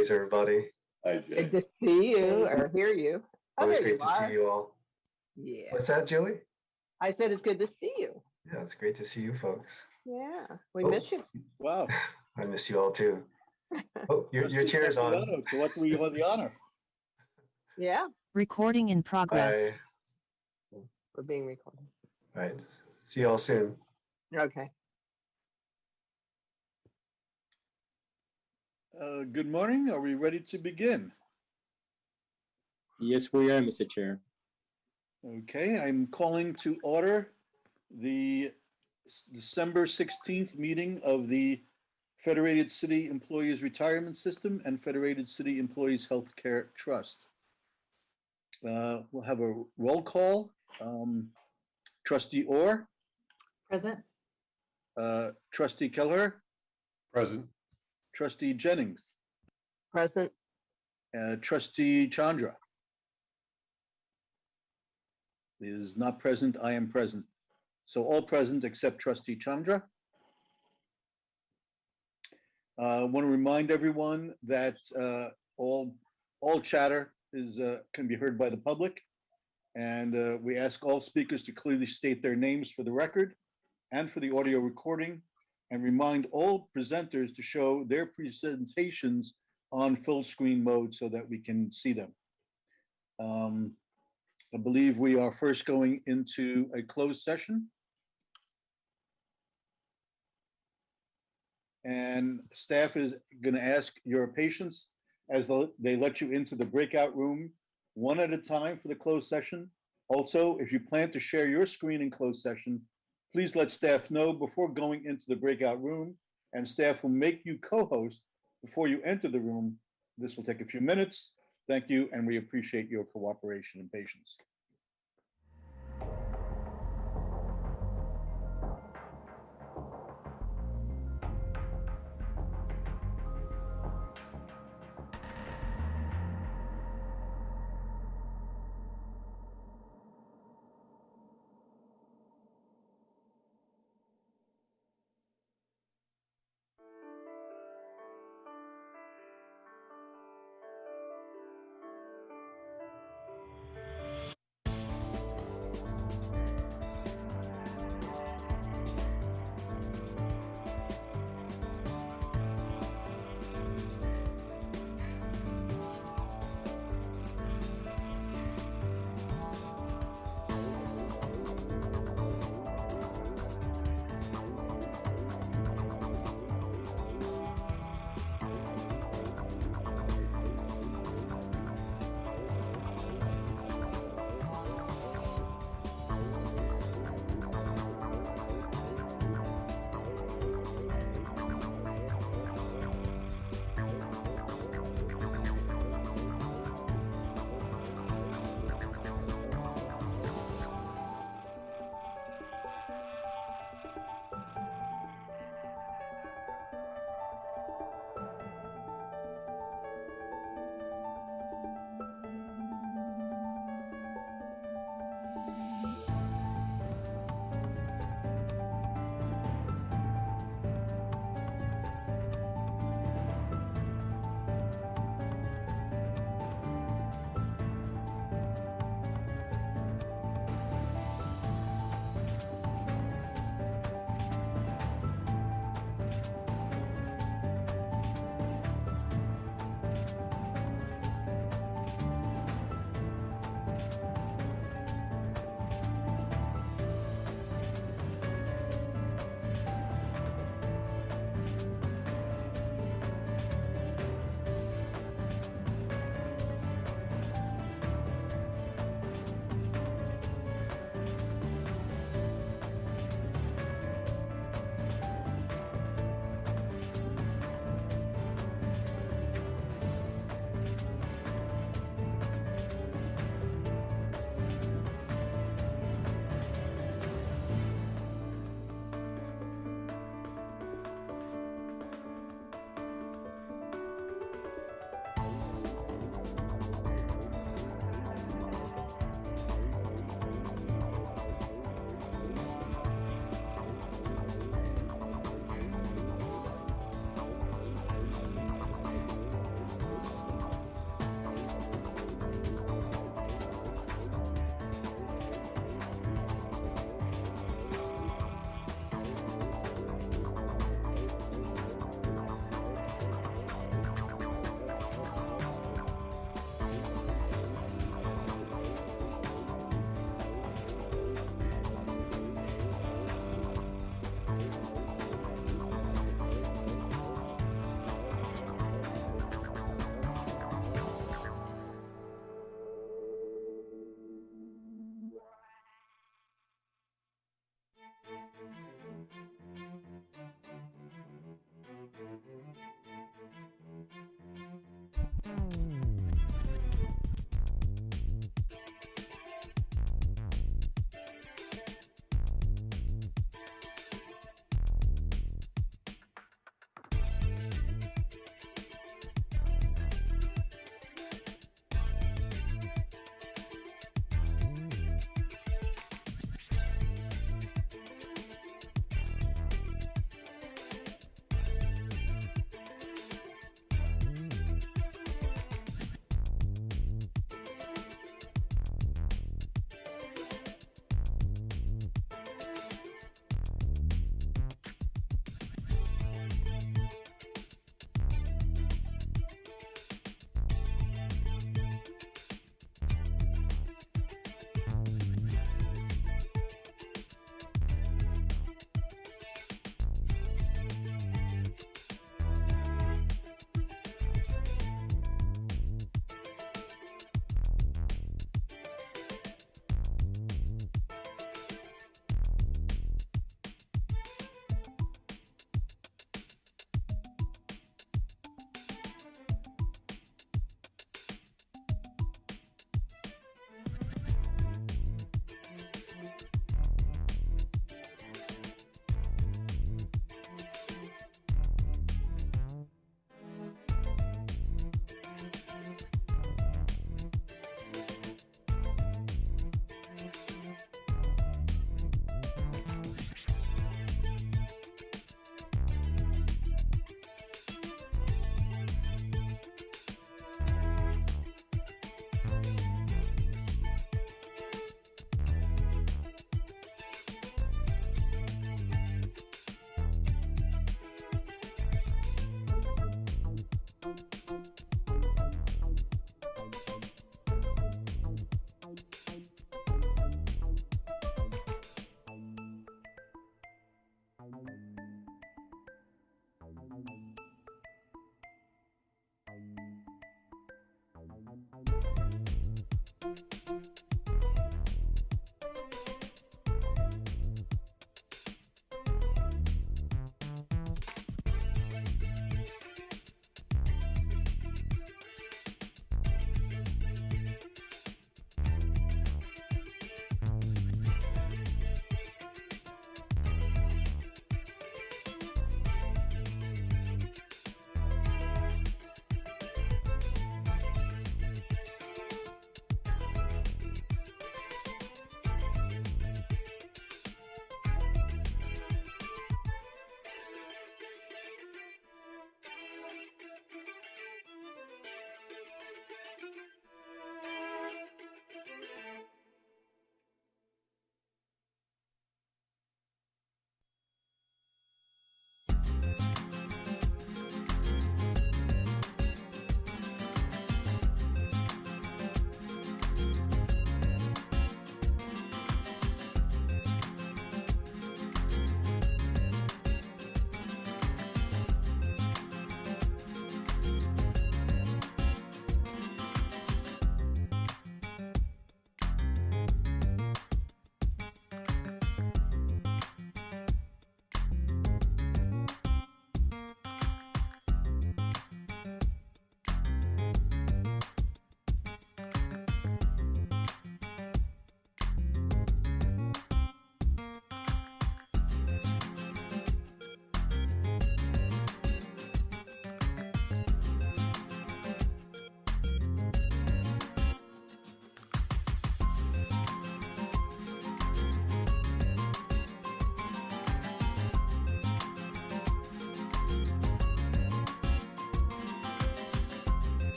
holidays, everybody. Hi, Jay. Good to see you or hear you. Oh, Always there great you to are. see you all. Yeah. What's that, Julie? I said it's good to see you. Yeah, it's great to see you folks. Yeah. We miss you. Wow. I miss you all too. Oh, your chair's on. So what do we want the honor? Yeah. Recording in progress. Bye. We're being recorded. All right. See you all soon. Okay. Good morning. Are we ready to begin? Yes, we are, Mr. Chair. Okay, I'm calling to order the December 16th meeting of the Federated City Employees Retirement System and Federated City Employees Healthcare Trust. We'll have a roll call. Trustee Orr, Present. Trustee Kelleher, Present. Trustee Jennings, Present. Trustee Chandra is not present. I am present. So all present except Trustee Chandra. I want to remind everyone that all chatter is can be heard by the public, and we ask all speakers to clearly state their names for the record and for the audio recording, and remind all presenters to show their presentations on full screen mode so that we can see them. I believe we are first going into a closed session. And staff is going to ask your patience as they let you into the breakout room one at a time for the closed session. Also, if you plan to share your screen in closed session, please let staff know before going into the breakout room, and staff will make you co-host before you enter the room. This will take a few minutes. Thank you, and we appreciate your cooperation and patience.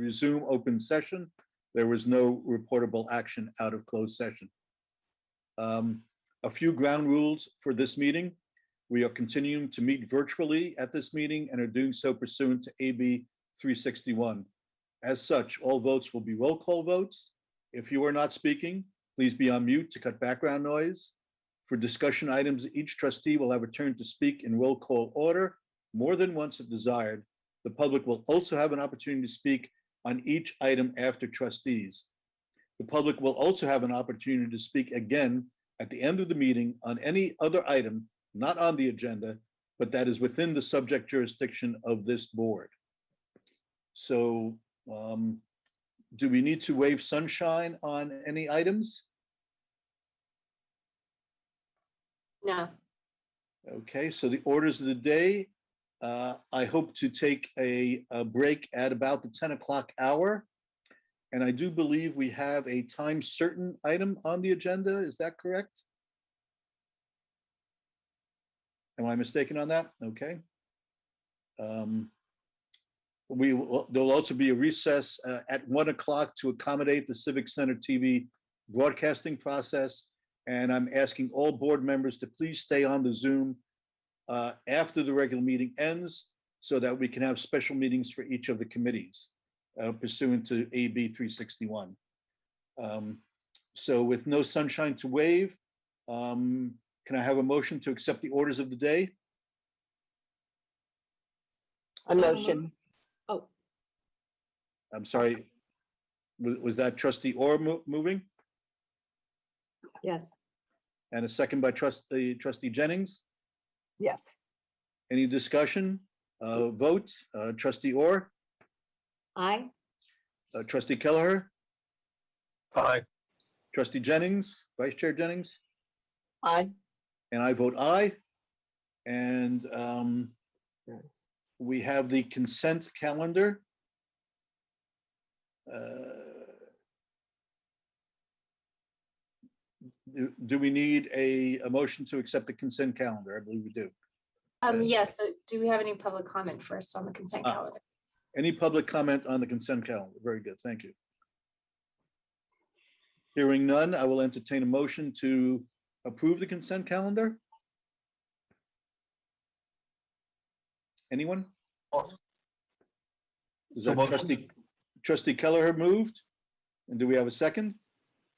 resume open session. There was no reportable action out of closed session. A few ground rules for this meeting. We are continuing to meet virtually at this meeting and are doing so pursuant to AB 361. As such, all votes will be roll call votes. If you are not speaking, please be on mute to cut background noise. For discussion items, each trustee will have a turn to speak in roll call order more than once if desired. The public will also have an opportunity to speak on each item after trustees. The public will also have an opportunity to speak again at the end of the meeting on any other item not on the agenda, but that is within the subject jurisdiction of this board. So do we need to waive sunshine on any items? No. Okay, so the orders of the day, I hope to take a break at about the 10 o'clock hour. And I do believe we have a time certain item on the agenda. Is that correct? Am I mistaken on that? Okay. There'll also be a recess at 1 o'clock to accommodate the Civic Center TV broadcasting process. And I'm asking all board members to please stay on the Zoom after the regular meeting ends so that we can have special meetings for each of the committees pursuant to AB 361. So with no sunshine to wave, can I have a motion to accept the orders of the day? A motion. Oh, I'm sorry, was that trustee Orr moving? yes. And a second by trustee Jennings? Yes. Any discussion? Vote, trustee Orr, Aye. trustee Kelleher, Aye. trustee Jennings, Vice Chair Jennings, Aye. and I vote aye. And we have the consent calendar. Do we need a motion to accept the consent calendar? I believe we do. Yes, but do we have any public comment first on the consent Ah. calendar? Any public comment on the consent calendar? Very good, thank you. Hearing none, I will entertain a motion to approve the consent calendar. Anyone? Is that trustee Kelleher moved? And do we have a second?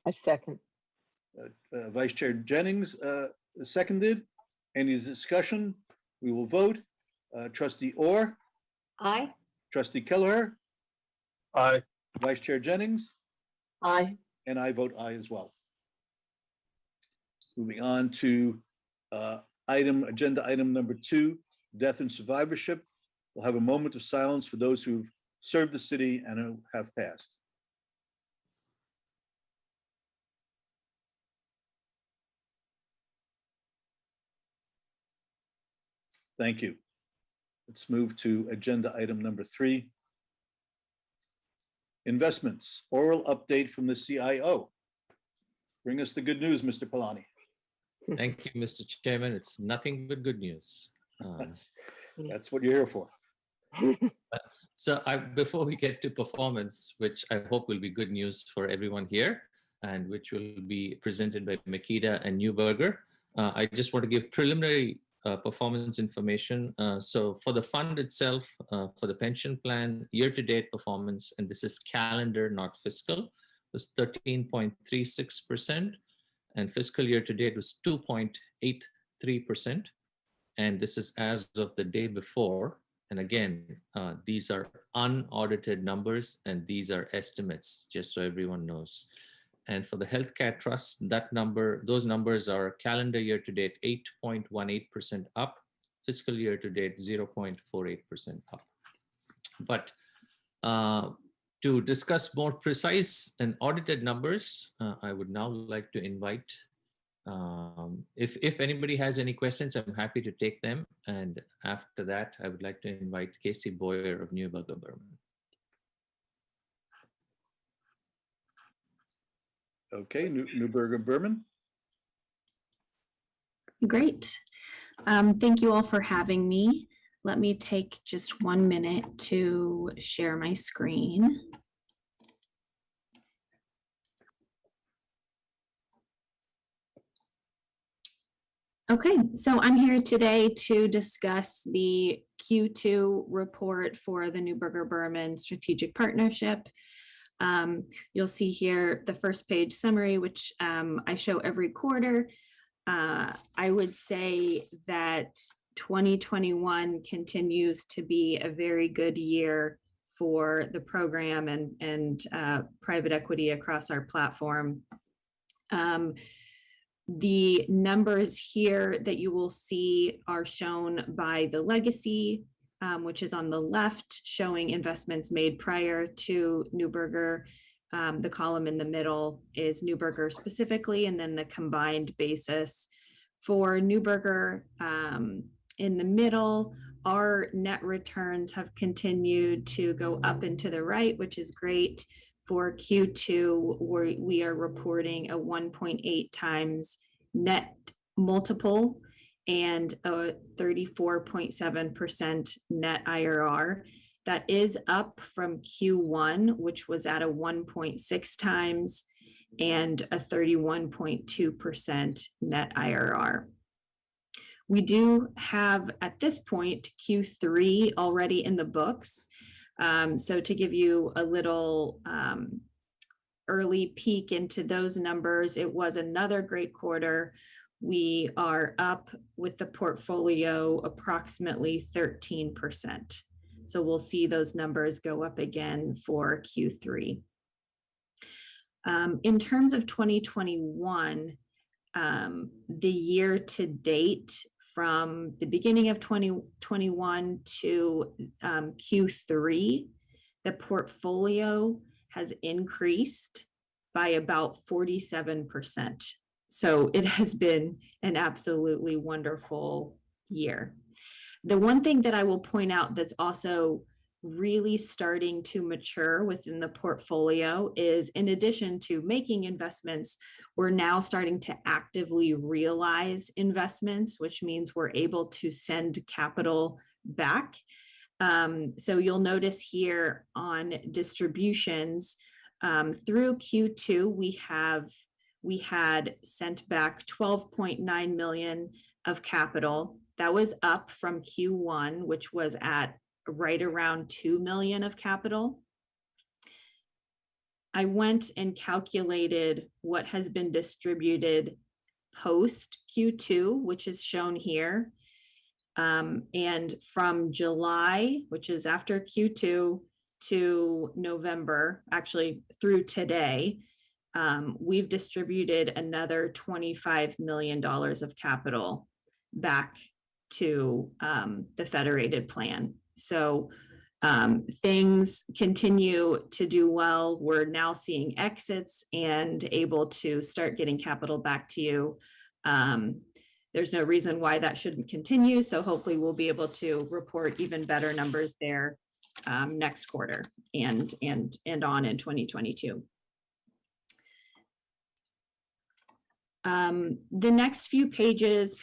A second. Vice Chair Jennings seconded. Any discussion? We will vote. Trustee Orr, Aye. trustee Kelleher, Aye. Vice Chair Jennings, Aye. and I vote aye as well. Moving on to agenda item number 2, death and survivorship. We'll have a moment of silence for those who've served the city and who have passed. Thank you. Let's move to agenda item number 3. Investments, oral update from the CIO. Bring us the good news, Mr. Palani. Thank you, Mr. Chairman. It's nothing but good news. That's what you're here for. So before we get to performance, which I hope will be good news for everyone here, and which will be presented by Makeda and Newberger, I just want to give preliminary performance information. So for the fund itself, for the pension plan, year-to-date performance, and this is calendar, not fiscal, was 13.36%, and fiscal year-to-date was 2.83%. And this is as of the day before. And again, these are unaudited numbers, and these are estimates, just so everyone knows. And for the healthcare trust, those numbers are calendar year to date 8.18% up, fiscal year to date 0.48% up. But to discuss more precise and audited numbers, I would now like to invite, if anybody has any questions, I'm happy to take them. And after that, I would like to invite Casey Boyer of Newberger Berman. Okay, Newberger Berman. Great. Thank you all for having me. Let me take just 1 minute to share my screen. Okay, so I'm here today to discuss the Q2 report for the Neuberger-Berman Strategic Partnership. You'll see here the first page summary, which I show every quarter. I would say that 2021 continues to be a very good year for the program and private equity across our platform. The numbers here that you will see are shown by the legacy, which is on the left, showing investments made prior to Neuberger. The column in the middle is Neuberger specifically, and then the combined basis. For Neuberger, in the middle, our net returns have continued to go up and to the right, which is great. For Q2, we are reporting a 1.8 times net multiple and a 34.7% net IRR. That is up from Q1, which was at a 1.6 times and a 31.2% net IRR. We do have, at this point, Q3 already in the books. So to give you a little early peek into those numbers, it was another great quarter. We are up with the portfolio approximately 13%. So we'll see those numbers go up again for Q3. In terms of 2021, the year to date from the beginning of 2021 to Q3, the portfolio has increased by about 47%. So it has been an absolutely wonderful year. The one thing that I will point out that's also really starting to mature within the portfolio is, in addition to making investments, we're now starting to actively realize investments, which means we're able to send capital back. So you'll notice here on distributions, through Q2, we had sent back 12.9 million of capital. That was up from Q1, which was at right around 2 million of capital. I went and calculated what has been distributed post Q2, which is shown here. And from July, which is after Q2, to November, actually through today, we've distributed another $25 million of capital back to the Federated plan. So things continue to do well. We're now seeing exits and able to start getting capital back to you. There's no reason why that shouldn't continue. So hopefully we'll be able to report even better numbers there next quarter and on in 2022. The next few pages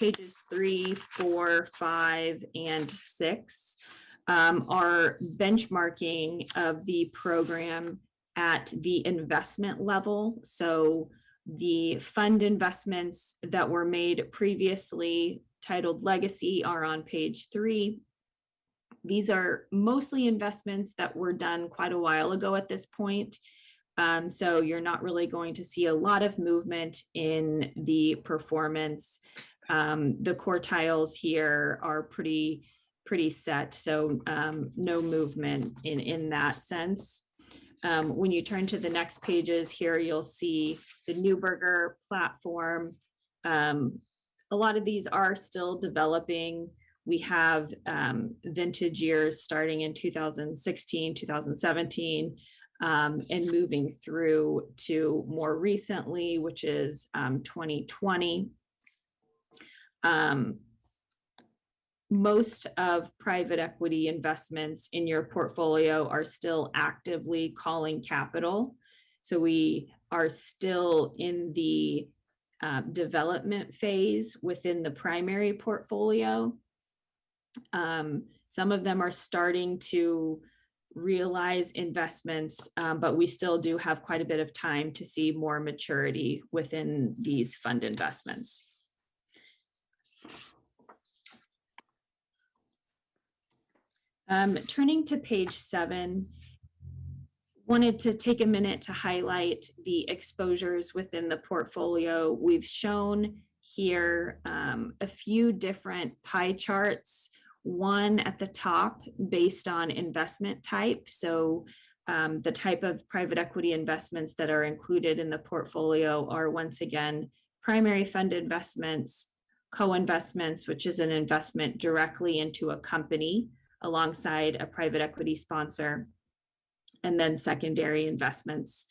3, 4, 5, and 6, are benchmarking of the program at the investment level. So the fund investments that were made previously titled Legacy are on page 3. These are mostly investments that were done quite a while ago at this point. So you're not really going to see a lot of movement in the performance. The quartiles here are pretty set, so no movement in that sense. When you turn to the next pages here, you'll see the Neuberger platform. A lot of these are still developing. We have vintage years starting in 2016, 2017, and moving through to more recently, which is 2020. Most of private equity investments in your portfolio are still actively calling capital. So we are still in the development phase within the primary portfolio. Some of them are starting to realize investments, but we still do have quite a bit of time to see more maturity within these fund investments. Turning to page 7, wanted to take a minute to highlight the exposures within the portfolio. We've shown here a few different pie charts, one at the top based on investment type. So the type of private equity investments that are included in the portfolio are once again primary fund investments, co-investments, which is an investment directly into a company alongside a private equity sponsor, and then secondary investments.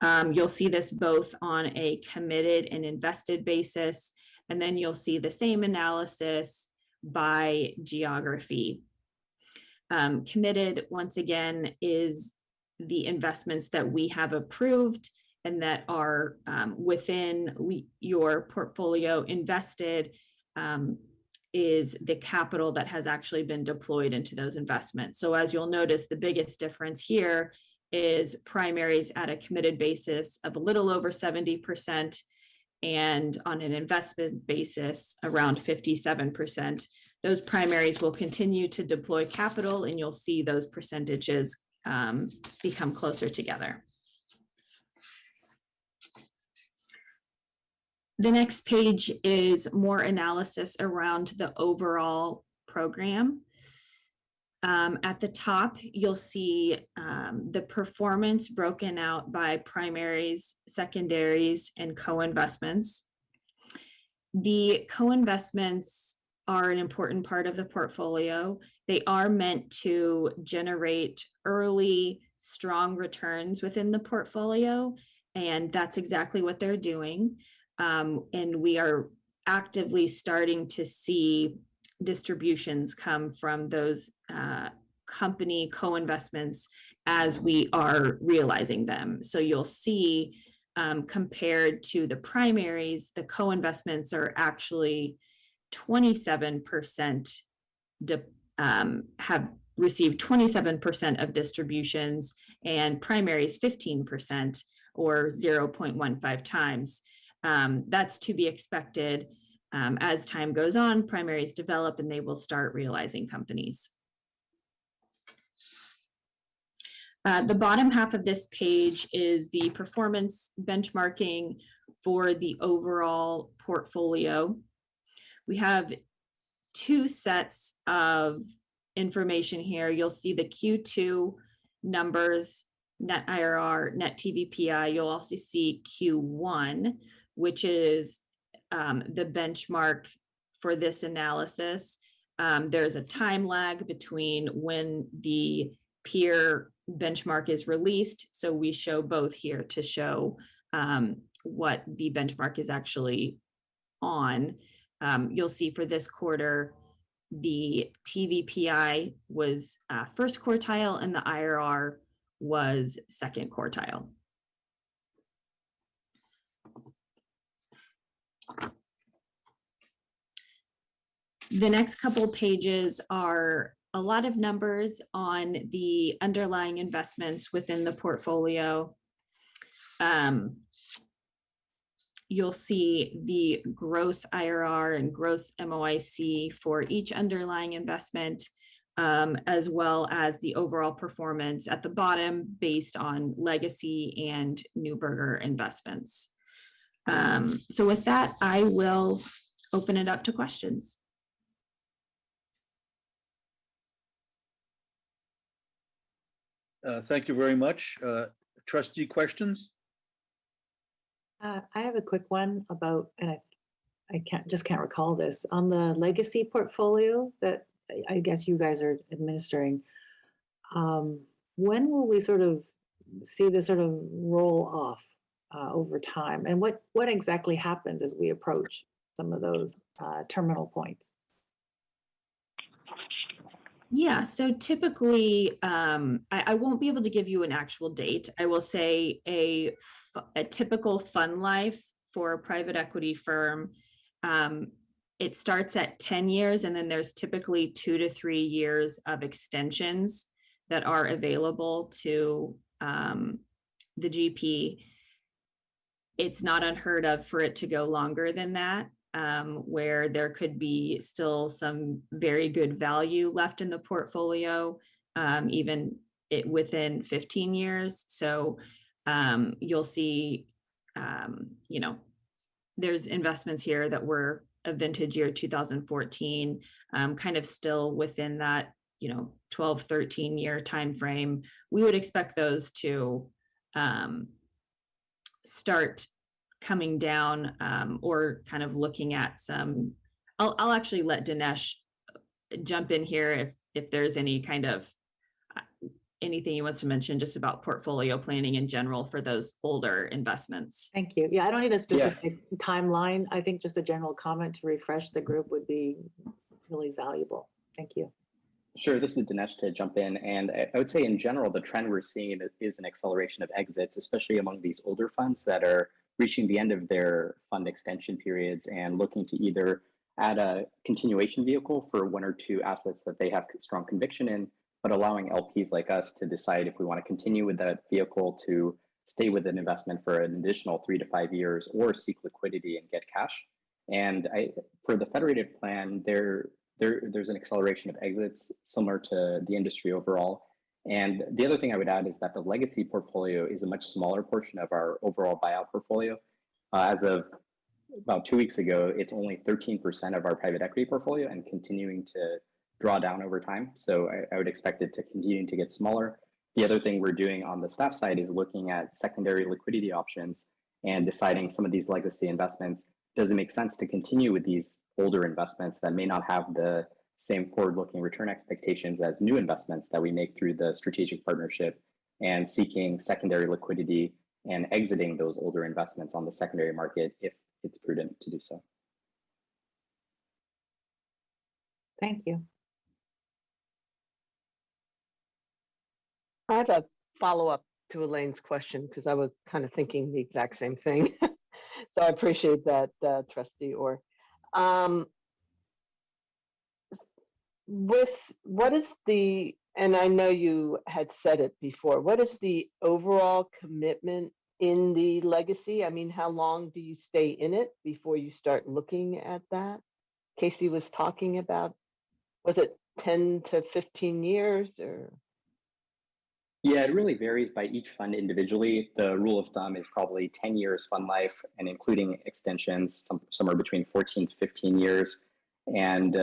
You'll see this both on a committed and invested basis, and then you'll see the same analysis by geography. Committed, once again, is the investments that we have approved and that are within your portfolio. Invested is the capital that has actually been deployed into those investments. So as you'll notice, the biggest difference here is primaries at a committed basis of a little over 70%, and on an investment basis around 57%. Those primaries will continue to deploy capital, and you'll see those percentages become closer together. The next page is more analysis around the overall program. At the top, you'll see the performance broken out by primaries, secondaries, and co-investments. The co-investments are an important part of the portfolio. They are meant to generate early, strong returns within the portfolio, and that's exactly what they're doing. And we are actively starting to see distributions come from those company co-investments as we are realizing them. So you'll see compared to the primaries, the co-investments are actually 27% have received 27% of distributions, and primaries 15%, or 0.15 times. That's to be expected. As time goes on, primaries develop and they will start realizing companies. The bottom half of this page is the performance benchmarking for the overall portfolio. We have two sets of information here. You'll see the Q2 numbers, net IRR, net TVPI. You'll also see Q1, which is the benchmark for this analysis. There's a time lag between when the peer benchmark is released. So we show both here to show what the benchmark is actually on. You'll see for this quarter, the TVPI was first quartile and the IRR was second quartile. The next couple pages are a lot of numbers on the underlying investments within the portfolio. You'll see the gross IRR and gross MOIC for each underlying investment, as well as the overall performance at the bottom based on legacy and Neuberger investments. So with that, I will open it up to questions. Thank you very much. Trustee, questions? I have a quick one about, and I can't recall this, on the legacy portfolio that I guess you guys are administering. When will we sort of see this sort of roll off over time? And what exactly happens as we approach some of those terminal points? Yeah, so typically, I won't be able to give you an actual date. I will say a typical fund life for a private equity firm it starts at 10 years, and then there's typically 2 to 3 years of extensions that are available to the GP. It's not unheard of for it to go longer than that, where there could be still some very good value left in the portfolio, even within 15 years. So you'll see, there's investments here that were a vintage year 2014, kind of still within that 12, 13 year time frame. We would expect those to start coming down, or kind of looking at some. I'll actually let Dinesh jump in here if there's any kind of anything he wants to mention just about portfolio planning in general for those older investments. Thank you. Yeah, I don't need a specific timeline. I think just a general comment to refresh the group would be really valuable. Thank you. Sure, this is Dinesh to jump in. And I would say in general, the trend we're seeing is an acceleration of exits, especially among these older funds that are reaching the end of their fund extension periods and looking to either add a continuation vehicle for 1 or 2 assets that they have strong conviction in, but allowing LPs like us to decide if we want to continue with that vehicle to stay with an investment for an additional 3 to 5 years or seek liquidity and get cash. And for the Federated plan, there's an acceleration of exits similar to the industry overall. And the other thing I would add is that the legacy portfolio is a much smaller portion of our overall buyout portfolio. As of about 2 weeks ago, it's only 13% of our private equity portfolio and continuing to draw down over time. So I would expect it to continue to get smaller. The other thing we're doing on the staff side is looking at secondary liquidity options and deciding some of these legacy investments. Does it make sense to continue with these older investments that may not have the same forward-looking return expectations as new investments that we make through the strategic partnership, and seeking secondary liquidity and exiting those older investments on the secondary market if it's prudent to do so. Thank you. I have a follow-up to Elaine's question because I was kind of thinking the exact same thing. So I appreciate that, Trustee Orr. What is the, and I know you had said it before, what is the overall commitment in the legacy? I mean, how long do you stay in it before you start looking at that? Casey was talking about, was it 10 to 15 years or? Yeah, it really varies by each fund individually. The rule of thumb is probably 10 years fund life, and including extensions, somewhere between 14 to 15 years. And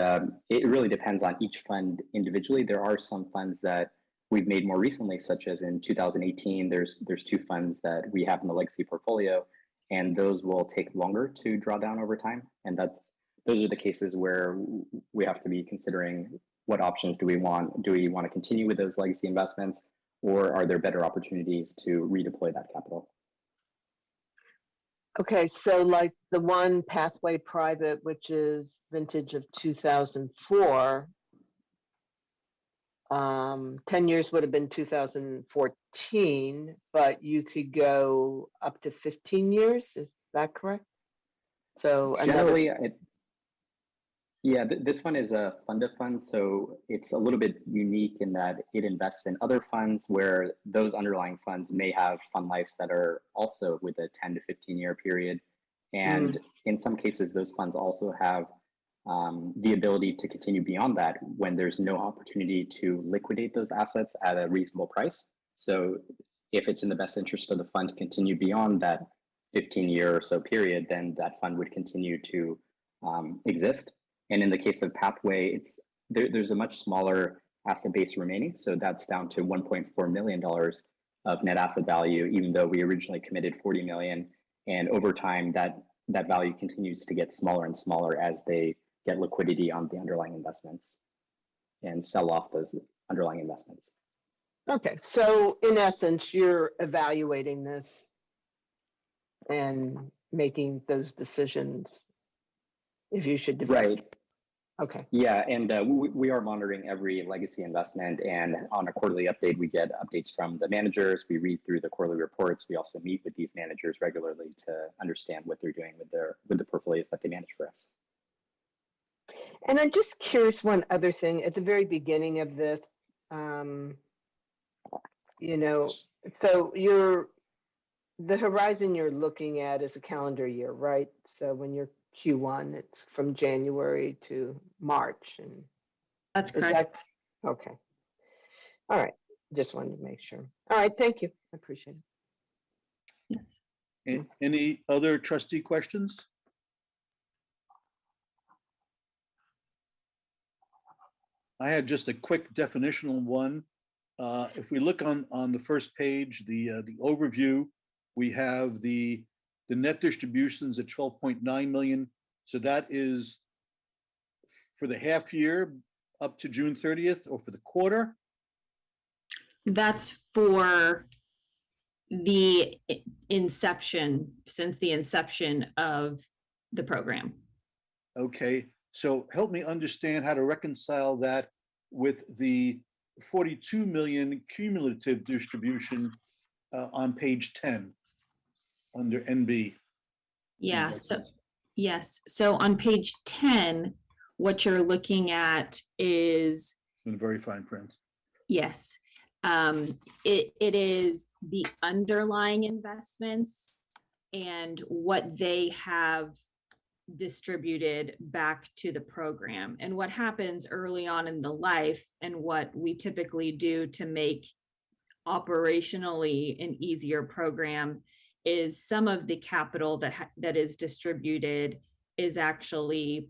it really depends on each fund individually. There are some funds that we've made more recently, such as in 2018, there's 2 funds that we have in the legacy portfolio, and those will take longer to draw down over time. And those are the cases where we have to be considering what options do we want? Do we want to continue with those legacy investments, or are there better opportunities to redeploy that capital? Okay, so like the one Pathway Private, which is vintage of 2004, 10 years would have been 2014, but you could go up to 15 years, is that correct? So generally, this one is a fund of funds, so it's a little bit unique in that it invests in other funds where those underlying funds may have fund lives that are also with a 10 to 15 year period. And in some cases, those funds also have the ability to continue beyond that when there's no opportunity to liquidate those assets at a reasonable price. So if it's in the best interest of the fund to continue beyond that 15 year or so period, then that fund would continue to exist. And in the case of Pathway, there's a much smaller asset base remaining. So that's down to $1.4 million of net asset value, even though we originally committed 40 million. And over time, that value continues to get smaller and smaller as they get liquidity on the underlying investments and sell off those underlying investments. Okay, so in essence, you're evaluating this and making those decisions if you should divest. Right. Okay. Yeah, and we are monitoring every legacy investment, and on a quarterly update, we get updates from the managers. We read through the quarterly reports. We also meet with these managers regularly to understand what they're doing with the portfolios that they manage for us. And I'm just curious, one other thing, at the very beginning of this, you know, so the horizon you're looking at is a calendar year, right? So when you're Q1, it's from January to March, and That's is correct. that, okay. All right, just wanted to make sure. All right, thank you, I appreciate it. Yes. Any other trustee questions? I had just a quick definitional one. If we look on the first page, the overview, we have the net distributions at 12.9 million. So that is for the half year up to June 30th, or for the quarter? That's for the inception, since the inception of the program. Okay, so help me understand how to reconcile that with the 42 million cumulative distribution on page 10 under NB. Yeah, so, yes, so on page 10, what you're looking at is, In very fine print. yes, it is the underlying investments and what they have distributed back to the program. And what happens early on in the life, and what we typically do to make operationally an easier program, is some of the capital that is distributed is actually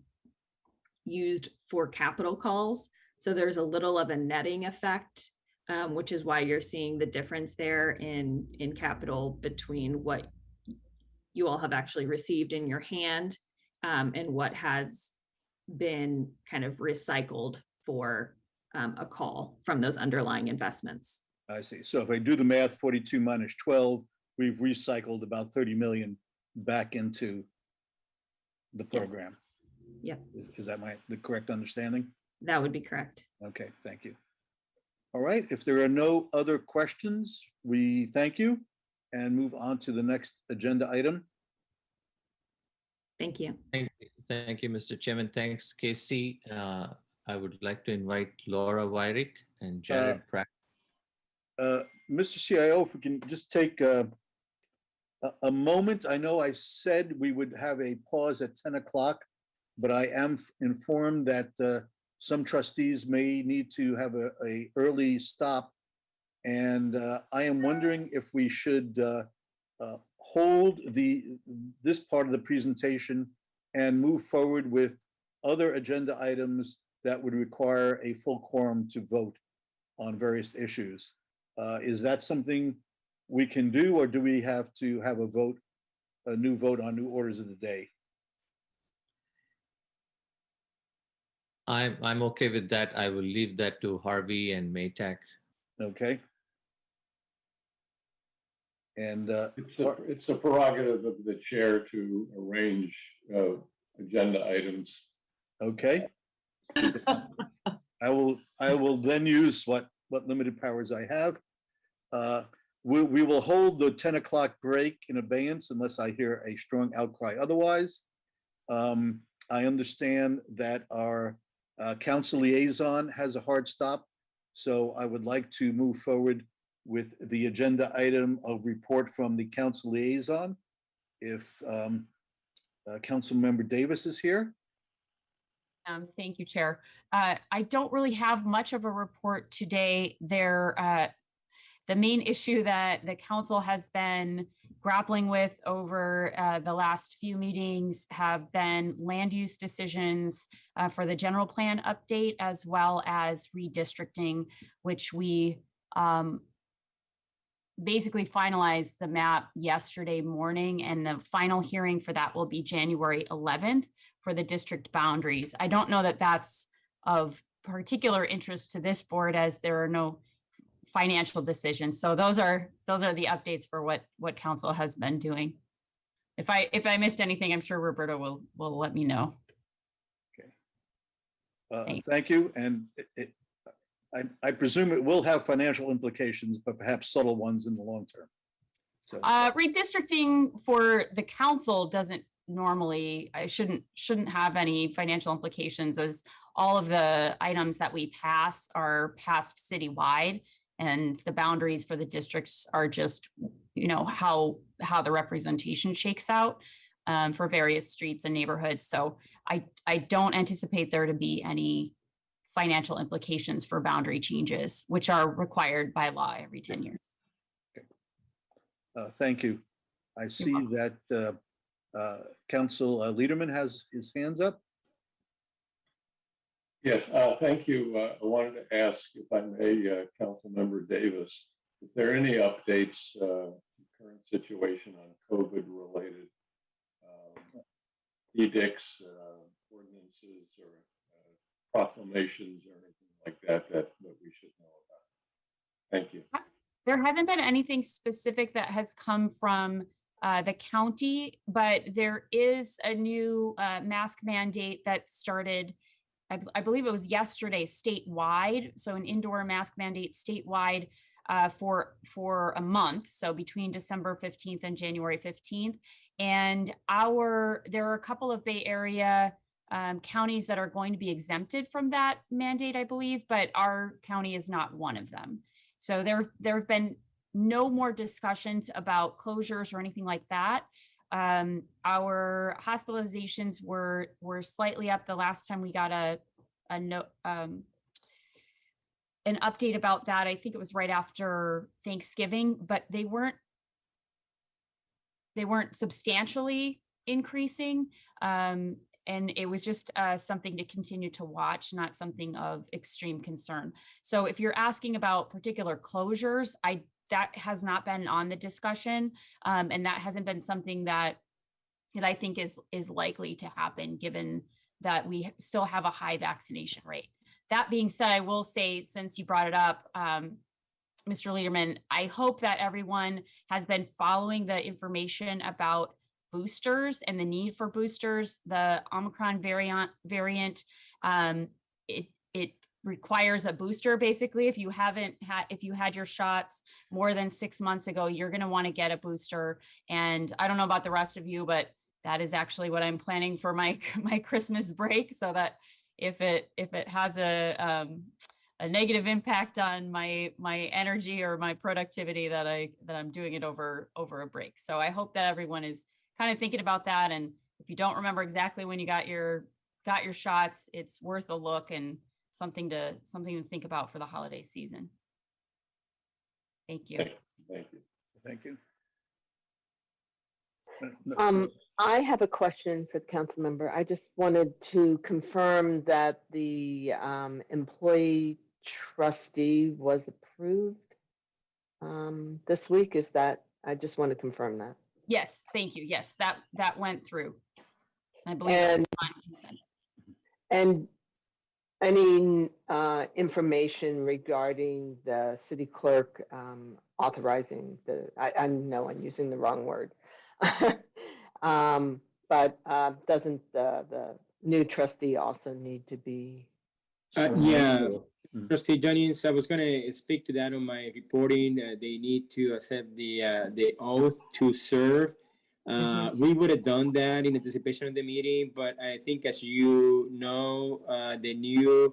used for capital calls. So there's a little of a netting effect, which is why you're seeing the difference there in capital between what you all have actually received in your hand and what has been kind of recycled for a call from those underlying investments. I see. So if I do the math, 42 minus 12, we've recycled about 30 million back into the program. Yep. Is that the correct understanding? That would be correct. Okay, thank you. All right, if there are no other questions, we thank you and move on to the next agenda item. Thank you. Thank you, Mr. Chairman. Thanks, Casey. I would like to invite Laura Wyrick and Jared Pratt. Mr. CIO, if we can just take a moment. I know I said we would have a pause at 10 o'clock, but I am informed that some trustees may need to have a early stop. And I am wondering if we should hold this part of the presentation and move forward with other agenda items that would require a full quorum to vote on various issues. Is that something we can do, or do we have to have a new vote on new orders of the day? I'm okay with that. I will leave that to Harvey and Maytak. Okay. And it's a prerogative of the chair to arrange agenda items. okay. I will then use what limited powers I have. We will hold the 10 o'clock break in abeyance unless I hear a strong outcry otherwise. I understand that our council liaison has a hard stop, so I would like to move forward with the agenda item of report from the council liaison. If Council Member Davis is here. Thank you, Chair. I don't really have much of a report today. The main issue that the council has been grappling with over the last few meetings have been land use decisions for the general plan update, as well as redistricting, which we basically finalized the map yesterday morning, and the final hearing for that will be January 11th for the district boundaries. I don't know that that's of particular interest to this board, as there are no financial decisions. So those are the updates for what council has been doing. If I missed anything, I'm sure Roberta will let me know. Okay. Thank you. And I presume it will have financial implications, but perhaps subtle ones in the long term. So redistricting for the council doesn't normally, I shouldn't have any financial implications, as all of the items that we pass are passed citywide, and the boundaries for the districts are just, how the representation shakes out for various streets and neighborhoods. So I don't anticipate there to be any financial implications for boundary changes, which are required by law every 10 years. Thank you. I see that Council Liederman has his hands up. Yes, thank you. I wanted to ask, if I may, Councilmember Davis, if there are any updates current situation on COVID-related edicts, ordinances, or proclamations, or anything like that that we should know about? Thank you. There hasn't been anything specific that has come from the county, but there is a new mask mandate that started, I believe it was yesterday, statewide. So an indoor mask mandate statewide for a month. So between December 15th and January 15th. And there are a couple of Bay Area counties that are going to be exempted from that mandate, I believe, but our county is not one of them. So there have been no more discussions about closures or anything like that. Our hospitalizations were slightly up the last time we got an update about that. I think it was right after Thanksgiving, but they weren't substantially increasing. And it was just something to continue to watch, not something of extreme concern. So if you're asking about particular closures, that has not been on the discussion. And that hasn't been something that I think is likely to happen, given that we still have a high vaccination rate. That being said, I will say, since you brought it up, Mr. Liederman, I hope that everyone has been following the information about boosters and the need for boosters. The Omicron variant, it requires a booster. Basically, if you had your shots more than 6 months ago, you're going to want to get a booster. And I don't know about the rest of you, but that is actually what I'm planning for my Christmas break, so that if it has a negative impact on my energy or my productivity, that I'm doing it over a break. So I hope that everyone is kind of thinking about that. And if you don't remember exactly when you got your shots, it's worth a look and something to think about for the holiday season. Thank you. Thank you. Thank you. I have a question for the council member. I just wanted to confirm that the employee trustee was approved this week. I just want to confirm that. Yes, thank you. Yes, that went through. I believe. And any information regarding the city clerk authorizing I know I'm using the wrong word, but doesn't the new trustee also need to be? Yeah, Trustee Jennings, I was going to speak to that on my reporting. They need to accept the oath to serve. We would have done that in anticipation of the meeting, but I think, as you know, the new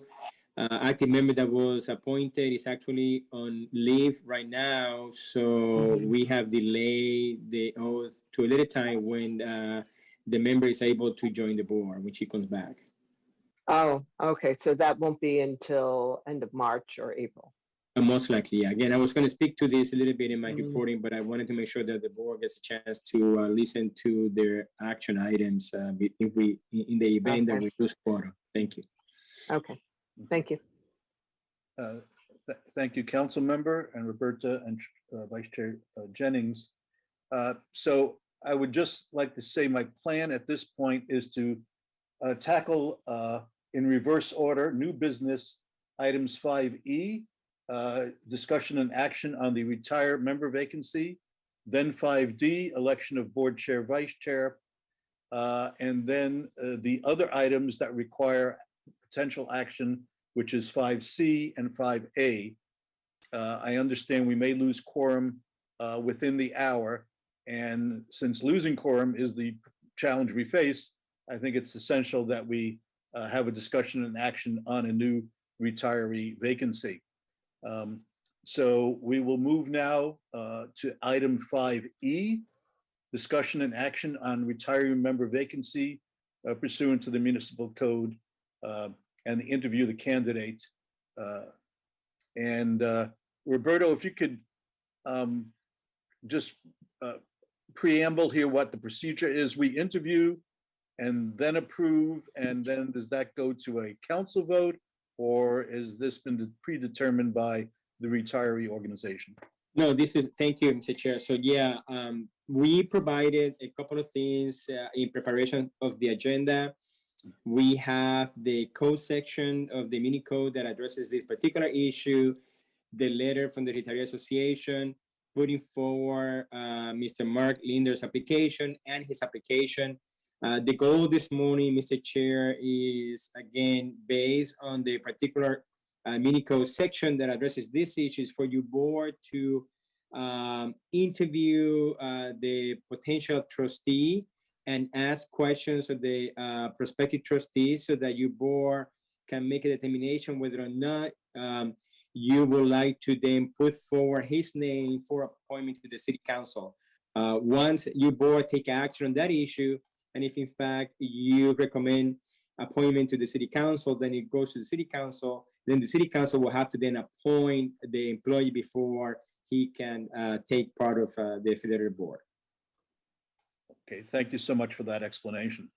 active member that was appointed is actually on leave right now. So we have delayed the oath to a later time when the member is able to join the board when she comes back. Oh, okay. So that won't be until end of March or April. Most likely, yeah. Again, I was going to speak to this a little bit in my reporting, but I wanted to make sure that the board gets a chance to listen to their action items in the event that we lose quorum. Thank you. Okay, thank you. Thank you, Council Member and Roberta and Vice Chair Jennings. So I would just like to say my plan at this point is to tackle in reverse order new business items 5E, discussion and action on the retired member vacancy, then 5D, election of board chair, vice chair, and then the other items that require potential action, which is 5C and 5A. I understand we may lose quorum within the hour, and since losing quorum is the challenge we face, I think it's essential that we have a discussion and action on a new retiree vacancy. So we will move now to item 5E, discussion and action on retiree member vacancy pursuant to the municipal code and the interview of the candidate. Roberto, if you could just preamble here what the procedure is. We interview and then approve, and then does that go to a council vote, or has this been predetermined by the retiree organization? No, thank you, Mr. Chair. So yeah, we provided a couple of things in preparation of the agenda. We have the code section of the mini code that addresses this particular issue, the letter from the Retiree Association, putting forward Mr. Mark Linder's application and his application. The goal this morning, Mr. Chair, is again based on the particular mini code section that addresses these issues for your board to interview the potential trustee and ask questions of the prospective trustees so that your board can make a determination whether or not you would like to then put forward his name for appointment to the city council. Once your board take action on that issue, and if in fact you recommend appointment to the city council, then it goes to the city council. Then the city council will have to then appoint the employee before he can take part of the Federated board. Okay, thank you so much for that explanation.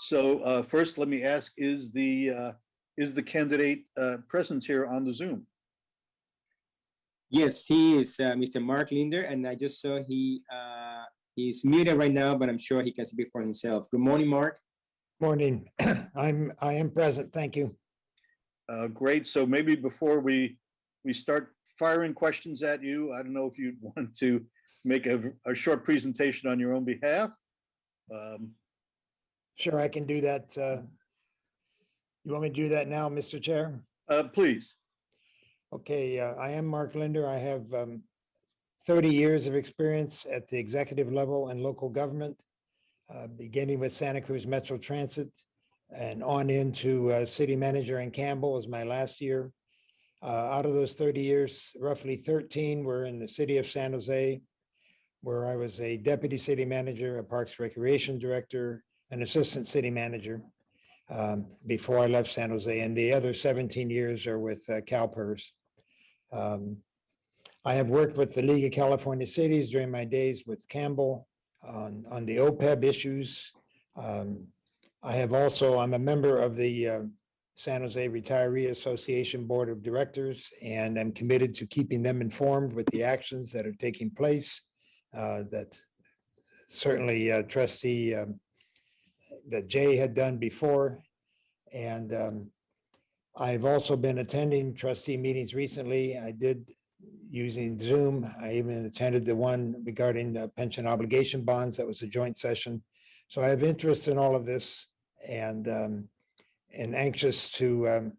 So first, let me ask: is the candidate present here on the Zoom? Yes, he is Mr. Mark Linder, and I just saw he's muted right now, but I'm sure he can speak for himself. Good morning, Mark. Morning. I am present. Thank you. Great. So maybe before we start firing questions at you, I don't know if you'd want to make a short presentation on your own behalf. Sure, I can do that. You want me to do that now, Mr. Chair? Please. Okay, I am Mark Linder. I have 30 years of experience at the executive level and local government, beginning with Santa Cruz Metro Transit and on into city manager in Campbell as my last year. Out of those 30 years, roughly 13 were in the city of San Jose, where I was a deputy city manager, a parks recreation director, an assistant city manager before I left San Jose. And the other 17 years are with CalPERS. I have worked with the League of California Cities during my days with Campbell on the OPEB issues. I'm a member of the San Jose Retiree Association Board of Directors, and I'm committed to keeping them informed with the actions that are taking place. That certainly trustee that Jay had done before. And I've also been attending trustee meetings recently. I did using Zoom. I even attended the one regarding the pension obligation bonds. That was a joint session. So I have interest in all of this and anxious to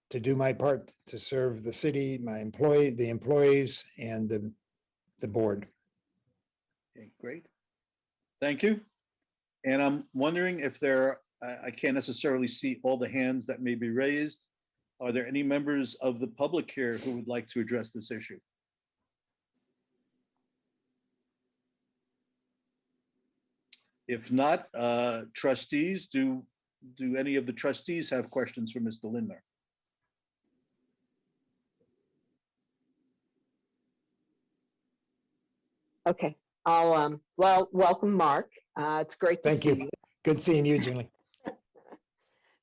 do my part to serve the city, the employees, and the board. Okay, great. Thank you. And I'm wondering if I can't necessarily see all the hands that may be raised. Are there any members of the public here who would like to address this issue? If not, trustees, do any of the trustees have questions for Mr. Lindner? Okay, I'll welcome Mark. It's great to see you. Good seeing you, Julie.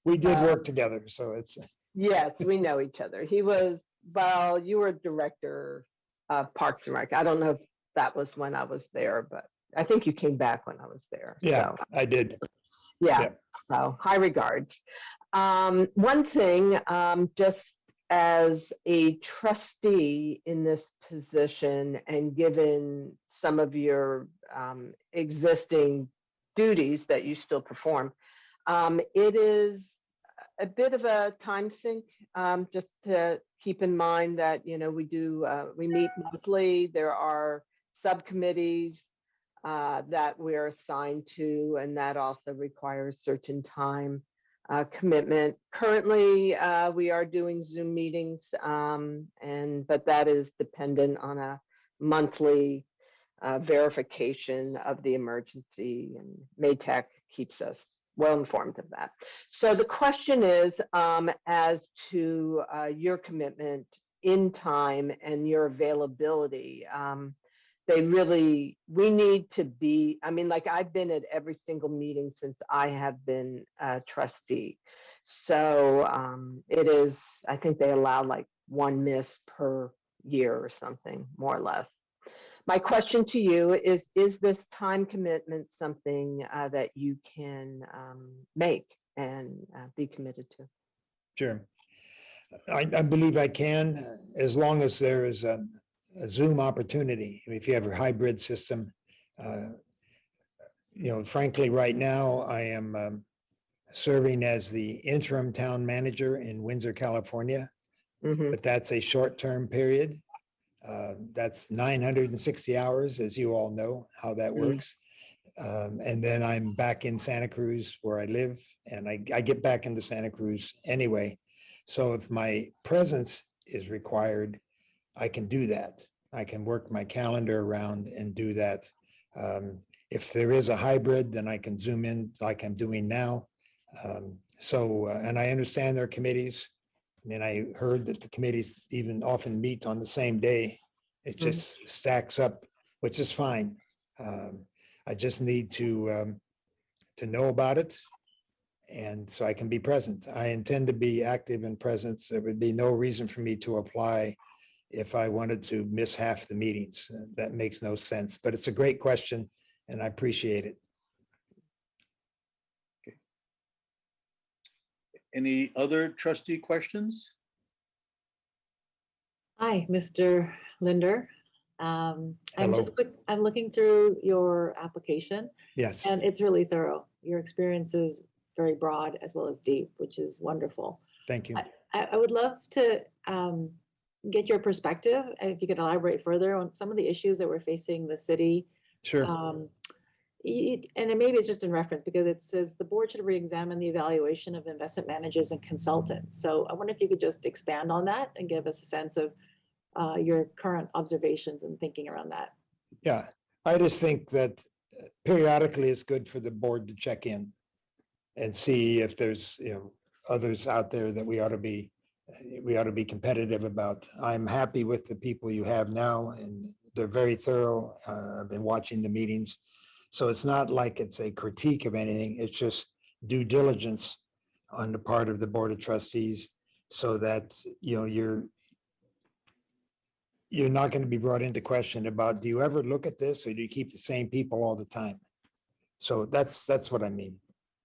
We did work together, so it's. Yes, we know each other. You were director of Parks and Rec. I don't know if that was when I was there, but I think you came back when I was there. Yeah, so. I did. Yeah, so high regards. One thing, just as a trustee in this position and given some of your existing duties that you still perform, it is a bit of a time sink, just to keep in mind that, we meet monthly. There are subcommittees that we're assigned to, and that also requires certain time commitment. Currently, we are doing Zoom meetings, but that is dependent on a monthly verification of the emergency, and Maytech keeps us well informed of that. So the question is, as to your commitment in time and your availability. We need to be, I mean, like I've been at every single meeting since I have been a trustee. So it is, I think they allow like one miss per year or something, more or less. My question to you is this time commitment something that you can make and be committed to? Sure. I believe I can, as long as there is a Zoom opportunity. If you have a hybrid system, frankly, right now I am serving as the interim town manager in Windsor, California, but that's a short-term period. That's 960 hours, as you all know how that works. And then I'm back in Santa Cruz where I live, and I get back into Santa Cruz anyway. So if my presence is required, I can do that. I can work my calendar around and do that. If there is a hybrid, then I can Zoom in like I'm doing now. And I understand their committees. I mean, I heard that the committees even often meet on the same day. It just stacks up, which is fine. I just need to know about it, and so I can be present. I intend to be active and present. There would be no reason for me to apply if I wanted to miss half the meetings. That makes no sense, but it's a great question and I appreciate it. Okay. Any other trustee questions? Hi, Mr. Linder. I'm looking through your application. Yes. And it's really thorough. Your experience is very broad as well as deep, which is wonderful. Thank you. I would love to get your perspective, if you could elaborate further on some of the issues that we're facing the city. Sure. And maybe it's just in reference because it says the board should re-examine the evaluation of investment managers and consultants. So I wonder if you could just expand on that and give us a sense of your current observations and thinking around that. Yeah, I just think that periodically it's good for the board to check in and see if there's others out there that we ought to be competitive about. I'm happy with the people you have now, and they're very thorough. I've been watching the meetings, so it's not like it's a critique of anything. It's just due diligence on the part of the Board of Trustees, so that you're not going to be brought into question about, do you ever look at this, or do you keep the same people all the time? So that's what I mean.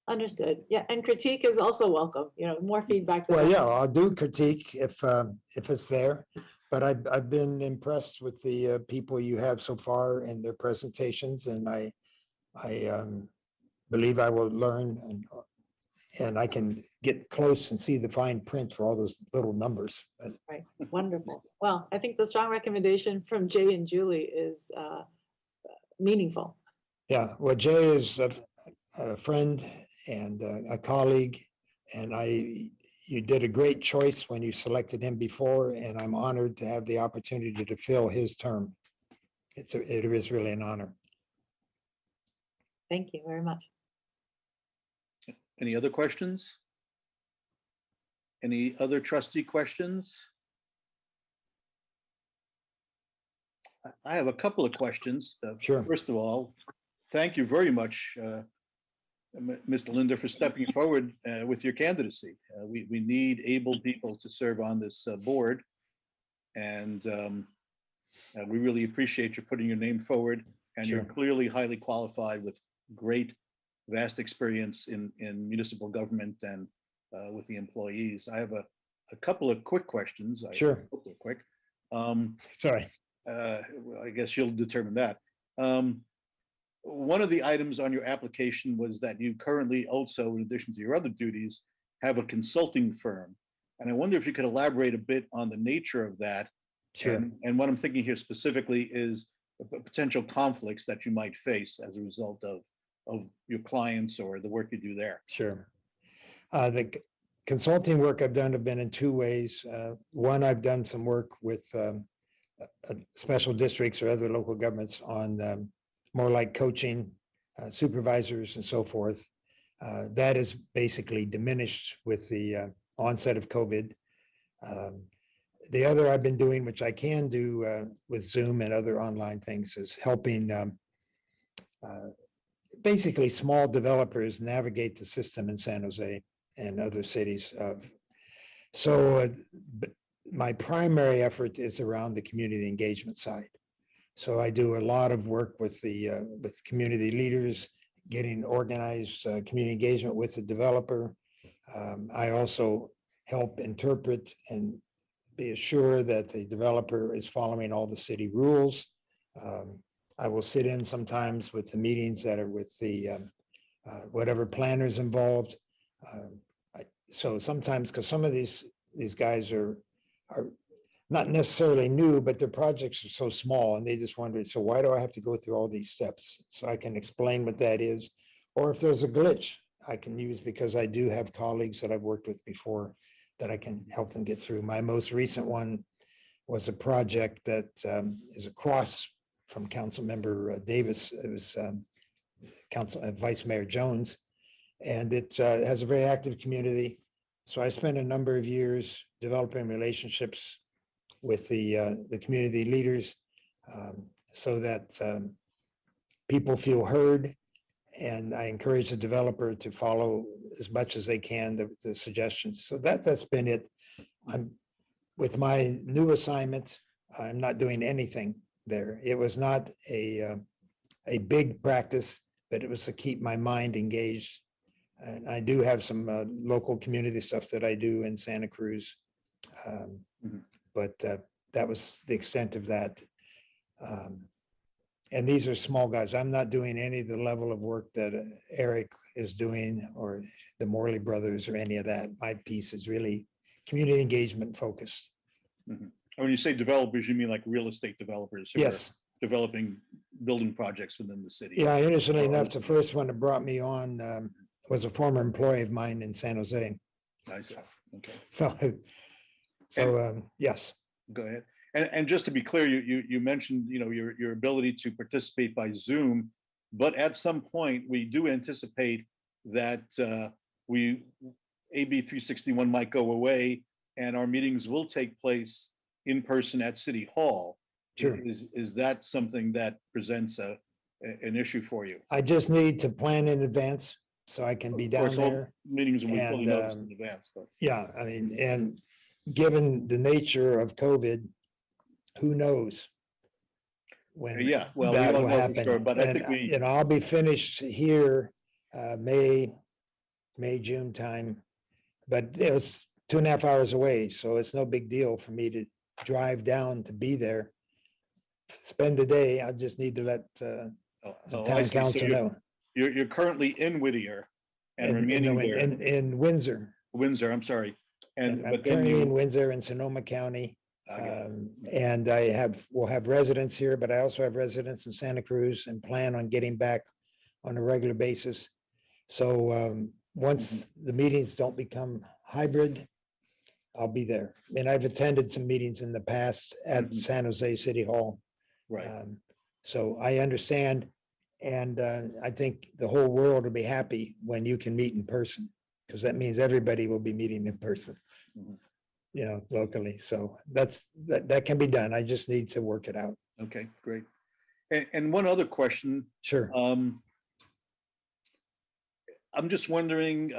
Understood. Yeah, and critique is also welcome. More feedback. Well, yeah, I'll do critique if it's there, but I've been impressed with the people you have so far and their presentations, and I believe I will learn, and I can get close and see the fine print for all those little numbers. Right. Wonderful. Well, I think the strong recommendation from Jay and Julie is meaningful. Yeah. Well, Jay is a friend and a colleague, and you did a great choice when you selected him before, and I'm honored to have the opportunity to fill his term. It is really an honor. Thank you very much. Any other questions? Any other trustee questions? I have a couple of questions. Sure. First of all, thank you very much, Mr. Linder, for stepping forward with your candidacy. We need able people to serve on this board, and we really appreciate you putting your name forward. And Sure. You're clearly highly qualified with great, vast experience in municipal government and with the employees. I have a couple of quick questions. Sure. I hope they're quick. Sorry. Well, I guess you'll determine that. One of the items on your application was that you currently also, in addition to your other duties, have a consulting firm. And I wonder if you could elaborate a bit on the nature of that. Sure. And what I'm thinking here specifically is potential conflicts that you might face as a result of your clients or the work you do there. Sure. Consulting work I've done have been in two ways. One, I've done some work with special districts or other local governments on more like coaching supervisors and so forth. That is basically diminished with the onset of COVID. The other I've been doing, which I can do with Zoom and other online things, is helping basically small developers navigate the system in San Jose and other cities. But my primary effort is around the community engagement side. So I do a lot of work with with community leaders, getting organized community engagement with the developer. I also help interpret and be assured that the developer is following all the city rules. I will sit in sometimes with the meetings that are with the whatever planners involved. So sometimes, because some of these guys are not necessarily new, but their projects are so small and they just wonder, so why do I have to go through all these steps? So I can explain what that is. Or if there's a glitch, I can use, because I do have colleagues that I've worked with before that I can help them get through. My most recent one was a project that is across from Council Member Davis. It was Vice Mayor Jones, and it has a very active community. So I spent a number of years developing relationships with the community leaders so that people feel heard. And I encourage the developer to follow as much as they can the suggestions. So that's been it. With my new assignment, I'm not doing anything there. It was not a big practice, but it was to keep my mind engaged. And I do have some local community stuff that I do in Santa Cruz. But that was the extent of that. And these are small guys. I'm not doing any of the level of work that Eric is doing or the Morley brothers or any of that. My piece is really community engagement focused. When you say developers, you mean like real estate developers? Who Yes. are developing building projects within the city. Yeah, interestingly enough, the first one that brought me on was a former employee of mine in San Jose. I see. Okay. So yes. Go ahead. And just to be clear, you mentioned, your ability to participate by Zoom, but at some point we do anticipate that AB 361 might go away and our meetings will take place in person at City Hall. Sure. Is that something that presents an issue for you? I just need to plan in advance so I can be down there. Meetings will be fully noticed in advance. But. Yeah, I mean, and given the nature of COVID, who knows when that will happen. Sure, but I think I'll be finished here May, June time, but it was 2.5 hours away. So it's no big deal for me to drive down to be there, spend the day. I just need to let the town council know. You're currently in Whittier and remaining there. In Windsor. Windsor, I'm sorry. And I'm currently in Windsor in Sonoma County. And we'll have residents here, but I also have residents in Santa Cruz and plan on getting back on a regular basis. So once the meetings don't become hybrid, I'll be there. I mean, I've attended some meetings in the past at San Jose City Hall. Right. So I understand. And I think the whole world will be happy when you can meet in person, because that means everybody will be meeting in person. Locally. So that can be done. I just need to work it out. Okay, great. And one other question. Sure. I'm just wondering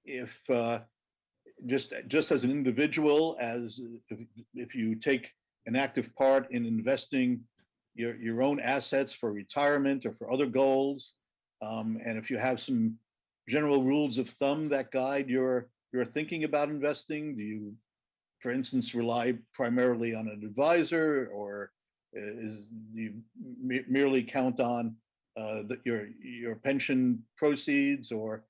if just as an individual, if you take an active part in investing your own assets for retirement or for other goals, and if you have some general rules of thumb that guide your thinking about investing. Do you, for instance, rely primarily on an advisor, or do you merely count on your pension proceeds, or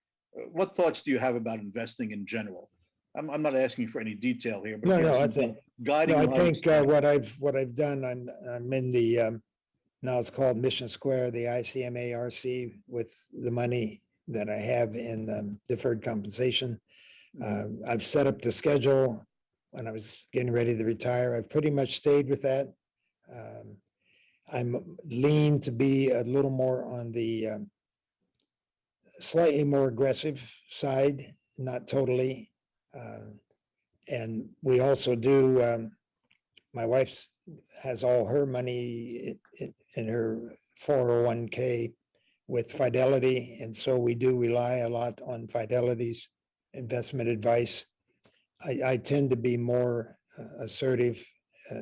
what thoughts do you have about investing in general? I'm not asking for any detail here, but I think guiding. I think what I've done. I'm in the Now it's called Mission Square, the ICMARC, with the money that I have in deferred compensation. I've set up the schedule when I was getting ready to retire. I've pretty much stayed with that. I'm lean to be a little more on the slightly more aggressive side, not totally. And we also do, my wife has all her money in her 401k with Fidelity. And so we do rely a lot on Fidelity's investment advice. I tend to be more assertive.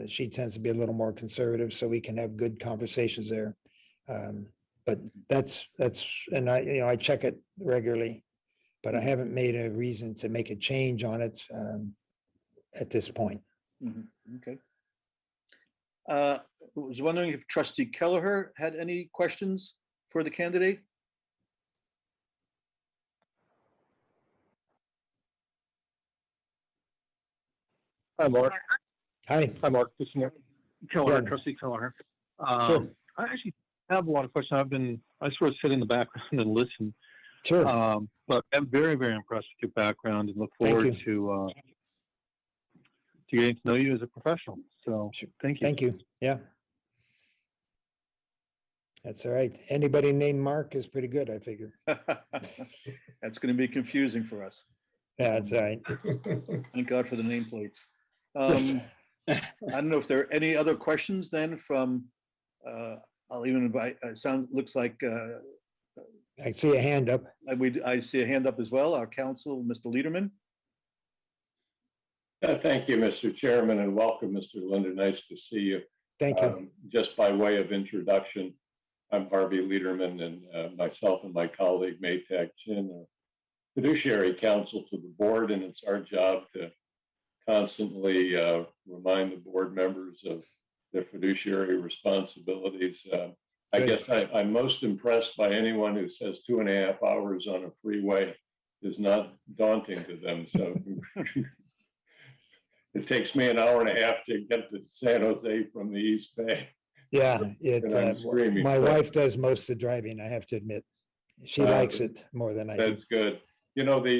She tends to be a little more conservative, so we can have good conversations there. But that's, and I check it regularly, but I haven't made a reason to make a change on it at this point. Okay. I was wondering if Trustee Kelleher had any questions for the candidate? Hi, Mark. Hi. Hi, Mark. This is Mark Kelleher, Yeah. Trustee Kelleher. Sure. I actually have a lot of questions. I sort of sit in the background and listen. Sure. But I'm very, very impressed with your background and look Thank forward you. to getting to know you as a professional. So thank you. Thank you. Yeah. That's all right. Anybody named Mark is pretty good, I figure. That's going to be confusing for us. That's all right. Thank God for the nameplates. Yes. I don't know if there are any other questions then from, I'll even invite, looks like I see a hand up. I see a hand up as well. Our counsel, Mr. Lederman. Thank you, Mr. Chairman, and welcome, Mr. Linder. Nice to see you. Thank you. Just by way of introduction, I'm Harvey Lederman, and myself and my colleague Maytag Chin are fiduciary counsel to the board, and it's our job to constantly remind the board members of their fiduciary responsibilities. I guess I'm most impressed by anyone who says 2.5 hours on a freeway is not daunting to them. So it takes me an hour and a half to get to San Jose from the East Bay. Yeah, screaming, my but- wife does most of the driving, I have to admit. She likes it more than I do. That's good. You know, what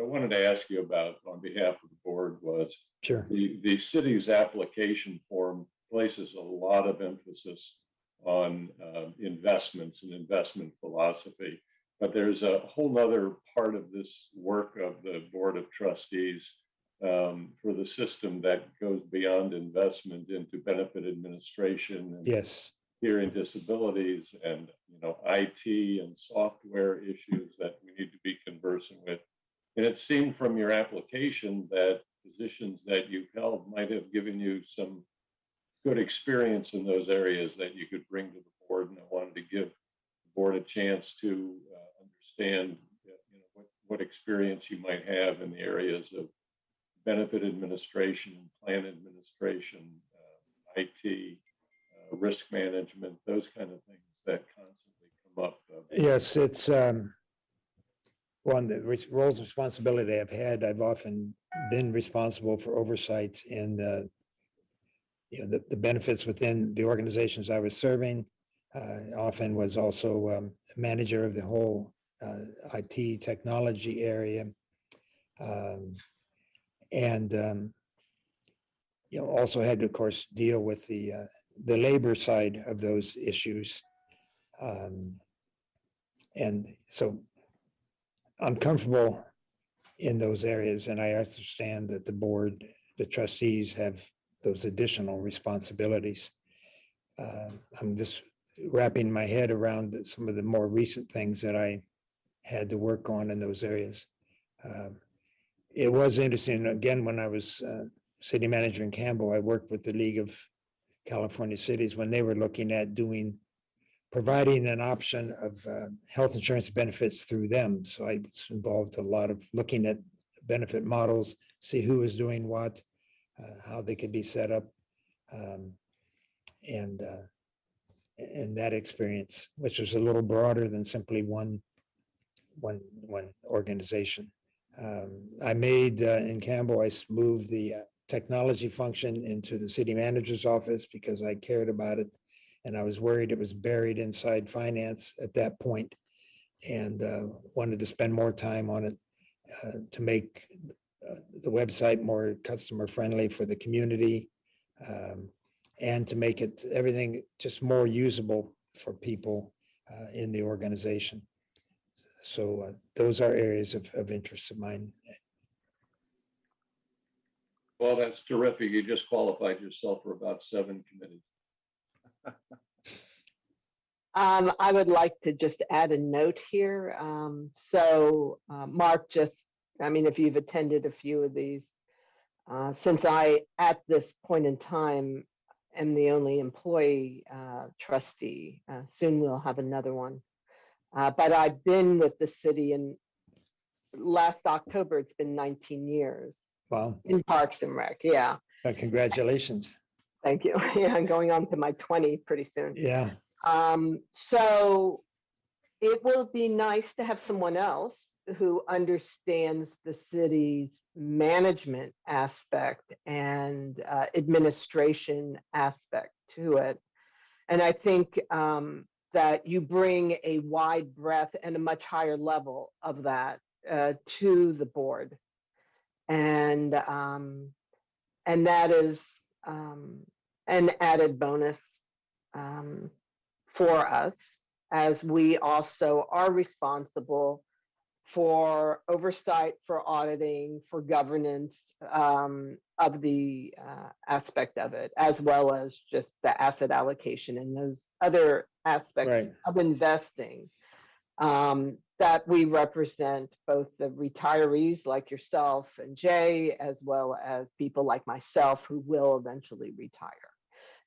I wanted to ask you about on behalf of the board was Sure. the city's application form places a lot of emphasis on investments and investment philosophy. But there's a whole nother part of this work of the Board of Trustees for the system that goes beyond investment into benefit administration and Yes. hearing disabilities and IT and software issues that we need to be conversant with. And it seemed from your application that positions that you've held might have given you some good experience in those areas that you could bring to the board. And I wanted to give the board a chance to understand what experience you might have in the areas of benefit administration, plan administration, IT, risk management, those kind of things that constantly come up. Yes, it's one the roles of responsibility I've had. I've often been responsible for oversight in the benefits within the organizations I was serving. Often was also manager of the whole IT technology area, and also had to, of course, deal with the labor side of those issues, and so I'm comfortable in those areas, and I understand that the board, the trustees, have those additional responsibilities. I'm just wrapping my head around some of the more recent things that I had to work on in those areas. It was interesting, again, when I was city manager in Campbell, I worked with the League of California Cities when they were looking at providing an option of health insurance benefits through them. So I was involved a lot of looking at benefit models, see who was doing what, how they could be set up, and that experience, which was a little broader than simply one organization. I made in Campbell, I moved the technology function into the city manager's office because I cared about it. And I was worried it was buried inside finance at that point, and wanted to spend more time on it to make the website more customer friendly for the community, and to make it everything just more usable for people in the organization. So those are areas of interest of mine. Well, that's terrific. You just qualified yourself for about 7 committees. I would like to just add a note here. Mark, I mean, if you've attended a few of these, since I, at this point in time, am the only employee trustee, soon we'll have another one. But I've been with the city, and last October, it's been 19 years. Wow. In Parks and Rec, yeah. Congratulations. Thank you. Yeah, I'm going on to my 20 pretty soon. Yeah. So it will be nice to have someone else who understands the city's management aspect and administration aspect to it. And I think that you bring a wide breadth and a much higher level of that to the board. And that is an added bonus for us, as we also are responsible for oversight, for auditing, for governance of the aspect of it, as well as just the asset allocation and those other aspects of investing that we represent, both the retirees like yourself and Jay, as well as people like myself who will eventually retire.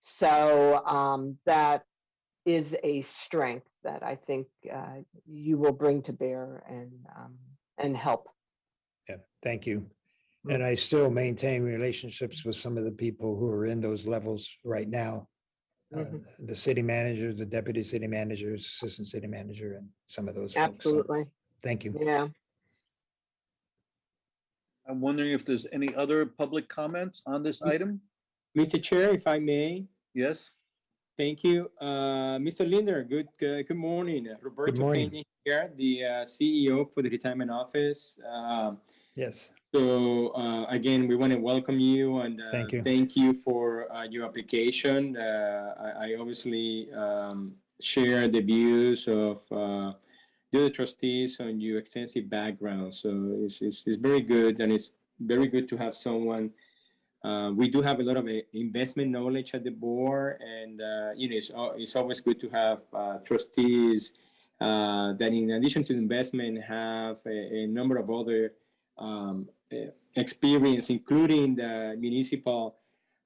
So that is a strength that I think you will bring to bear and help. Yeah, thank you. And I still maintain relationships with some of the people who are in those levels right now. The city managers, the deputy city managers, assistant city manager, and some of those Absolutely. folks. So, thank you. Yeah. I'm wondering if there's any other public comments on this item? Mr. Chair, if I may. Yes. Thank you. Mr. Linder, good morning. Roberto morning. Peña here, the CEO for the retirement office. Yes. So again, we want to welcome you and thank you for your application. I obviously share the views of the other trustees on your extensive background. So it's very good, and it's very good to have someone. We do have a lot of investment knowledge at the board, and it's always good to have trustees that, in addition to investment, have a number of other experience, including the municipal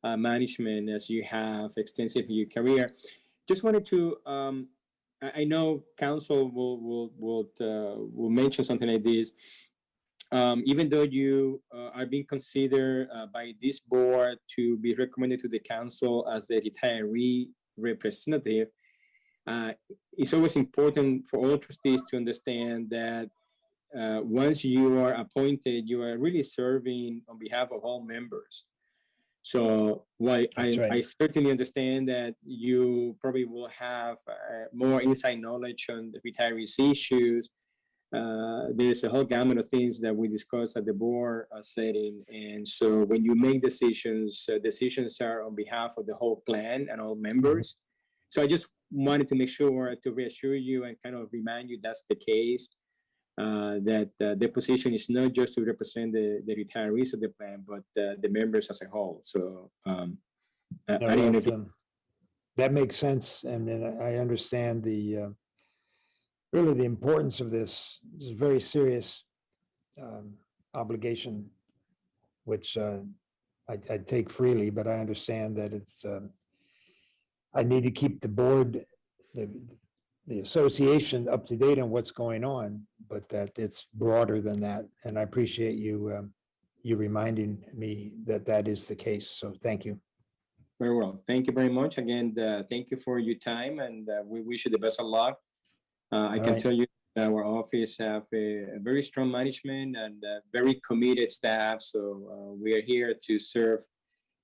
management, as you have extensive in your career. Just wanted to, I know council will mention something like this. Even though you are being considered by this board to be recommended to the council as the retiree representative, it's always important for all trustees to understand that once you are appointed, you are really serving on behalf of all members. So while I certainly understand that you probably will have more inside knowledge on the retirees issues, there's a whole gamut of things that we discuss at the board setting. And so when you make decisions, decisions are on behalf of the whole plan and all members. So I just wanted to make sure to reassure you and kind of remind you that's the case. That the position is not just to represent the retirees of the plan, but the members as a whole. So that makes sense, and I understand the really the importance of this. This is a very serious obligation, which I take freely, but I understand that it's I need to keep the board, the association up to date on what's going on, but that it's broader than that. And I appreciate you you reminding me that that is the case. So thank you. Very well. Thank you very much. Again, thank you for your time, and we wish you the best of luck. I can tell you our office have a very strong management and very committed staff. So we are here to serve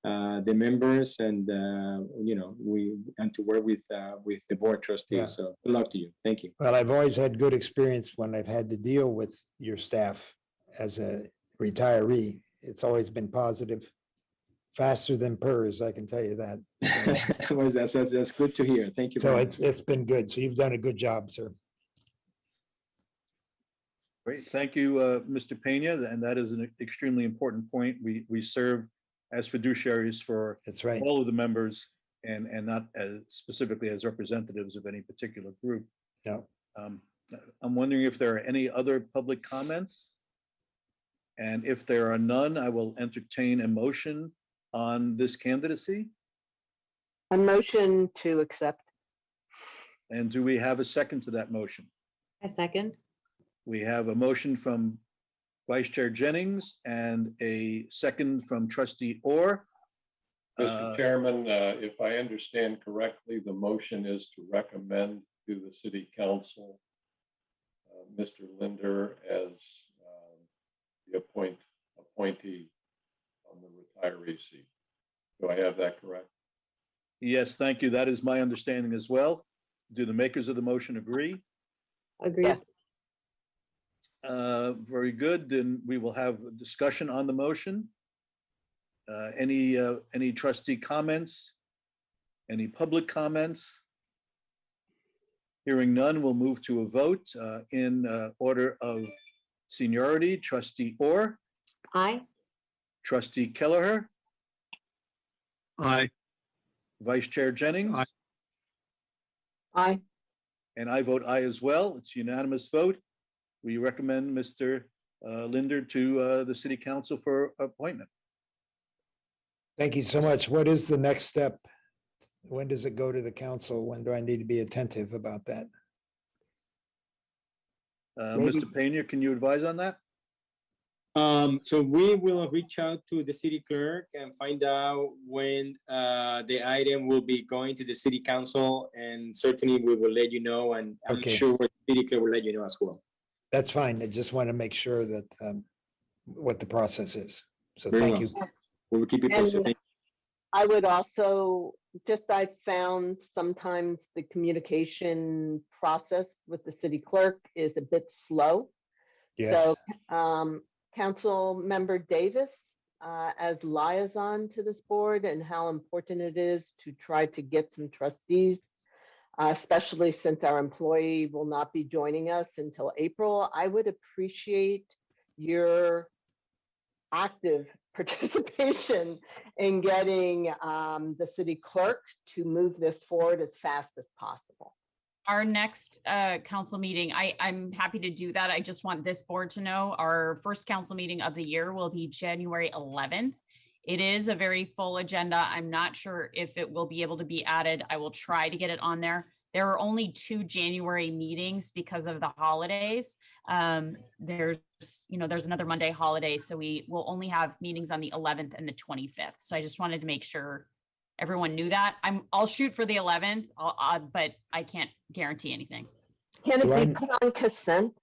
the members and and to work with the board trustees. Yeah. So good luck to you. Thank you. Well, I've always had good experience when I've had to deal with your staff as a retiree. It's always been positive, faster than PERS, I can tell you that. Well, that's good to hear. Thank you. So very it's been good. So you've done a good job, sir. Great, thank you, Mr. Pena, and that is an extremely important point. We serve as fiduciaries for That's right. all of the members and not as specifically as representatives of any particular group. No. I'm wondering if there are any other public comments? And if there are none, I will entertain a motion on this candidacy. A motion to accept. And do we have a second to that motion? A second. We have a motion from Vice Chair Jennings and a second from Trustee Orr. Mr. Chairman, if I understand correctly, the motion is to recommend to the City Council Mr. Linder as the appointee on the retiree seat. Do I have that correct? Yes, thank you. That is my understanding as well. Do the makers of the motion agree? Agreed. Yes. Very good. Then we will have a discussion on the motion. Any trustee comments? Any public comments? Hearing none, we'll move to a vote in order of seniority. Trustee Orr, Aye. Trustee Kelleher, Aye. Vice Chair Jennings, Aye. Aye. and I vote aye as well. It's a unanimous vote. We recommend Mr. Linder to the City Council for appointment. Thank you so much. What is the next step? When does it go to the council? When do I need to be attentive about that? Mr. Pena, can you advise on that? So we will reach out to the city clerk and find out when the item will be going to the city council, and certainly we will let you know, and I'm Okay. sure the city clerk will let you know as well. That's fine. I just want to make sure that what the process is. So Very thank well. you. We will keep you posted. And Thank I would also, I found sometimes the communication process with the city clerk is a bit slow. Yes. So, Council Member Davis, as liaison to this board, and how important it is to try to get some trustees, especially since our employee will not be joining us until April. I would appreciate your active participation in getting the city clerk to move this forward as fast as possible. Our next council meeting, I'm happy to do that. I just want this board to know our first council meeting of the year will be January 11th. It is a very full agenda. I'm not sure if it will be able to be added. I will try to get it on there. There are only 2 January meetings because of the holidays. There's another Monday holiday, so we will only have meetings on the 11th and the 25th. So I just wanted to make sure everyone knew that. I'll shoot for the 11th, but I can't guarantee anything. Can Do it I- be put on consent?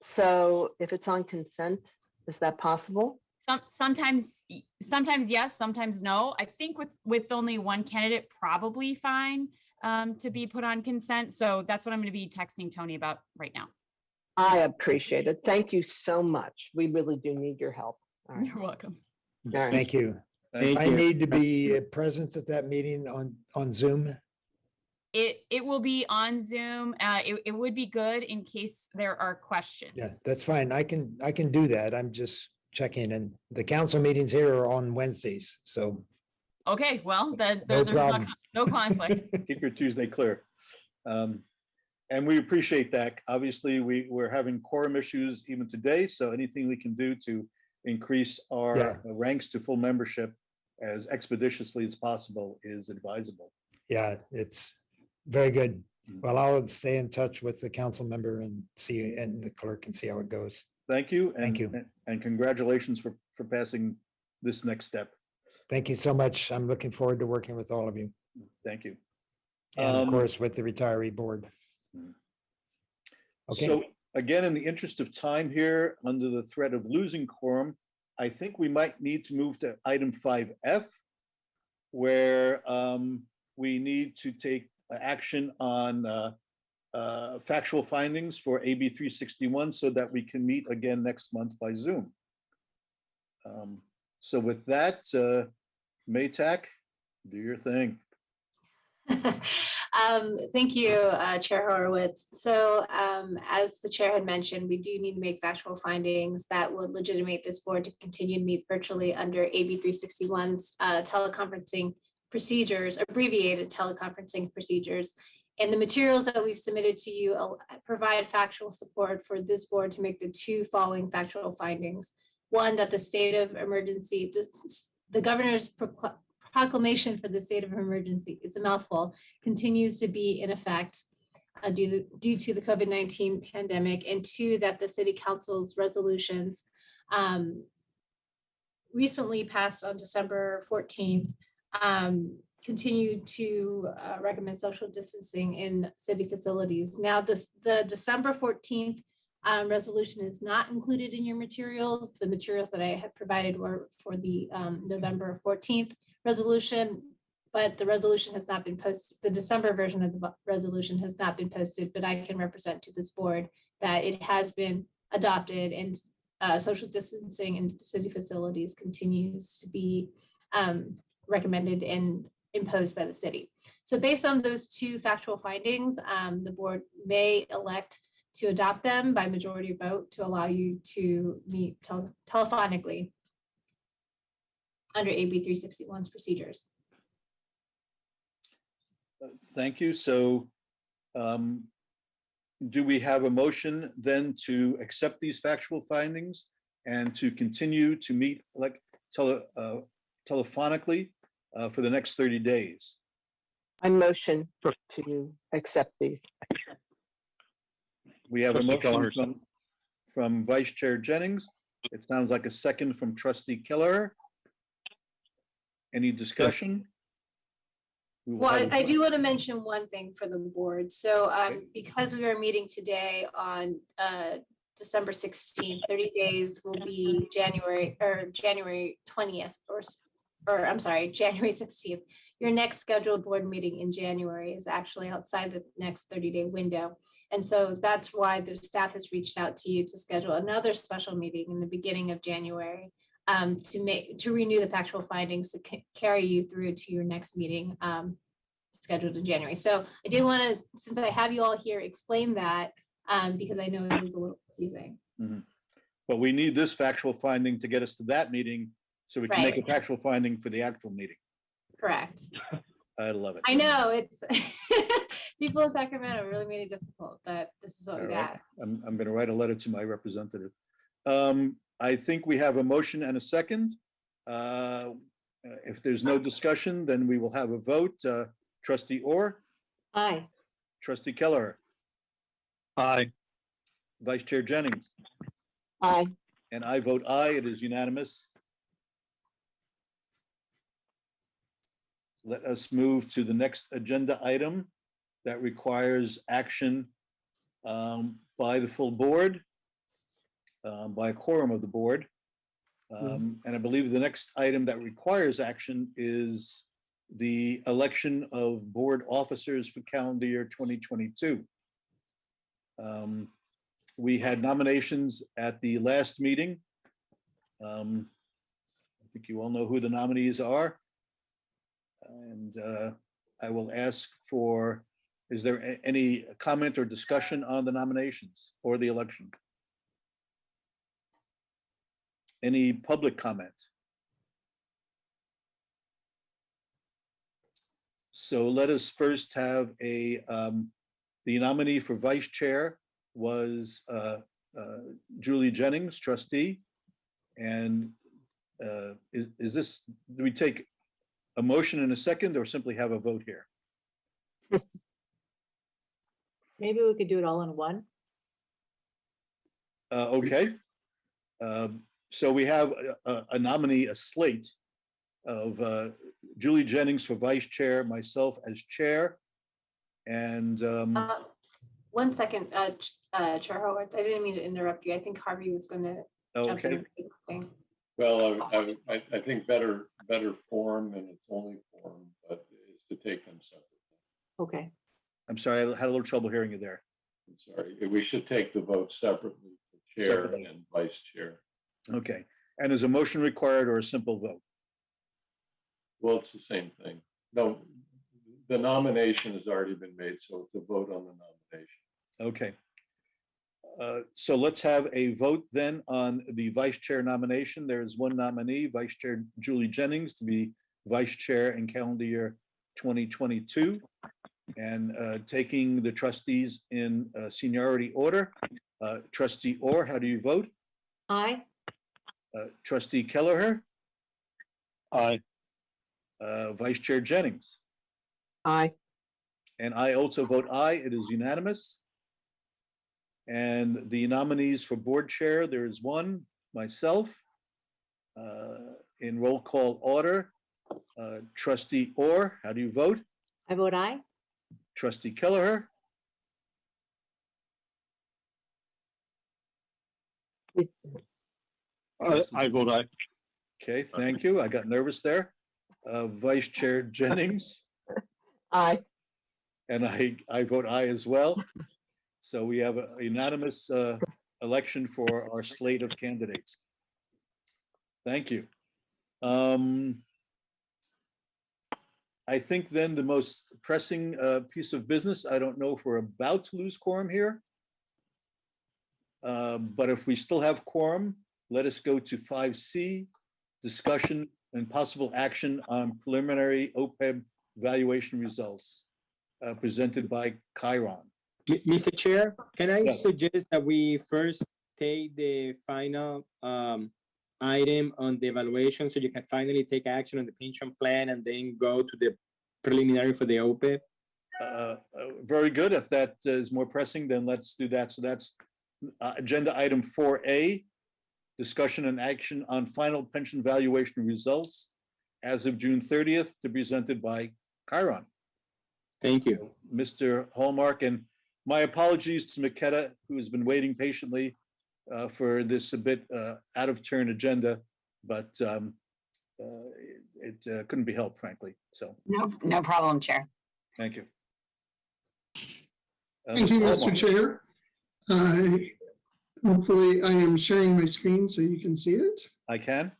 So if it's on consent, is that possible? Sometimes yes, sometimes no. I think with only one candidate, probably fine to be put on consent. So that's what I'm going to be texting Tony about right now. I appreciate it. Thank you so much. We really do need your help. All right. You're welcome. All right. Thank you. Thank I you. need to be present at that meeting on Zoom. It will be on Zoom. It would be good in case there are questions. Yeah, that's fine. I can do that. I'm just checking, and the council meetings here are on Wednesdays, so Okay, well, no there's problem. no conflict. Keep your Tuesday clear. And we appreciate that. Obviously, we're having quorum issues even today, so anything we can do to increase our Yeah. ranks to full membership as expeditiously as possible is advisable. Yeah, it's very good. Well, I'll stay in touch with the council member and the clerk and see how it goes. Thank you. Thank you. And congratulations for passing this next step. Thank you so much. I'm looking forward to working with all of you. Thank you. And of Um, course, with the retiree board. Okay. So again, in the interest of time here, under the threat of losing quorum, I think we might need to move to item 5F, where we need to take action on factual findings for AB 361 so that we can meet again next month by Zoom. So with that, Maytak, do your thing. Thank you, Chair Horowitz. So as the chair had mentioned, we do need to make factual findings that would legitimate this board to continue to meet virtually under AB 361's teleconferencing procedures, abbreviated teleconferencing procedures. And the materials that we've submitted to you provide factual support for this board to make the two following factual findings. One, that the state of emergency, the governor's proclamation for the state of emergency, it's a mouthful, continues to be in effect due to the COVID-19 pandemic. And two, that the city council's resolutions recently passed on December 14th continue to recommend social distancing in city facilities. Now, the December 14th resolution is not included in your materials. The materials that I had provided were for the November 14th resolution, but the resolution has not been posted. The December version of the resolution has not been posted, but I can represent to this board that it has been adopted, and social distancing in city facilities continues to be recommended and imposed by the city. So based on those two factual findings, the board may elect to adopt them by majority vote to allow you to meet telephonically under AB 361's procedures. Thank you. So do we have a motion then to accept these factual findings and to continue to meet telephonically for the next 30 days? I motion to accept these. We have a Trustee motion Keller. from Vice Chair Jennings. It sounds like a second from Trustee Keller. Any discussion? We will Well, have a I vote. do want to mention one thing for the board. So because we are meeting today on December 16th, 30 days will be January 20th, or I'm sorry, January 16th. Your next scheduled board meeting in January is actually outside the next 30-day window. And so that's why the staff has reached out to you to schedule another special meeting in the beginning of January to renew the factual findings to carry you through to your next meeting scheduled in January. So I did want to, since I have you all here, explain that because I know it is a little confusing. Mhm. But we need this factual finding to get us to that meeting so we can make a Right. factual finding for the actual meeting. Correct. I love it. I know it's people in Sacramento really made it difficult, but this is what All we right. got. I'm going to write a letter to my representative. I think we have a motion and a second. If there's no discussion, then we will have a vote. Trustee Orr, Aye. Trustee Keller, Aye. Vice Chair Jennings, Aye. and I vote aye. It is unanimous. Let us move to the next agenda item that requires action by the full board, by a quorum of the board. And I believe the next item that requires action is the election of board officers for calendar year 2022. We had nominations at the last meeting. I think you all know who the nominees are. And I will ask for, is there any comment or discussion on the nominations or the election? Any public comment? So let us first have the nominee for vice chair was Julie Jennings, trustee. And is this, do we take a motion in a second or simply have a vote here? Maybe we could do it all in one. Okay. So we have a nominee, a slate of Julie Jennings for vice chair, myself as chair, and One second, Chair Horowitz, I didn't mean to interrupt you. I think Harvey was going to jump in Okay. and say something. Well, I think better form, and its only form, but is to take them separately. Okay. I'm sorry, I had a little trouble hearing you there. I'm sorry. We should take the vote separately for chair Separately. and vice chair. Okay. And is a motion required or a simple vote? Well, it's the same thing. No, the nomination has already been made, so it's a vote on the nomination. Okay. So let's have a vote then on the vice chair nomination. There's one nominee, Vice Chair Julie Jennings, to be vice chair in calendar year 2022. And taking the trustees in seniority order. Trustee Orr, how do you vote? Aye. Trustee Kelleher, Aye. Vice Chair Jennings. Aye. And I also vote aye. It is unanimous. And the nominees for board chair, there is one, myself. In roll call order, Trustee Orr, how do you vote? I vote aye. Trustee Kelleher, I vote aye. okay, thank you. I got nervous there. Vice Chair Jennings, Aye. and I vote aye as well. So we have a unanimous election for our slate of candidates. Thank you. I think then the most pressing piece of business, I don't know if we're about to lose quorum here. But if we still have quorum, let us go to 5C, discussion and possible action on preliminary OPEB valuation results presented by Chiron. Mr. Chair, can I Yes. suggest that we first take the final item on the evaluation so you can finally take action on the pension plan and then go to the preliminary for the OPEB? Very good. If that is more pressing, then let's do that. So that's agenda item 4A, discussion and action on final pension valuation results as of June 30th, to be presented by Chiron. Thank you. Mr. Hallmark, and my apologies to Makeda, who has been waiting patiently for this a bit out of turn agenda, but it couldn't be helped, frankly. So No problem, Chair. thank you. Thank you, Mr. Mr. Chair. Hopefully I am sharing my screen so you can see it. I can.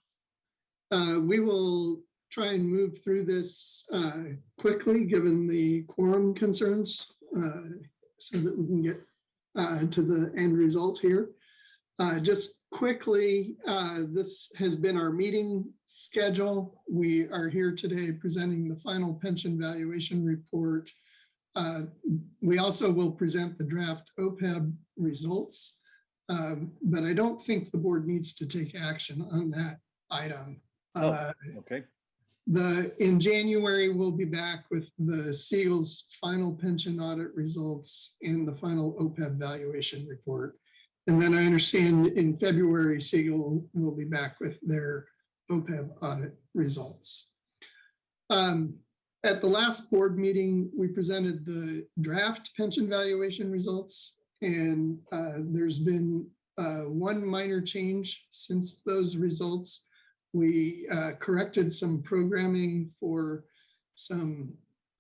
We will try and move through this quickly, given the quorum concerns, so that we can get to the end result here. Just quickly, this has been our meeting schedule. We are here today presenting the final pension valuation report. We also will present the draft OPEB results, but I don't think the board needs to take action on that item. Okay. In January, we'll be back with the Siegel's final pension audit results and the final OPEB valuation report. And then I understand in February, Siegel will be back with their OPEB audit results. At the last board meeting, we presented the draft pension valuation results, and there's been one minor change since those results. We corrected some programming for some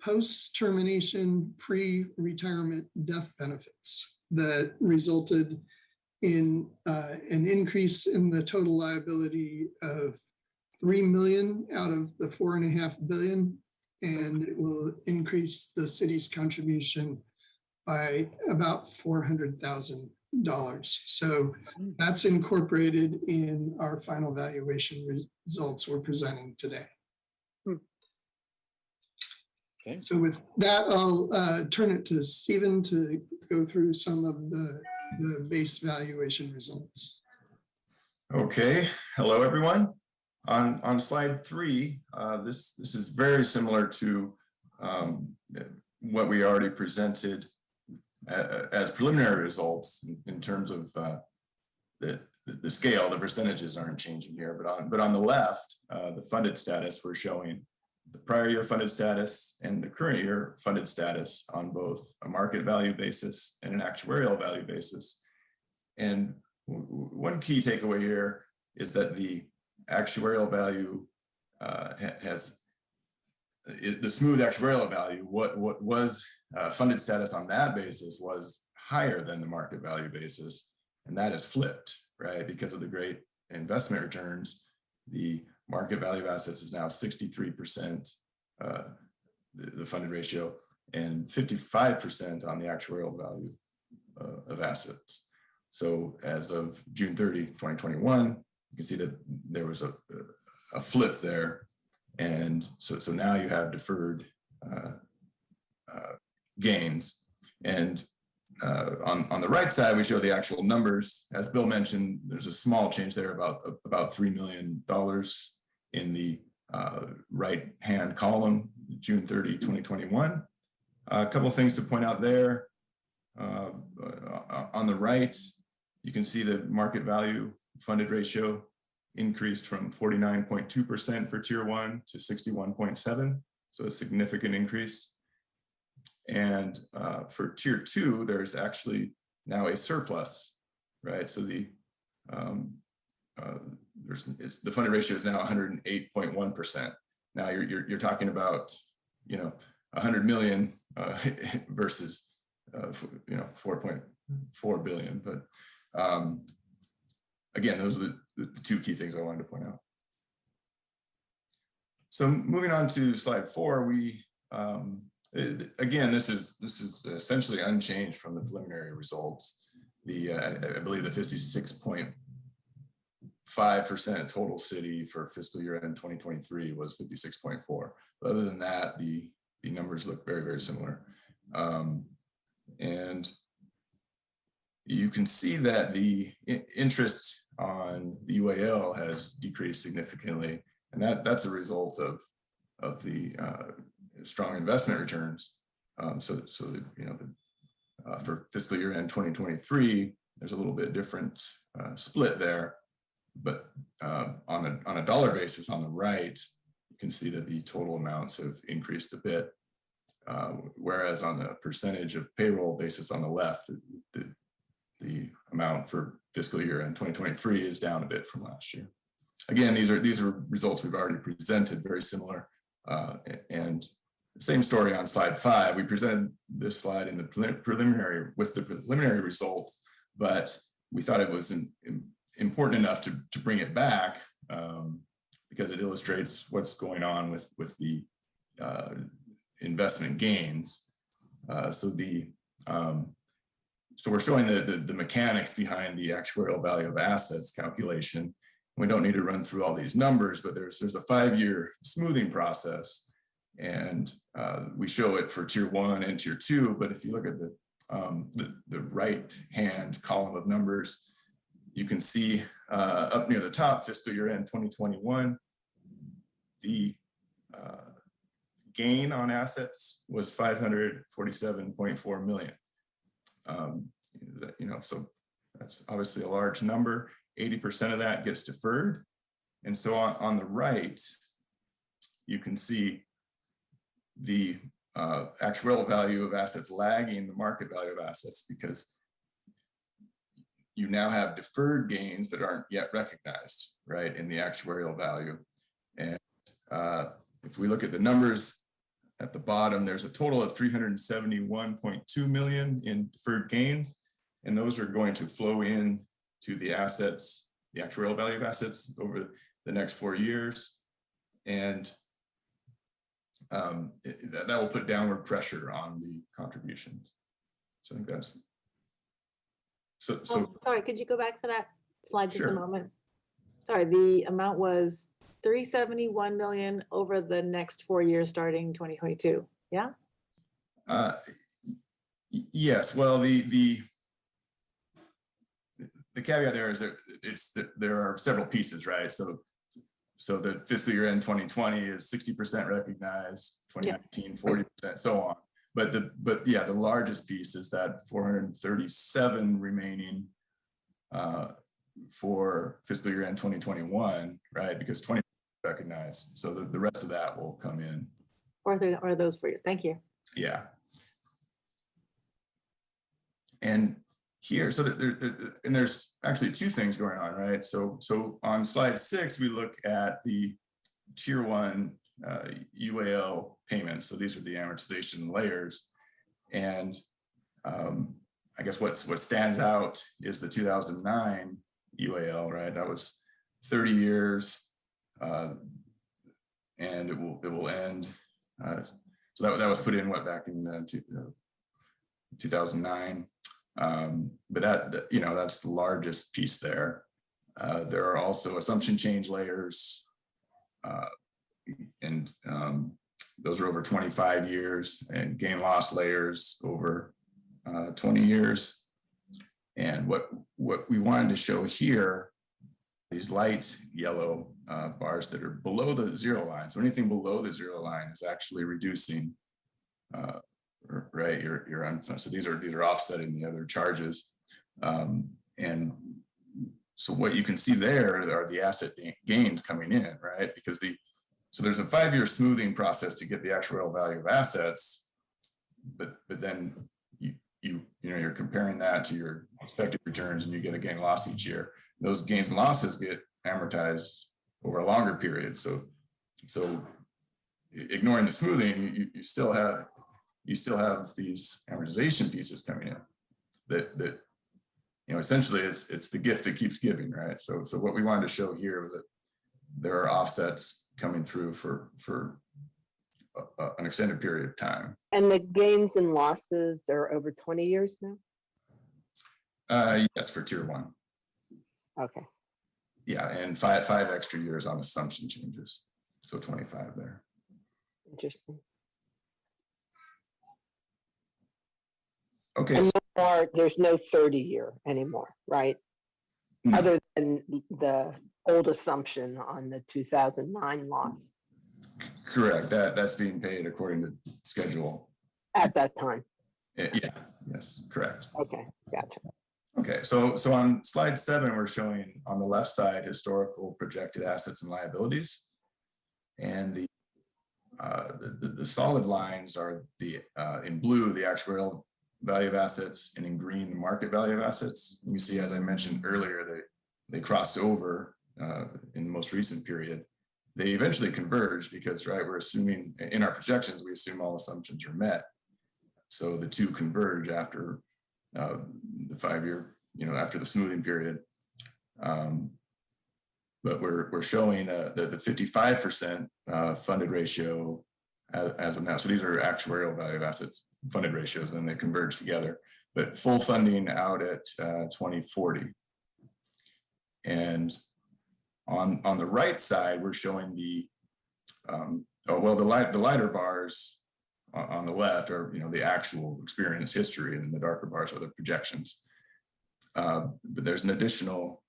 post-termination pre-retirement death benefits that resulted in an increase in the total liability of $3 million out of the $4.5 billion, and it will increase the city's contribution by about $400,000. So that's incorporated in our final valuation results we're presenting today. Okay. So with that, I'll turn it to Stephen to go through some of the base valuation results. Okay, hello everyone. On slide 3, this is very similar to what we already presented as preliminary results in terms of the scale. The percentages aren't changing here, but on the left, the funded status, we're showing the prior year funded status and the current year funded status on both a market value basis and an actuarial value basis. And one key takeaway here is that the actuarial value has the smooth actuarial value. What was funded status on that basis was higher than the market value basis, and that is flipped, right? Because of the great investment returns, the market value of assets is now 63%, the funded ratio, and 55% on the actuarial value of assets. So as of June 30, 2021, you can see that there was a flip there. And so now you have deferred gains. And on the right side, we show the actual numbers. As Bill mentioned, there's a small change there, about $3 million in the right-hand column, June 30, 2021. A couple of things to point out there. On the right, you can see the market value funded ratio increased from 49.2% for tier 1 to 61.7%, so a significant increase. And for tier 2, there's actually now a surplus, right? So the funded ratio is now 108.1%. Now you're talking about 100 million versus 4.4 billion. But again, those are the two key things I wanted to point out. So moving on to slide 4, we again, this is essentially unchanged from the preliminary results. I believe the 56.5% total city for fiscal year end 2023 was 56.4. But other than that, the numbers look very, very similar. And you can see that the interest on the UAL has decreased significantly, and that's a result of the strong investment returns. For fiscal year end 2023, there's a little bit different split there, but on a dollar basis on the right, you can see that the total amounts have increased a bit, whereas on the percentage of payroll basis on the left, the amount for fiscal year end 2023 is down a bit from last year. Again, these are results we've already presented, very similar, and same story on slide 5. We presented this slide in the preliminary results, but we thought it was important enough to bring it back because it illustrates what's going on with the investment gains. So we're showing the mechanics behind the actuarial value of assets calculation. We don't need to run through all these numbers, but there's a 5-year smoothing process, and we show it for tier 1 and tier 2. But if you look at the right hand column of numbers, you can see up near the top, fiscal year end 2021, the gain on assets was 547.4 million. So that's obviously a large number. 80% of that gets deferred. And so on the right, you can see the actuarial value of assets lagging the market value of assets, because you now have deferred gains that aren't yet recognized, right, in the actuarial value. And if we look at the numbers at the bottom, there's a total of 371.2 million in deferred gains, and those are going to flow in to the assets, the actuarial value of assets over the next 4 years. And that will put downward pressure on the contributions. So I think that's sorry, could you go back for that slide just Sure. a moment? Sorry, the amount was 371 million over the next 4 years starting 2022. Yeah. Yes. Well, the caveat there is that there are several pieces, right? So the fiscal year end 2020 is 60% recognized, 2019 40%, so on. But the largest piece is that 437 remaining for fiscal year end 2021, right? Because 20 recognized. So the rest of that will come in. Or those for you. Thank you. Yeah. And here, so and there's actually two things going on, right? So on slide 6, we look at the tier 1 UAL payments. So these are the amortization layers. And I guess what stands out is the 2009 UAL, right? That was 30 years, and it will end. So that was put in back in 2009. But that's the largest piece there. There are also assumption change layers, and those are over 25 years, and gain loss layers over 20 years. And what we wanted to show here, these light yellow bars that are below the zero line. So anything below the zero line is actually reducing, right? Your unfunded. So these are offsetting the other charges. And so what you can see there are the asset gains coming in, right? Because so there's a 5-year smoothing process to get the actuarial value of assets, but then you're comparing that to your expected returns, and you get a gain loss each year. Those gains and losses get amortized over a longer period. So ignoring the smoothing, you still have these amortization pieces coming in that essentially it's the gift that keeps giving, right? So what we wanted to show here was that there are offsets coming through for an extended period of time. And the gains and losses are over 20 years now? Yes, for tier 1. Okay. Yeah, and five extra years on assumption changes. So 25 there. Interesting. Okay. And there's no 30-year anymore, right? No. Other than the old assumption on the 2009 loss. Correct. That's being paid according to schedule. At that time. Yeah. Yes. Correct. Okay. Gotcha. Okay. So on slide 7, we're showing on the left side historical projected assets and liabilities, and the solid lines are in blue the actuarial value of assets, and in green the market value of assets. You see, as I mentioned earlier, they crossed over in the most recent period. They eventually converged because, right, we're assuming in our projections, we assume all assumptions are met. So the two converge after the 5-year, after the smoothing period. But we're showing the 55% funded ratio as of now. So these are actuarial value of assets funded ratios, and they converge together. But full funding out at 2040. And on the right side, we're showing the lighter bars on the left are the actual experience history, and the darker bars are the projections. But there's an additional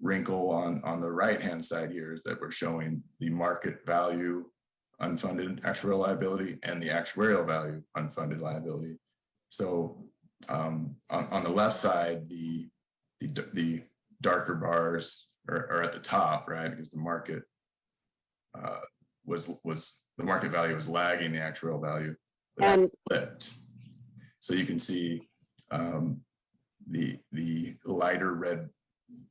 wrinkle on the right hand side here is that we're showing the market value unfunded actuarial liability and the actuarial value unfunded liability. So on the left side, the darker bars are at the top, right? Because the market the market value was lagging the actuarial value, but that flipped. So you can see the lighter red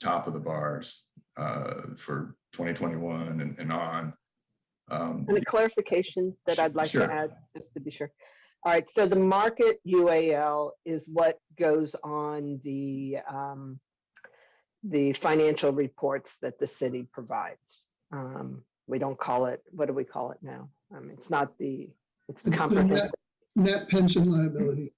top of the bars for 2021 and on. And a clarification that I'd like Sure. to add, just to be sure. All right, so the market UAL is what goes on the financial reports that the city provides. We don't call it, what do we call it now? It's not it's the comprehensive. Net pension liability.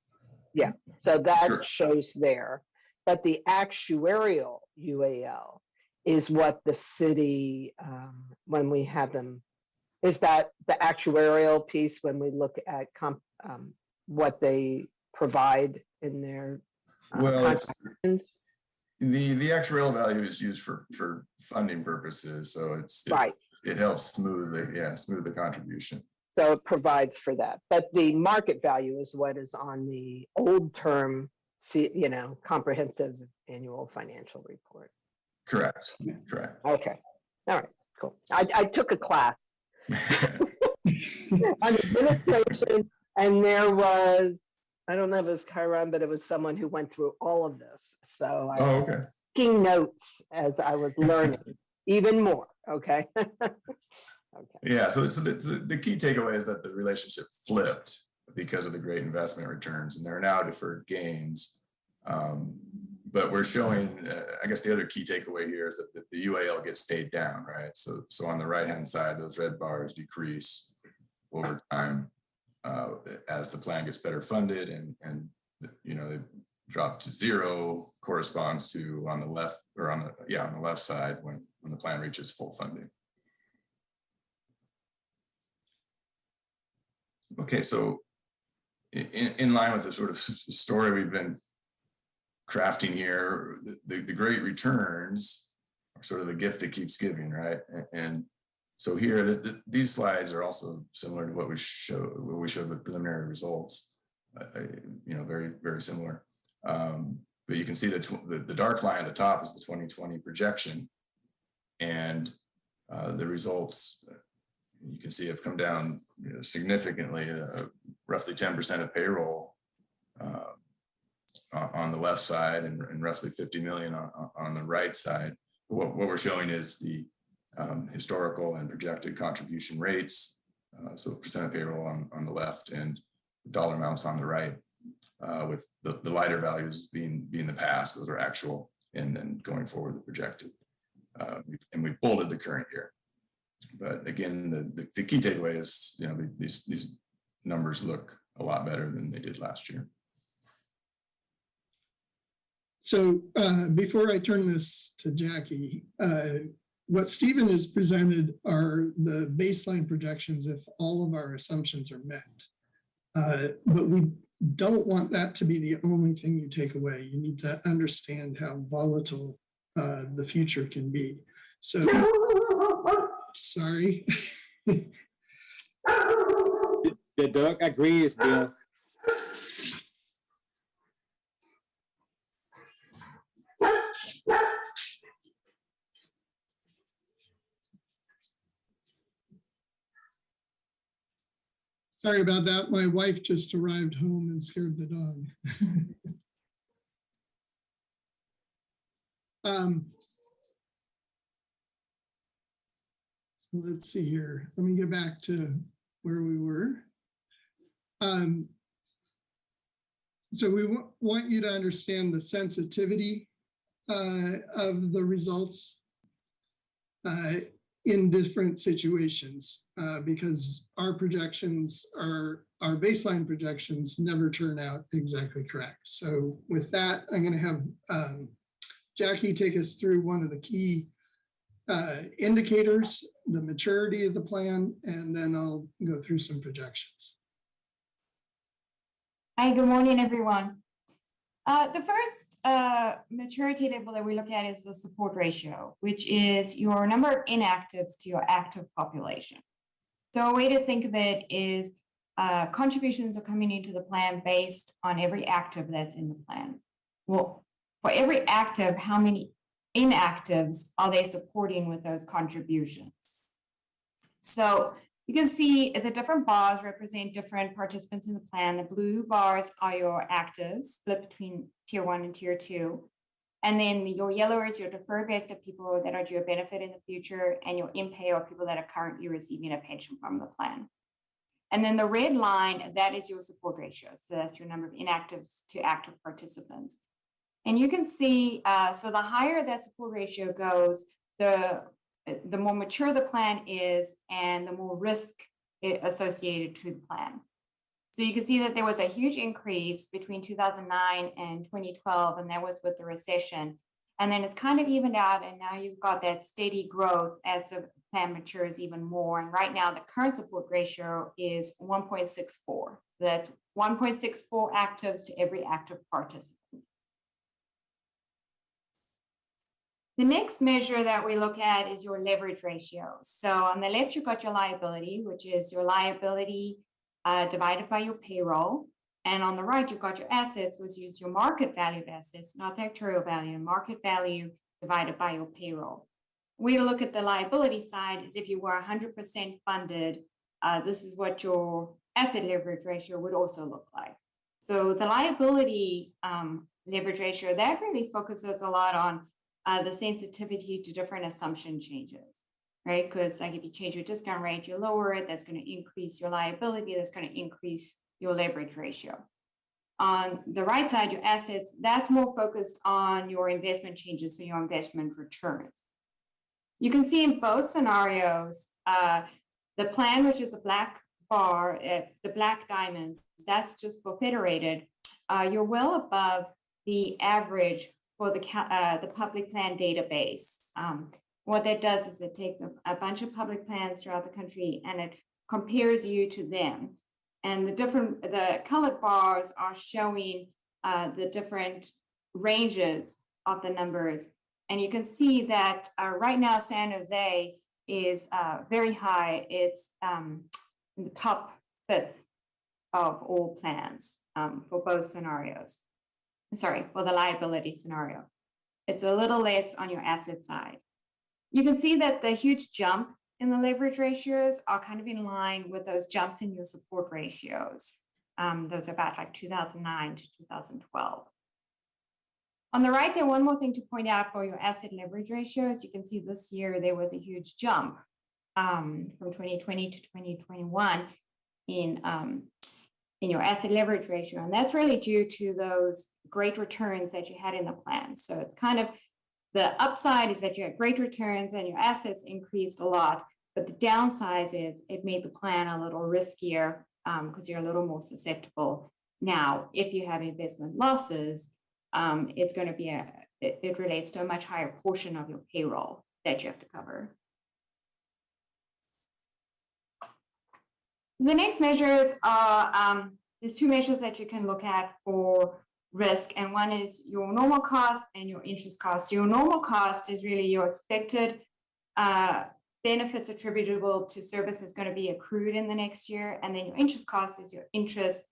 Yeah, so that Sure. shows there. But the actuarial UAL is what the city, when we have them, is that the actuarial piece when we look at what they provide in their contractions? The actuarial value is used for funding purposes, so Right. It helps smooth the contribution. So it provides for that, but the market value is what is on the old term, comprehensive annual financial report. Correct. Okay, all right, Cool. I took a class on administration, and there was, I don't know if it was Chiron, but it was someone who went through all of this. So I was okay. taking notes as I was learning even more. Okay. Okay. Yeah, so the key takeaway is that the relationship flipped because of the great investment returns, and there are now deferred gains. But we're showing, I guess the other key takeaway here is that the UAL gets paid down, right? So on the right-hand side, those red bars decrease over time as the plan gets better funded, and you know, they drop to zero corresponds to on the left, or on the left side when the plan reaches full funding. Okay, so in line with the sort of story we've been crafting here, the great returns are sort of the gift that keeps giving, right? And so here, these slides are also similar to what we showed with preliminary results. You know, very, very similar. But you can see that the dark line at the top is the 2020 projection, and the results you can see have come down, you know, significantly, roughly 10% of payroll on the left side, and roughly 50 million on the right side. What we're showing is the historical and projected contribution rates, so percent of payroll on the left and dollar amounts on the right, with the lighter values being the past. Those are actual, and then going forward the projected. And we bolded the current year. But again, the key takeaway is, you know, these numbers look a lot better than they did last year. So before I turn this to Jackie, what Stephen has presented are the baseline projections if all of our assumptions are met. But we don't want that to be the only thing you take away. You need to understand how volatile the future can be. So, sorry. The dog agrees, Bill. Sorry about that. My wife just arrived home and scared the dog. So let's see here. Let me get back to where we were. So we want you to understand the sensitivity of the results in different situations, because our projections our baseline projections never turn out exactly correct. So with that, I'm going to have Jackie take us through one of the key indicators, the maturity of the plan, and then I'll go through some projections. Hi, good morning, everyone. The first maturity table that we look at is the support ratio, which is your number of inactives to your active population. So a way to think of it is contributions are coming into the plan based on every active that's in the plan. Well, for every active, how many inactives are they supporting with those contributions? So you can see the different bars represent different participants in the plan. The blue bars are your actives, split between tier 1 and tier 2. And then your yellow is your deferred base of people that are due a benefit in the future, and your in-pay are people that are currently receiving a pension from the plan. And then the red line, that is your support ratio. So that's your number of inactives to active participants. And you can see, so the higher that support ratio goes, the more mature the plan is and the more risk associated to the plan. So you can see that there was a huge increase between 2009 and 2012, and that was with the recession. And then it's kind of evened out, and now you've got that steady growth as the plan matures even more. And right now, the current support ratio is 1.64. So that's 1.64 actives to every active participant. The next measure that we look at is your leverage ratio. So on the left, you've got your liability, which is your liability divided by your payroll. And on the right, you've got your assets, which is your market value of assets, not the actuarial value, market value divided by your payroll. way to look at the liability side is if you were 100% funded, this is what your asset leverage ratio would also look like. So the liability leverage ratio, that really focuses a lot on the sensitivity to different assumption changes, right? Because like if you change your discount rate, you lower it, that's going to increase your liability, that's going to increase your leverage ratio. On the right side, your assets, that's more focused on your investment changes, so your investment returns. You can see in both scenarios, the plan, which is a black bar, the black diamonds, that's just for Federated. You're well above the average for the public plan database. What that does is it takes a bunch of public plans throughout the country and it compares you to them. And the colored bars are showing the different ranges of the numbers. And you can see that right now, San Jose is very high. It's in the top 5th of all plans for both scenarios. Sorry, for the liability scenario. It's a little less on your asset side. You can see that the huge jump in the leverage ratios are kind of in line with those jumps in your support ratios. Those are about like 2009 to 2012. On the right there, one more thing to point out for your asset leverage ratios. You can see this year there was a huge jump from 2020 to 2021 in your asset leverage ratio. And that's really due to those great returns that you had in the plan. So it's kind of, the upside is that you had great returns and your assets increased a lot, but the downside is it made the plan a little riskier because you're a little more susceptible. Now, if you have investment losses, it's going to be it relates to a much higher portion of your payroll that you have to cover. The next measures are, there's 2 measures that you can look at for risk, and one is your normal cost and your interest cost. Your normal cost is really your expected benefits attributable to services going to be accrued in the next year, and then your interest cost is your interest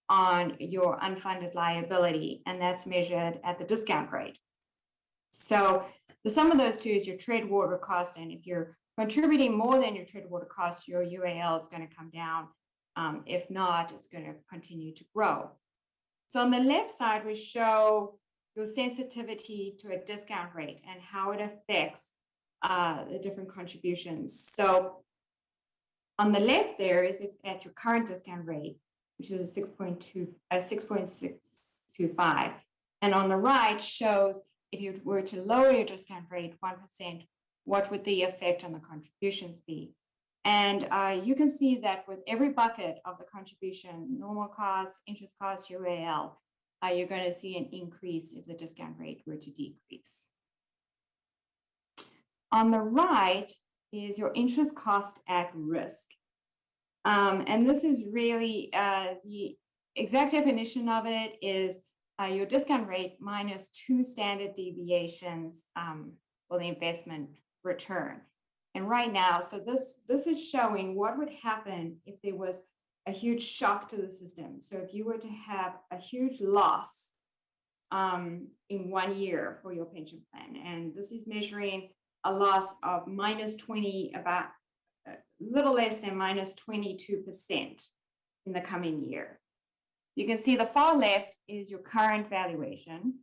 on your unfunded liability, and that's measured at the discount rate. So the sum of those two is your trade water cost, and if you're contributing more than your trade water cost, your UAL is going to come down. If not, it's going to continue to grow. So on the left side, we show your sensitivity to a discount rate and how it affects the different contributions. So on the left there is if at your current discount rate, which is a 6.625. And on the right shows if you were to lower your discount rate 1%, what would the effect on the contributions be? And you can see that with every bucket of the contribution, normal cost, interest cost, UAL, you're going to see an increase if the discount rate were to decrease. On the right is your interest cost at risk. And this is really the exact definition of it is your discount rate minus 2 standard deviations for the investment return. And right now, so this is showing what would happen if there was a huge shock to the system. So if you were to have a huge loss in 1 year for your pension plan, and this is measuring a loss of minus 20, about a little less than minus 22% in the coming year. You can see the far left is your current valuation.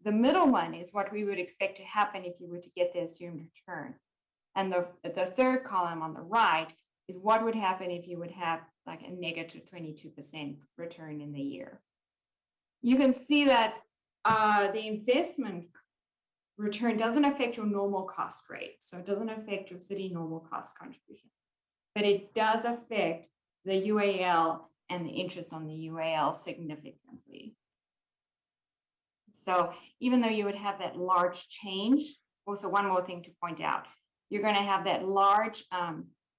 The middle one is what we would expect to happen if you were to get the assumed return. And the third column on the right is what would happen if you would have like a negative 22% return in the year. You can see that the investment return doesn't affect your normal cost rate. So it doesn't affect your city normal cost contribution, but it does affect the UAL and the interest on the UAL significantly. So even though you would have that large change, also one more thing to point out, you're going to have that large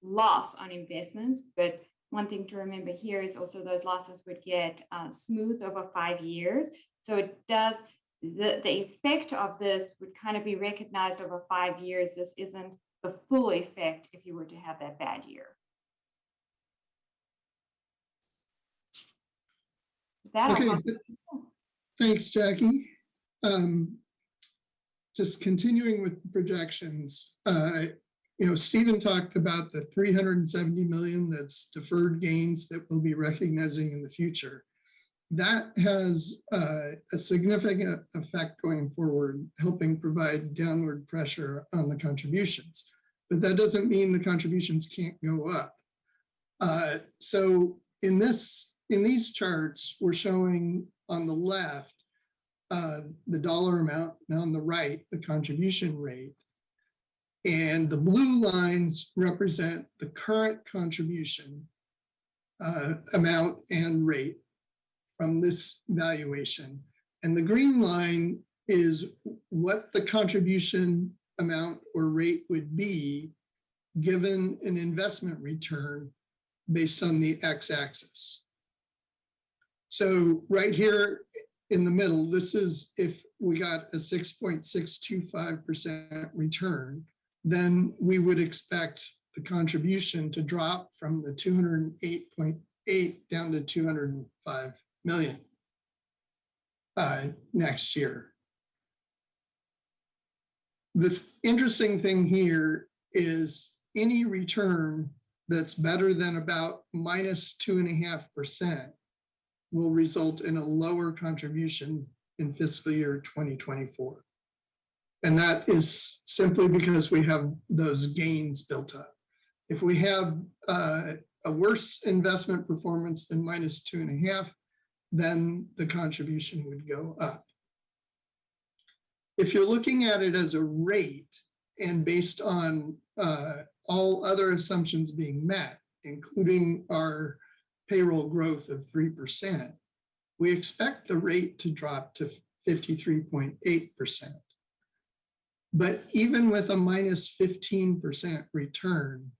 loss on investments, but one thing to remember here is also those losses would get smoothed over 5 years. So it does, the effect of this would kind of be recognized over 5 years. This isn't the full effect if you were to have that bad year. Okay, thanks, Jackie. just continuing with the projections, Stephen talked about the 370 million that's deferred gains that we'll be recognizing in the future. That has a significant effect going forward, helping provide downward pressure on the contributions. But that doesn't mean the contributions can't go up. So in these charts, we're showing on the left the dollar amount, and on the right, the contribution rate. And the blue lines represent the current contribution amount and rate from this valuation. And the green line is what the contribution amount or rate would be given an investment return based on the x-axis. So right here in the middle, this is if we got a 6.625% return, then we would expect the contribution to drop from the 208.8 down to 205 million next year. The interesting thing here is any return that's better than about minus 2.5% will result in a lower contribution in fiscal year 2024. And that is simply because we have those gains built up. If we have a worse investment performance than minus 2.5, then the contribution would go up. If you're looking at it as a rate and based on all other assumptions being met, including our payroll growth of 3%, we expect the rate to drop to 53.8%. But even with a minus 15% return,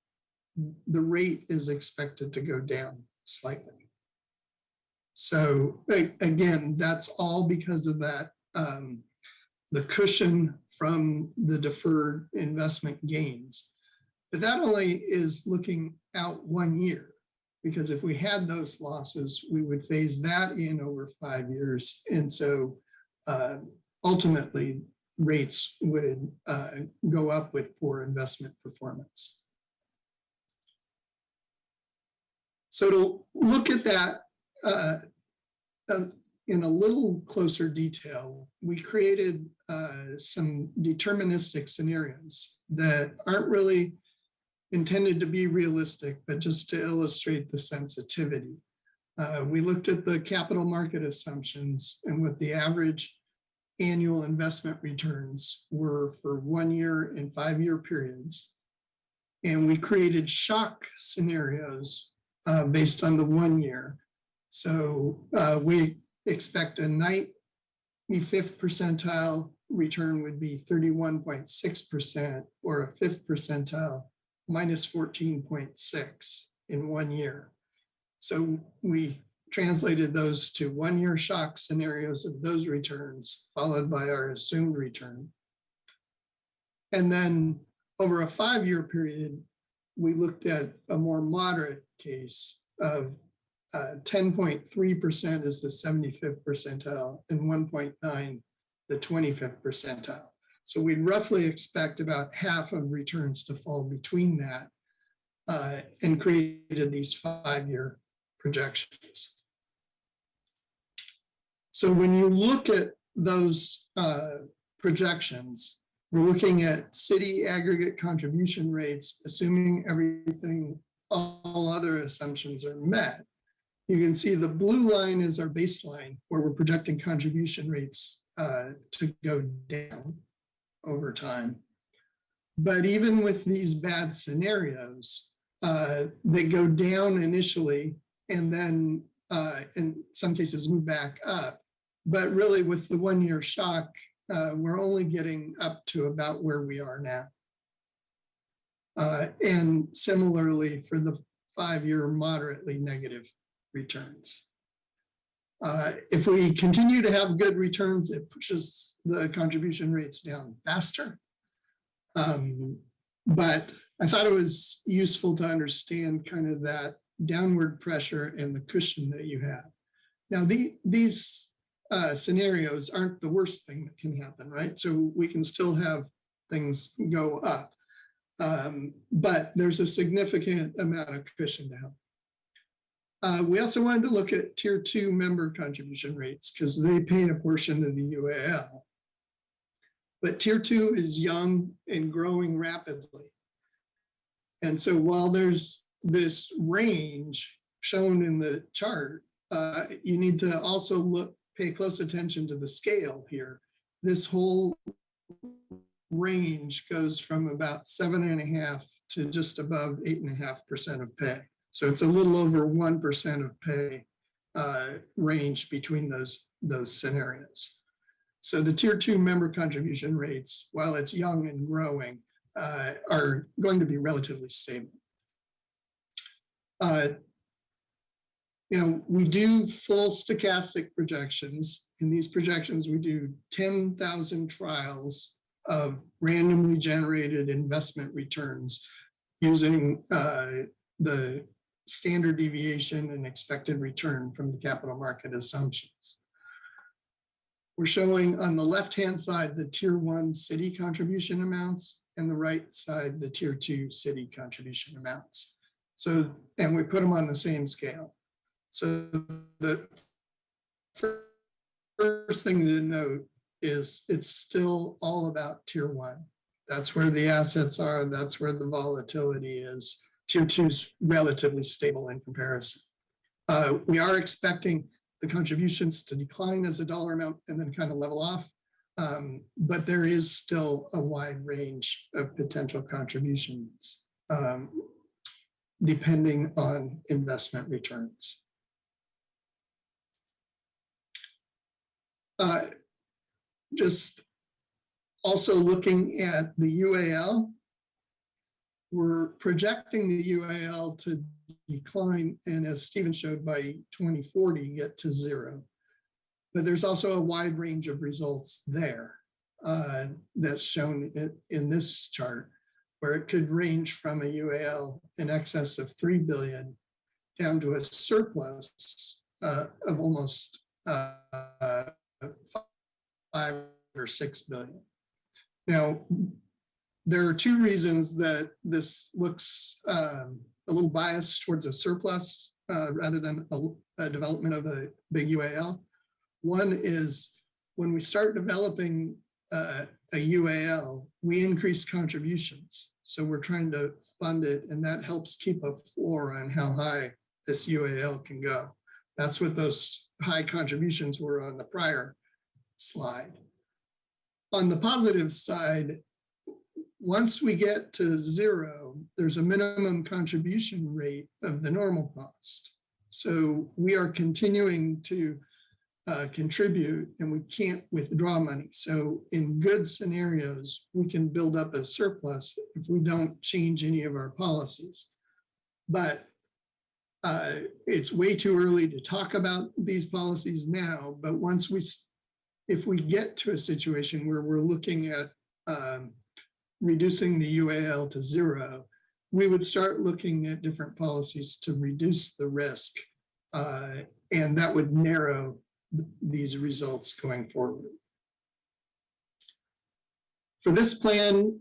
the rate is expected to go down slightly. So again, that's all because of that, the cushion from the deferred investment gains. But that only is looking out 1 year, because if we had those losses, we would phase that in over 5 years. And so ultimately, rates would go up with poor investment performance. So to look at that in a little closer detail, we created some deterministic scenarios that aren't really intended to be realistic, but just to illustrate the sensitivity. We looked at the capital market assumptions and what the average annual investment returns were for 1 year and 5 year periods. And we created shock scenarios based on the 1 year. So we expect a 95th percentile return would be 31.6%, or a 5th percentile minus 14.6 in 1 year. So we translated those to 1 year shock scenarios of those returns, followed by our assumed return. And then over a 5 year period, we looked at a more moderate case of 10.3% is the 75th percentile and 1.9 the 25th percentile. So we'd roughly expect about half of returns to fall between that, and created these 5 year projections. So when you look at those projections, we're looking at city aggregate contribution rates, assuming everything, all other assumptions are met. You can see the blue line is our baseline, where we're projecting contribution rates to go down over time. But even with these bad scenarios, they go down initially and then in some cases move back up. But really with the 1 year shock, we're only getting up to about where we are now. And similarly for the 5 year moderately negative returns. If we continue to have good returns, it pushes the contribution rates down faster. But I thought it was useful to understand kind of that downward pressure and the cushion that you have. Now, these scenarios aren't the worst thing that can happen, right? So we can still have things go up. But there's a significant amount of cushion to help. We also wanted to look at tier 2 member contribution rates because they pay a portion of the UAL. But tier 2 is young and growing rapidly. And so while there's this range shown in the chart, you need to also pay close attention to the scale here. This whole range goes from about 7.5% to just above 8.5% of pay. So it's a little over 1% of pay range between those scenarios. So the tier 2 member contribution rates, while it's young and growing, are going to be relatively stable. We do full stochastic projections. In these projections, we do 10,000 trials of randomly generated investment returns using the standard deviation and expected return from the capital market assumptions. We're showing on the left-hand side the tier 1 city contribution amounts and the right side the tier 2 city contribution amounts. So, and we put them on the same scale. So the first thing to note is it's still all about tier 1. That's where the assets are. That's where the volatility is. Tier 2's relatively stable in comparison. We are expecting the contributions to decline as a dollar amount and then kind of level off. But there is still a wide range of potential contributions depending on investment returns. Just also looking at the UAL, we're projecting the UAL to decline, and as Stephen showed, by 2040 get to 0. But there's also a wide range of results there that's shown in this chart, where it could range from a UAL in excess of 3 billion down to a surplus of almost 5 or 6 billion. Now, there are 2 reasons that this looks a little biased towards a surplus rather than a development of a big UAL. One is when we start developing a UAL, we increase contributions. So we're trying to fund it, and that helps keep a floor on how high this UAL can go. That's what those high contributions were on the prior slide. On the positive side, once we get to 0, there's a minimum contribution rate of the normal cost. So we are continuing to contribute, and we can't withdraw money. So in good scenarios, we can build up a surplus if we don't change any of our policies. But it's way too early to talk about these policies now. But if we get to a situation where we're looking at reducing the UAL to 0, we would start looking at different policies to reduce the risk, and that would narrow these results going forward. For this plan,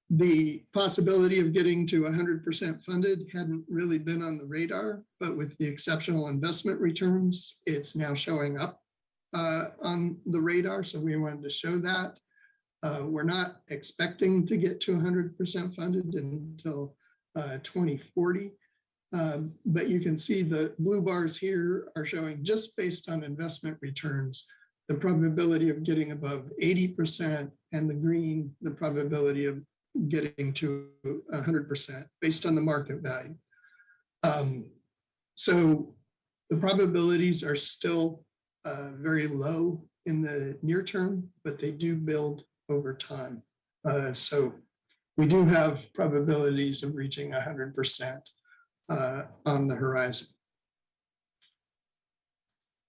the possibility of getting to 100% funded hadn't really been on the radar, but with the exceptional investment returns, it's now showing up on the radar, so we wanted to show that. We're not expecting to get to 100% funded until 2040. But you can see the blue bars here are showing, just based on investment returns, the probability of getting above 80%, and the green, the probability of getting to 100% based on the market value. So the probabilities are still very low in the near term, but they do build over time. So we do have probabilities of reaching 100% on the horizon.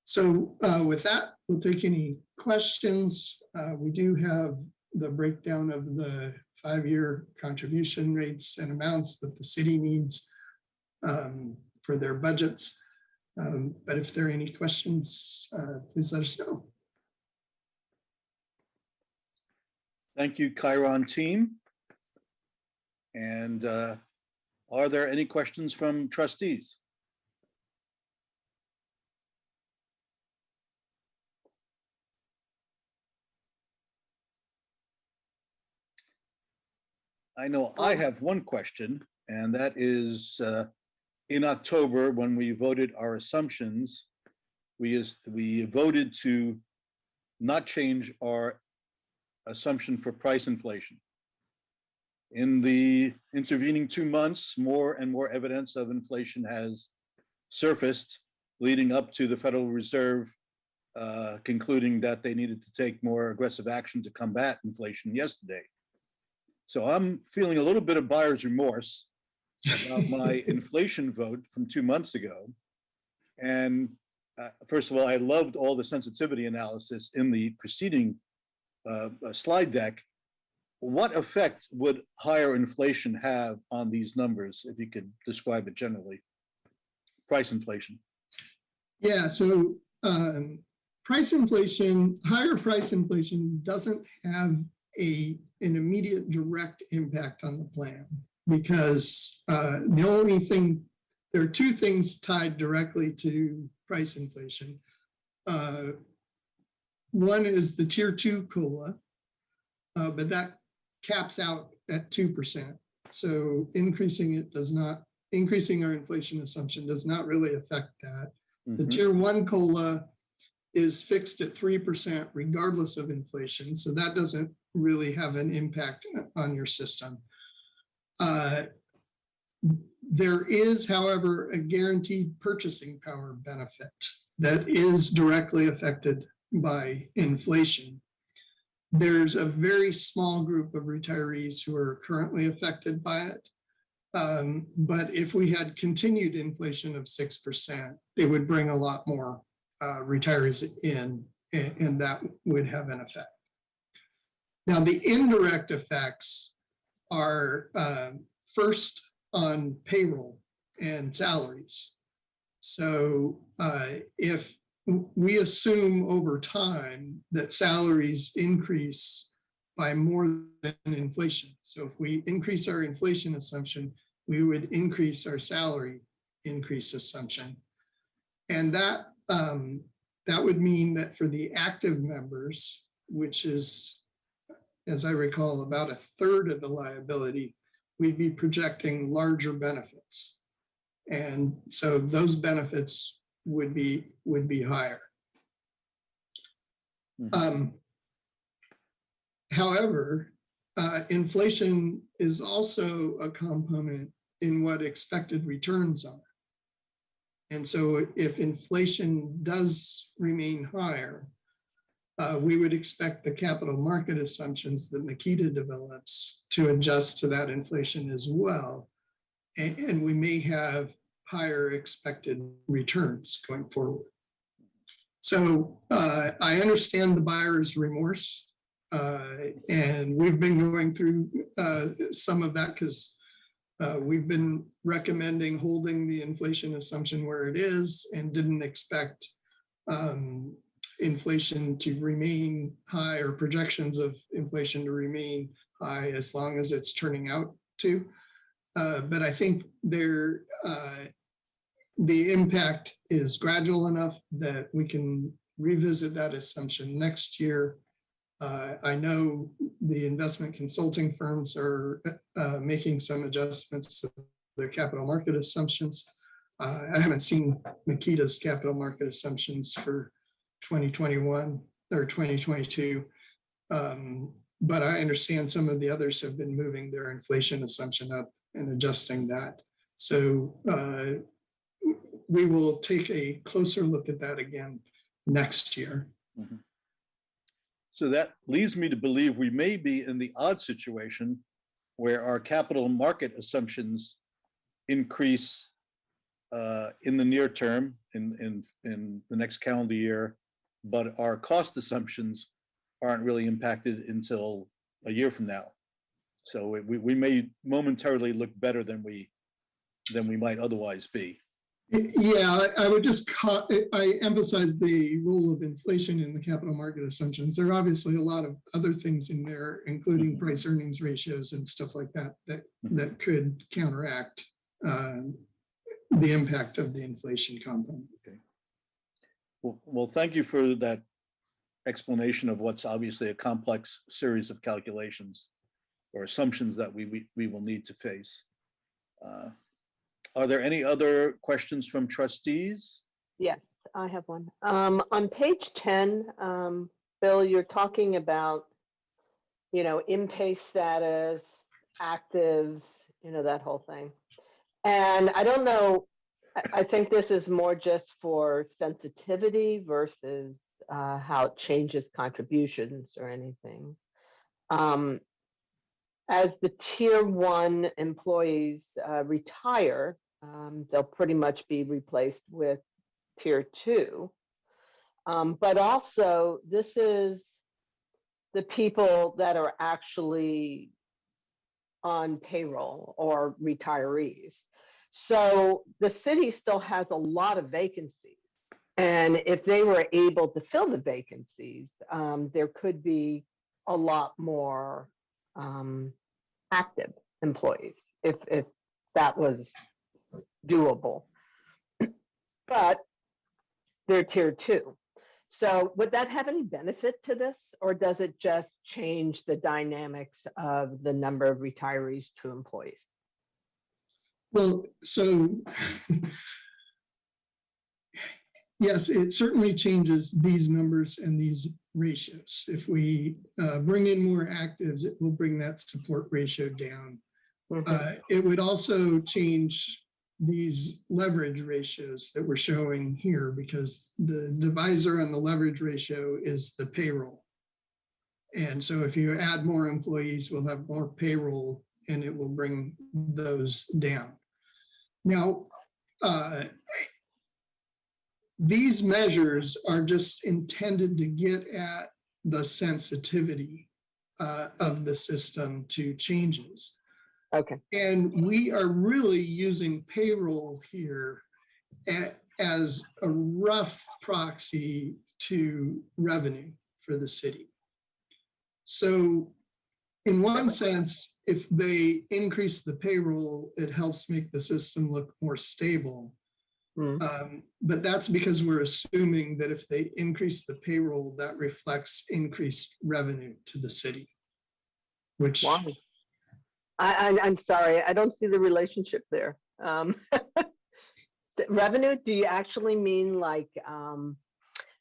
So with that, we'll take any questions. We do have the breakdown of the 5-year contribution rates and amounts that the city needs for their budgets. But if there are any questions, please let us know. Thank you, Chiron team. And are there any questions from trustees? I know I have one question, and that is in October, when we voted our assumptions, we voted to not change our assumption for price inflation. In the intervening 2 months, more and more evidence of inflation has surfaced, leading up to the Federal Reserve concluding that they needed to take more aggressive action to combat inflation yesterday. So I'm feeling a little bit of buyer's remorse about my inflation vote from 2 months ago. And first of all, I loved all the sensitivity analysis in the preceding slide deck. What effect would higher inflation have on these numbers, if you could describe it generally? Price inflation. Yeah, so price inflation, higher price inflation doesn't have an immediate direct impact on the plan, because the only thing, there are two things tied directly to price inflation. One is the tier 2 COLA, but that caps out at 2%. So increasing it does not, increasing our inflation assumption does not really affect that. The tier 1 COLA is fixed at 3% regardless of inflation. So that doesn't really have an impact on your system. There is, however, a guaranteed purchasing power benefit that is directly affected by inflation. There's a very small group of retirees who are currently affected by it. But if we had continued inflation of 6%, it would bring a lot more retirees in, and that would have an effect. Now, the indirect effects are first on payroll and salaries. So if we assume over time that salaries increase by more than inflation. So if we increase our inflation assumption, we would increase our salary increase assumption. And that would mean that for the active members, which is, as I recall, about 1/3 of the liability, we'd be projecting larger benefits. And so those benefits would be higher. However, inflation is also a component in what expected returns are. And so if inflation does remain higher, we would expect the capital market assumptions that Nikita develops to adjust to that inflation as well. And we may have higher expected returns going forward. So I understand the buyer's remorse, and we've been going through some of that because we've been recommending holding the inflation assumption where it is and didn't expect inflation to remain high, or projections of inflation to remain high as long as it's turning out to. But I think the impact is gradual enough that we can revisit that assumption next year. I know the investment consulting firms are making some adjustments to their capital market assumptions. I haven't seen Nikita's capital market assumptions for 2021 or 2022, but I understand some of the others have been moving their inflation assumption up and adjusting that. So we will take a closer look at that again next year. So that leads me to believe we may be in the odd situation where our capital market assumptions increase in the near term, in the next calendar year, but our cost assumptions aren't really impacted until a year from now. So we may momentarily look better than we might otherwise be Yeah, I would just, I emphasize the role of inflation in the capital market assumptions. There are obviously a lot of other things in there, including price earnings ratios and stuff like that, that could counteract the impact of the inflation component. Okay. Well, thank you for that explanation of what's obviously a complex series of calculations or assumptions that we will need to face. Are there any other questions from trustees? Yes, I have one. On page 10, Bill, you're talking about, in-pay status, actives, that whole thing. And I don't know, I think this is more just for sensitivity versus how it changes contributions or anything. As the tier 1 employees retire, they'll pretty much be replaced with tier 2. But also, this is the people that are actually on payroll or retirees. So the city still has a lot of vacancies. And if they were able to fill the vacancies, there could be a lot more active employees if that was doable. But they're tier 2. So would that have any benefit to this, or does it just change the dynamics of the number of retirees to employees? Well, so yes, it certainly changes these numbers and these ratios. If we bring in more actives, it will bring that support ratio down. It would also change these leverage ratios that we're showing here, because the divisor on the leverage ratio is the payroll. And so if you add more employees, we'll have more payroll and it will bring those down. Now, these measures are just intended to get at the sensitivity of the system to changes. Okay. And we are really using payroll here as a rough proxy to revenue for the city. So in one sense, if they increase the payroll, it helps make the system look more stable. But that's because we're assuming that if they increase the payroll, that reflects increased revenue to the city. Which I'm sorry, I don't see the relationship there. The revenue, do you actually mean like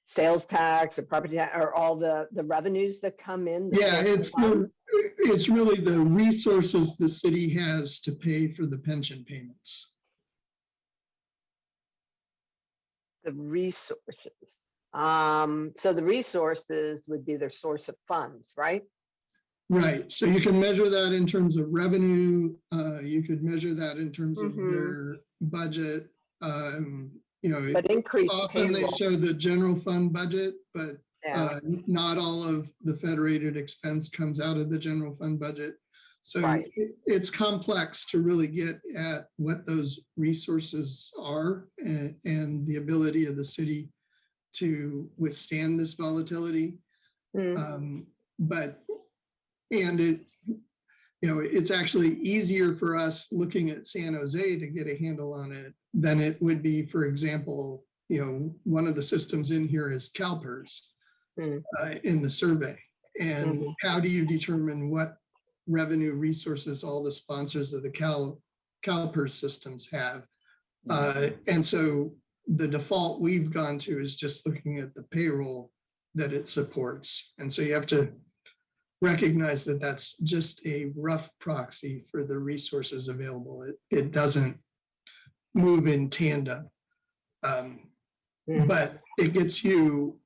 sales tax or property tax, or all the revenues that come in? Yeah, it's really the resources the city has to pay for the pension payments. The resources. So the resources would be their source of funds, right? Right. So you can measure that in terms of revenue. You could measure that in terms of their budget. But increased often they payroll. show the general fund budget, but not all of the federated expense comes out of the general fund budget. So it's complex to really get at what those resources are and the ability of the city to withstand this volatility. It's actually easier for us looking at San Jose to get a handle on it than it would be, for example, one of the systems in here is CalPERS in the survey. And how do you determine what revenue resources all the sponsors of the CalPERS systems have? And so the default we've gone to is just looking at the payroll that it supports. And so you have to recognize that that's just a rough proxy for the resources available. It doesn't move in tandem, but it gets you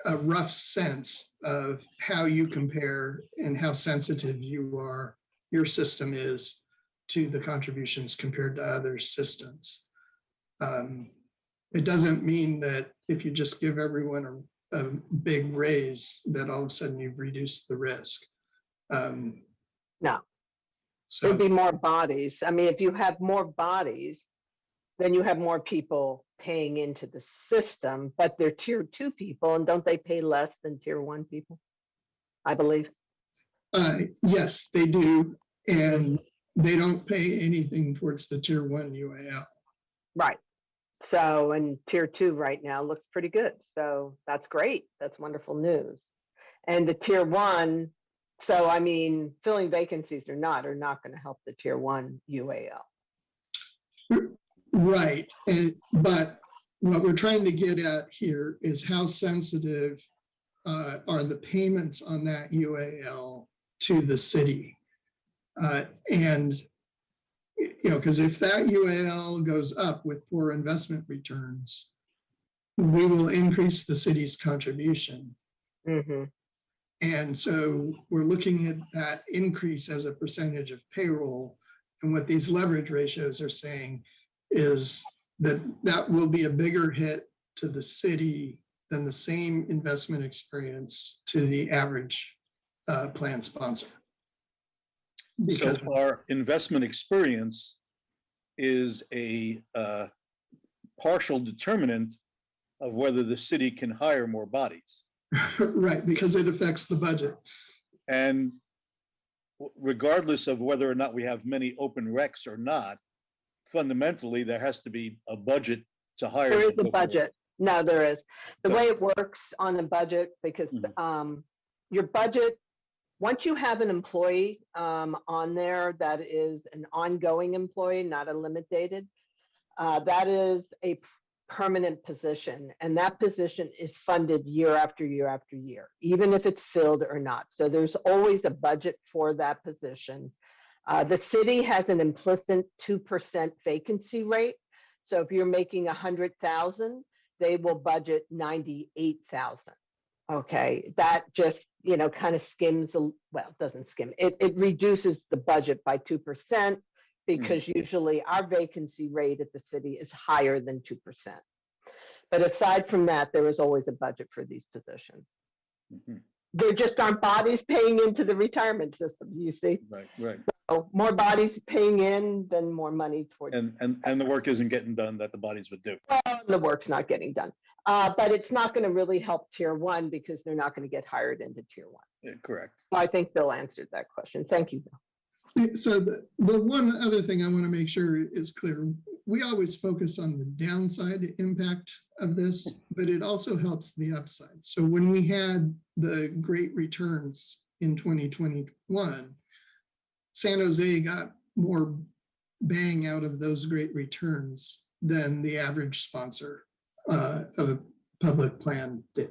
a rough sense of how you compare and how sensitive your system is to the contributions compared to other systems. It doesn't mean that if you just give everyone a big raise that all of a sudden you've reduced the risk. No. So there'd be more bodies. I mean, if you have more bodies, then you have more people paying into the system, but they're tier 2 people, and don't they pay less than tier 1 people? I believe. Yes, they do. And they don't pay anything towards the tier 1 UAL. Right. So, and tier 2 right now looks pretty good. So that's great. That's wonderful news. And the tier 1, so I mean, filling vacancies or not are not going to help the tier 1 UAL. Right. But what we're trying to get at here is how sensitive are the payments on that UAL to the city. And, you know, because if that UAL goes up with poor investment returns, we will increase the city's contribution. Mm-hmm. And so we're looking at that increase as a percentage of payroll. And what these leverage ratios are saying is that that will be a bigger hit to the city than the same investment experience to the average plan sponsor. So our investment experience is a partial determinant of whether the city can hire more bodies. Right, because it affects the budget. And regardless of whether or not we have many open recs or not, fundamentally, there has to be a budget to hire. There is a budget. No, there is. The So- way it works on a budget, because your budget, once you have an employee on there that is an ongoing employee, not a limited, that is a permanent position, and that position is funded year after year after year, even if it's filled or not. So there's always a budget for that position. The city has an implicit 2% vacancy rate. So if you're making 100,000, they will budget 98,000. Okay, that just, you know, kind of skims, well, doesn't skim, it reduces the budget by 2%, because usually our vacancy rate at the city is higher than 2%. But aside from that, there is always a budget for these positions. There just aren't bodies paying into the retirement system, you see? Right, right. So more bodies paying in, then more money towards. And the work isn't getting done that the bodies would do. Well, the work's not getting done. But it's not going to really help tier 1 because they're not going to get hired into tier 1. Yeah, correct. I think Bill answered that question. Thank you, Bill. So the one other thing I want to make sure is clear, we always focus on the downside impact of this, but it also helps the upside. So when we had the great returns in 2021, San Jose got more bang out of those great returns than the average sponsor of a public plan did,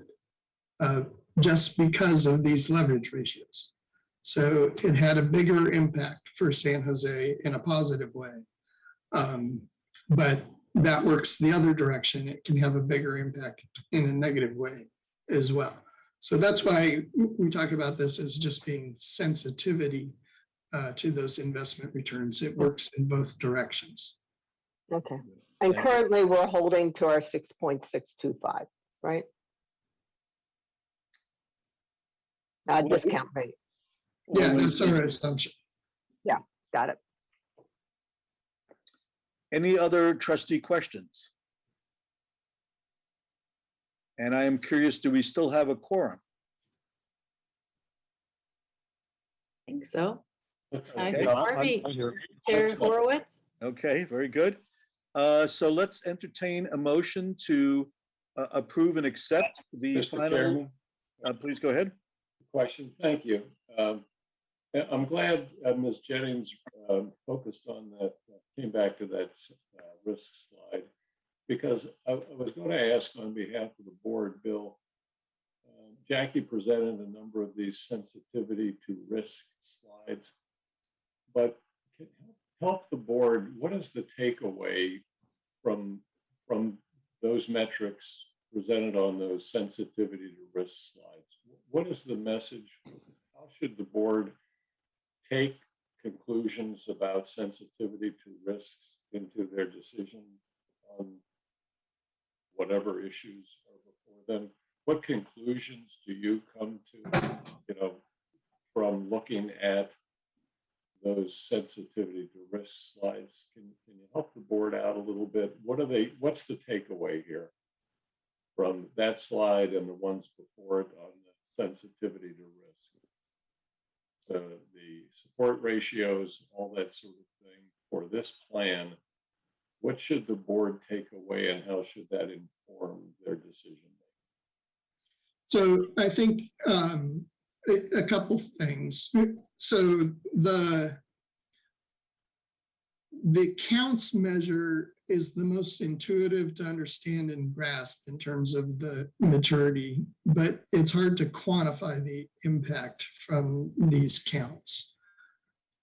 just because of these leverage ratios. So it had a bigger impact for San Jose in a positive way. But that works the other direction. It can have a bigger impact in a negative way as well. So that's why we talk about this as just being sensitivity to those investment returns. It works in both directions. Okay. And currently we're holding to our 6.625, right? Discount rate. Yeah, that's our assumption. Yeah, got it. Any other trustee questions? And I am curious, do we still have a quorum? I think so. Okay. Harvey, Chair Horowitz. Okay, very good. So let's entertain a motion to approve and accept the Mr. final. Chairman. Please go ahead. Question, thank you. I'm glad Ms. Jennings focused on that, came back to that risk slide, because I was going to ask on behalf of the board, Bill, Jackie presented a number of these sensitivity to risk slides, but can help the board, what is the takeaway from those metrics presented on those sensitivity to risk slides? What is the message? How should the board take conclusions about sensitivity to risks into their decision on whatever issues are before them? What conclusions do you come to, you know, from looking at those sensitivity to risk slides. Can you help the board out a little bit? What's the takeaway here from that slide and the ones before it on the sensitivity to risk? The support ratios, all that sort of thing for this plan. What should the board take away and how should that inform their decision making? So I think a couple things. So the counts measure is the most intuitive to understand and grasp in terms of the maturity, but it's hard to quantify the impact from these counts.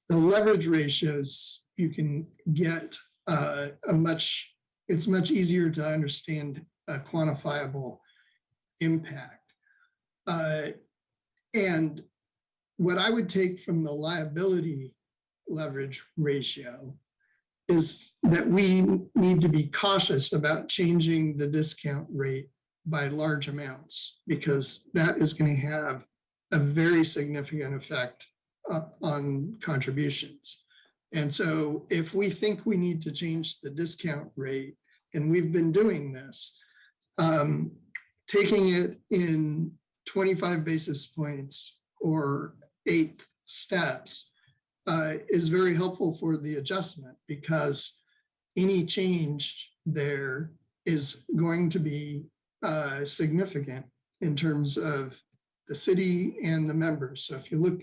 The leverage ratios, you can get it's much easier to understand a quantifiable impact. And what I would take from the liability leverage ratio is that we need to be cautious about changing the discount rate by large amounts, because that is going to have a very significant effect on contributions. And so if we think we need to change the discount rate, and we've been doing this, taking it in 25 basis points or 8 steps is very helpful for the adjustment, because any change there is going to be significant in terms of the city and the members. So if you look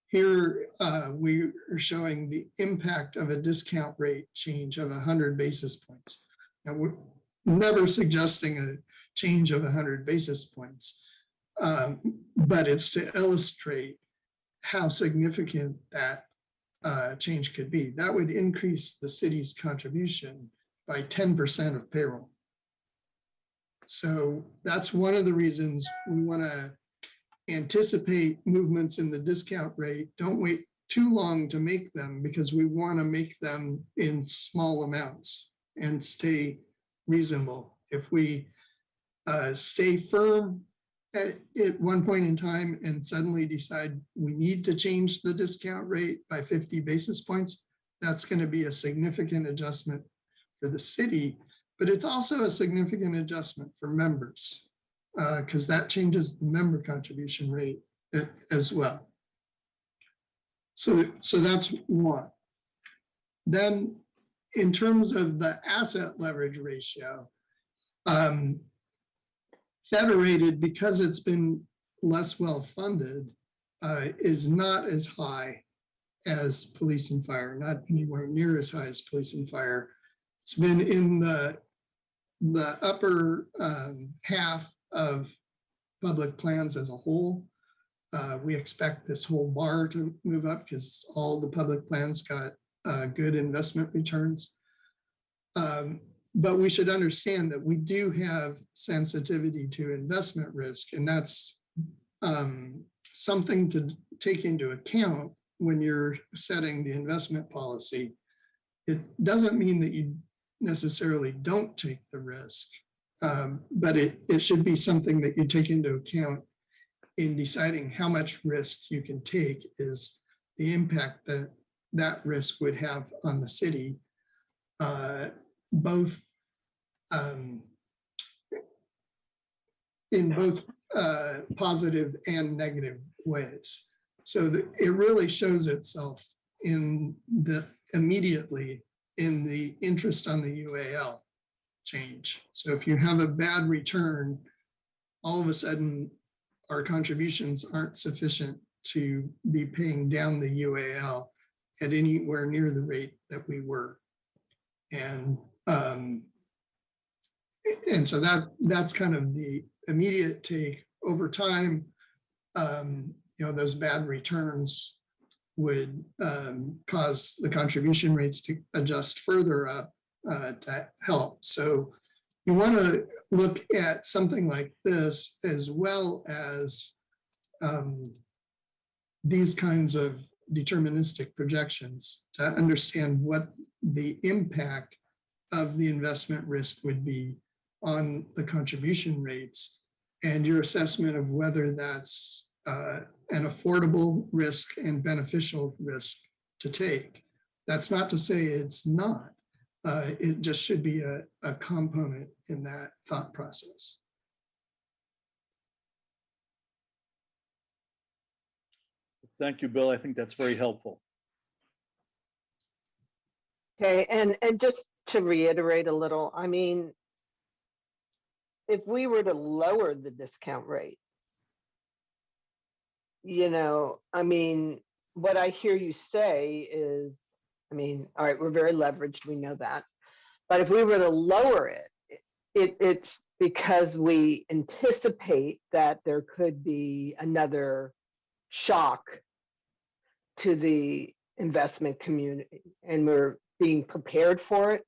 here, we are showing the impact of a discount rate change of 100 basis points. Now, we're never suggesting a change of 100 basis points, but it's to illustrate how significant that change could be. That would increase the city's contribution by 10% of payroll. So that's one of the reasons we want to anticipate movements in the discount rate. Don't wait too long to make them, because we want to make them in small amounts and stay reasonable. If we stay firm at one point in time and suddenly decide we need to change the discount rate by 50 basis points, that's going to be a significant adjustment for the city, but it's also a significant adjustment for members, because that changes the member contribution rate as well. So that's one. Then in terms of the asset leverage ratio, Federated, because it's been less well-funded, is not as high as police and fire, not anywhere near as high as police and fire. It's been in the upper half of public plans as a whole. We expect this whole bar to move up because all the public plans got good investment returns. But we should understand that we do have sensitivity to investment risk, and that's something to take into account when you're setting the investment policy. It doesn't mean that you necessarily don't take the risk, but it should be something that you take into account in deciding how much risk you can take, is the impact that that risk would have on the city, both in both positive and negative ways. So it really shows itself immediately in the interest on the UAL change. So if you have a bad return, all of a sudden our contributions aren't sufficient to be paying down the UAL at anywhere near the rate that we were. And so that's kind of the immediate take. Over time, those bad returns would cause the contribution rates to adjust further up to help. So you want to look at something like this, as well as these kinds of deterministic projections, to understand what the impact of the investment risk would be on the contribution rates, and your assessment of whether that's an affordable risk and beneficial risk to take. That's not to say it's not. It just should be a component in that thought process. Thank you, Bill. I think that's very helpful. Okay, and just to reiterate a little, I mean, if we were to lower the discount rate, you know, I mean, what I hear you say is, I mean, all right, we're very leveraged, we know that. But if we were to lower it, it's because we anticipate that there could be another shock to the investment community, and we're being prepared for it.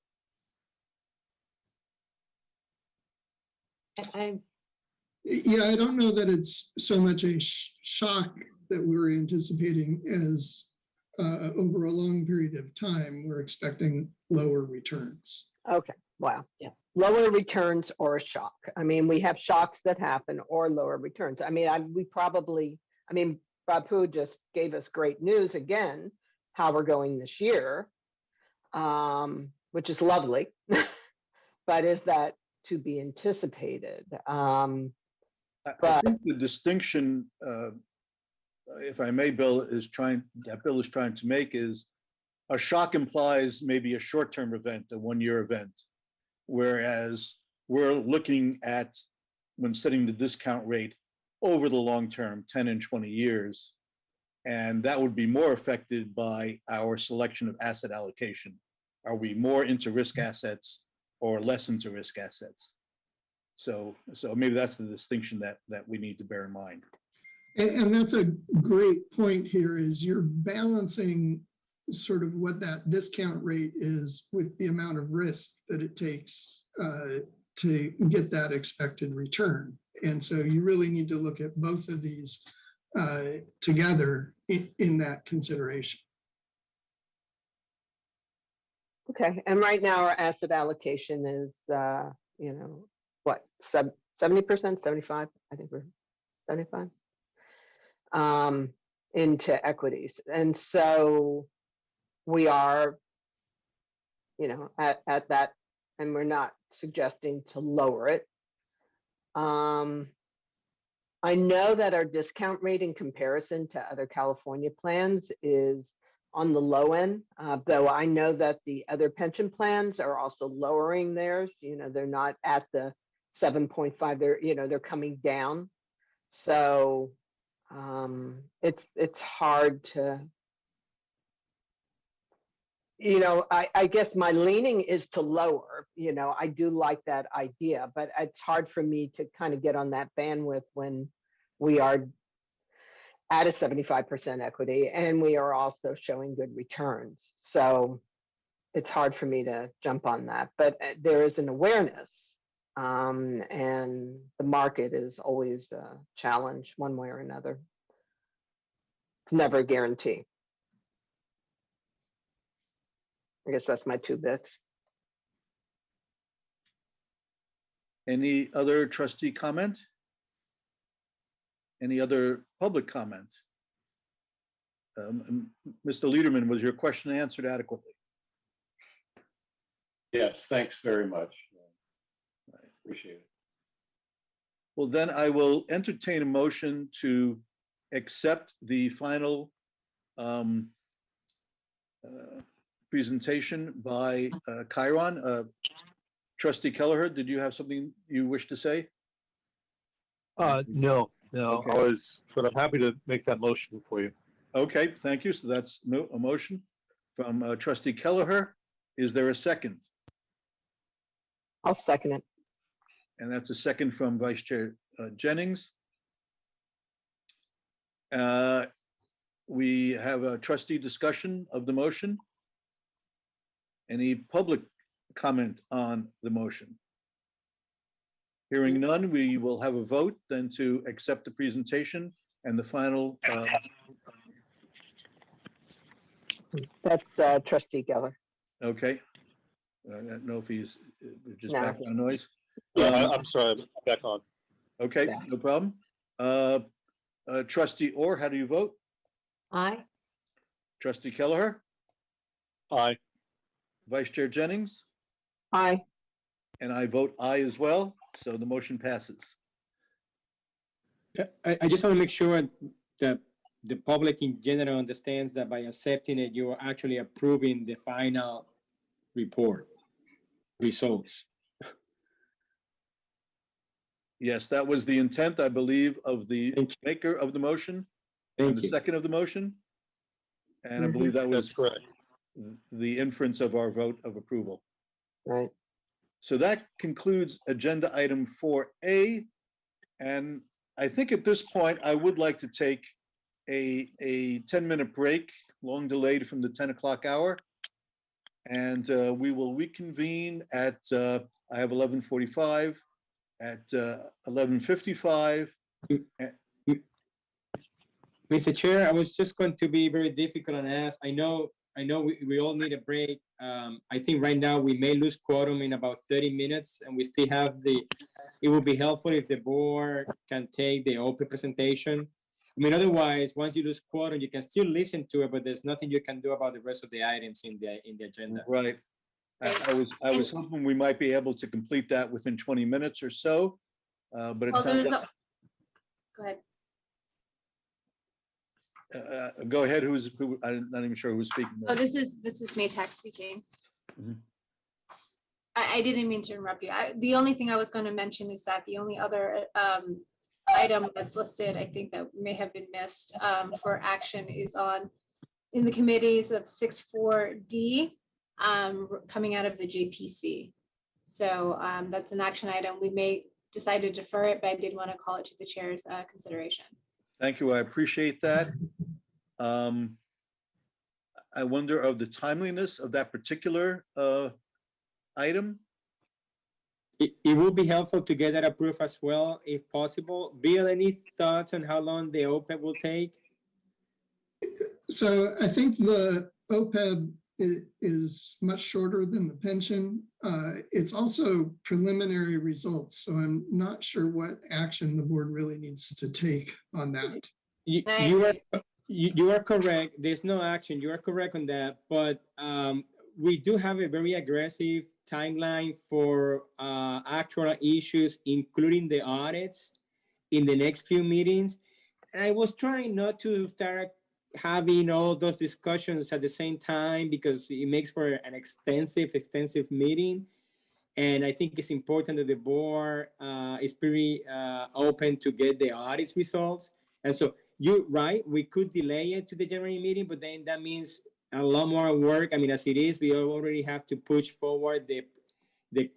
Yeah, I don't know that it's so much a shock that we're anticipating as over a long period of time, we're expecting lower returns. Okay, wow. Yeah. Lower returns or a shock. I mean, we have shocks that happen or lower returns. I mean, Bapu just gave us great news again, how we're going this year, which is lovely. But is that to be anticipated? I think the distinction, if I may, Bill is trying to make is a shock implies maybe a short-term event, a one-year event, whereas we're looking at, when setting the discount rate, over the long term, 10 and 20 years. And that would be more affected by our selection of asset allocation. Are we more into risk assets or less into risk assets? So maybe that's the distinction that we need to bear in mind. And that's a great point here, is you're balancing sort of what that discount rate is with the amount of risk that it takes to get that expected return. And so you really need to look at both of these together in that consideration. Okay, and right now our asset allocation is, you know, what, 70%, 75? I think we're 75 into equities. And so we are, you know, at that, and we're not suggesting to lower it. I know that our discount rate in comparison to other California plans is on the low end, though I know that the other pension plans are also lowering theirs. You know, they're not at the 7.5, they're, you know, they're coming down. So it's hard to, you know, I guess my leaning is to lower. You know, I do like that idea, but it's hard for me to kind of get on that bandwidth when we are at a 75% equity and we are also showing good returns. So it's hard for me to jump on that, but there is an awareness, and the market is always a challenge one way or another. It's never a guarantee. I guess that's my 2 bits. Any other trustee comment? Any other public comment? Mr. Lederman, was your question answered adequately? Yes, thanks very much. I appreciate it. Well, then I will entertain a motion to accept the final presentation by Chiron. Trustee Kelleher, did you have something you wish to say? No, Okay. but I'm happy to make that motion for you. Okay, thank you. So that's a motion from Trustee Kelleher. Is there a second? I'll second it. And that's a second from Vice Chair Jennings. We have a trustee discussion of the motion. Any public comment on the motion? Hearing none, we will have a vote then to accept the presentation and the final. That's Trustee Geller. Okay. I don't know if he's just No. background noise. Yeah, I'm sorry, I'm back on. Okay, Yeah. no problem. Trustee Orr, how do you vote? Aye. Trustee Kelleher? Aye. Vice Chair Jennings, Aye. and I vote aye as well, so the motion passes. I just want to make sure that the public in general understands that by accepting it, you are actually approving the final report results. Yes, that was the intent, I believe, of the maker of the motion and Thank the you. second of the motion. And I believe that was That's correct. the inference of our vote of approval. Right. So that concludes agenda item 4A. And I think at this point, I would like to take a 10-minute break, long delayed from the 10 o'clock hour. And we will reconvene at, I have 11:45, at 11:55. Mr. Chair, I was just going to be very difficult and ask, I know we all need a break. I think right now we may lose quorum in about 30 minutes and we still have it would be helpful if the board can take the open presentation. I mean, otherwise, once you lose quorum, you can still listen to it, but there's nothing you can do about the rest of the items in the agenda. Right. I was hoping we might be able to complete that within 20 minutes or so, but it Well, sounds there's like. Go ahead. Go ahead, I'm not even sure who's speaking. Oh, this is Maytag speaking. Mhm. I didn't mean to interrupt you. The only thing I was going to mention is that the only other item that's listed, I think that may have been missed for action is in the committees of 6.4D coming out of the JPC. So that's an action item. We may decide to defer it, but I did want to call it to the chair's consideration. Thank you, I appreciate that. I wonder of the timeliness of that particular item. It would be helpful to get that approved as well, if possible. Bill, any thoughts on how long the OPEB will take? So I think the OPEB is much shorter than the pension. It's also preliminary results, so I'm not sure what action the board really needs to take on that. You are correct. There's no action. You are correct on that. But we do have a very aggressive timeline for actual issues, including the audits in the next few meetings. And I was trying not to start having all those discussions at the same time because it makes for an extensive meeting. And I think it's important that the board is pretty open to get the audits results. And so you're right, we could delay it to the January meeting, but then that means a lot more work. I mean, as it is, we already have to push forward the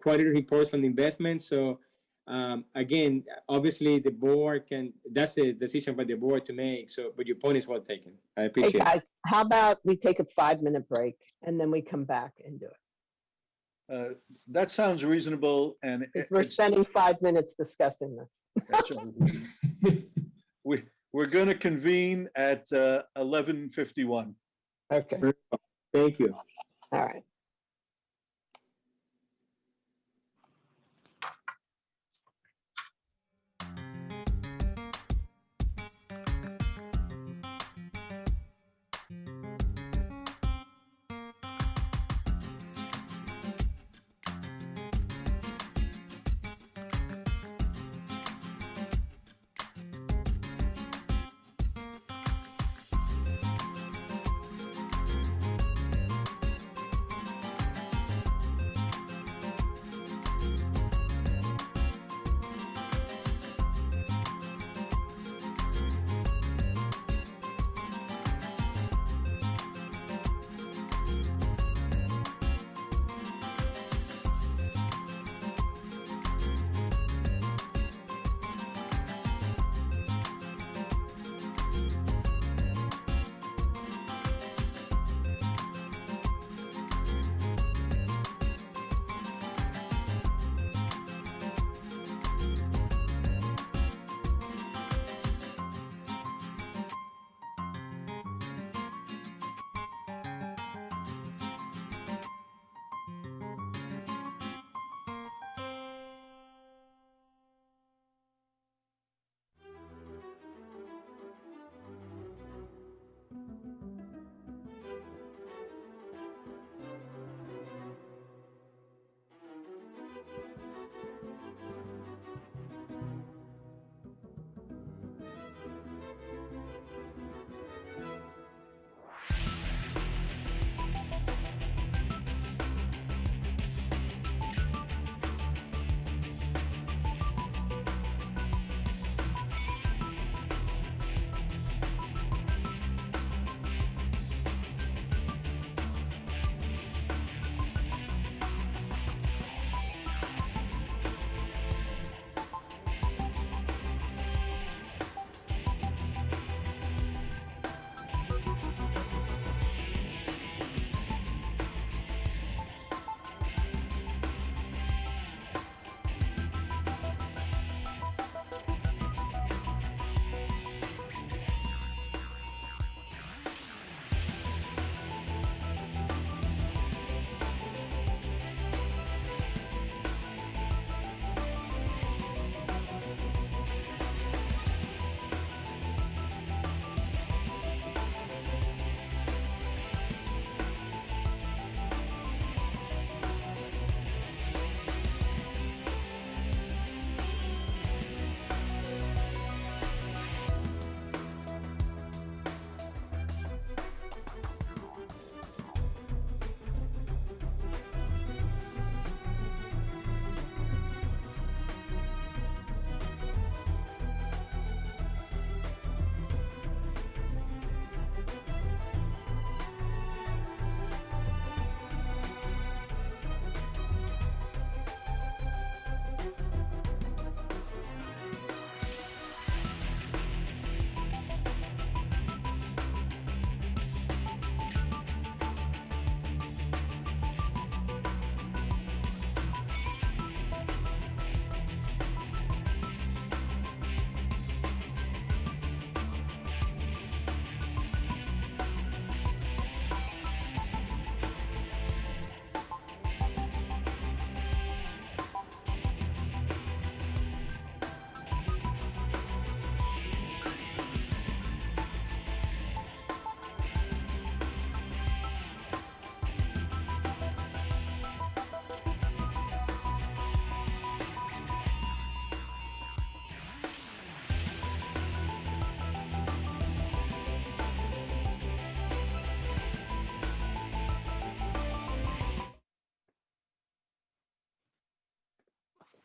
quarterly reports from the investment. So again, obviously the board that's a decision by the board to make. So, but your point is well taken. I appreciate it. Hey guys, how about we take a 5-minute break and then we come back and do it? That sounds reasonable, and We're spending 5 minutes discussing this. that's right. We're going to convene at 11:51. Okay. Thank you. All right.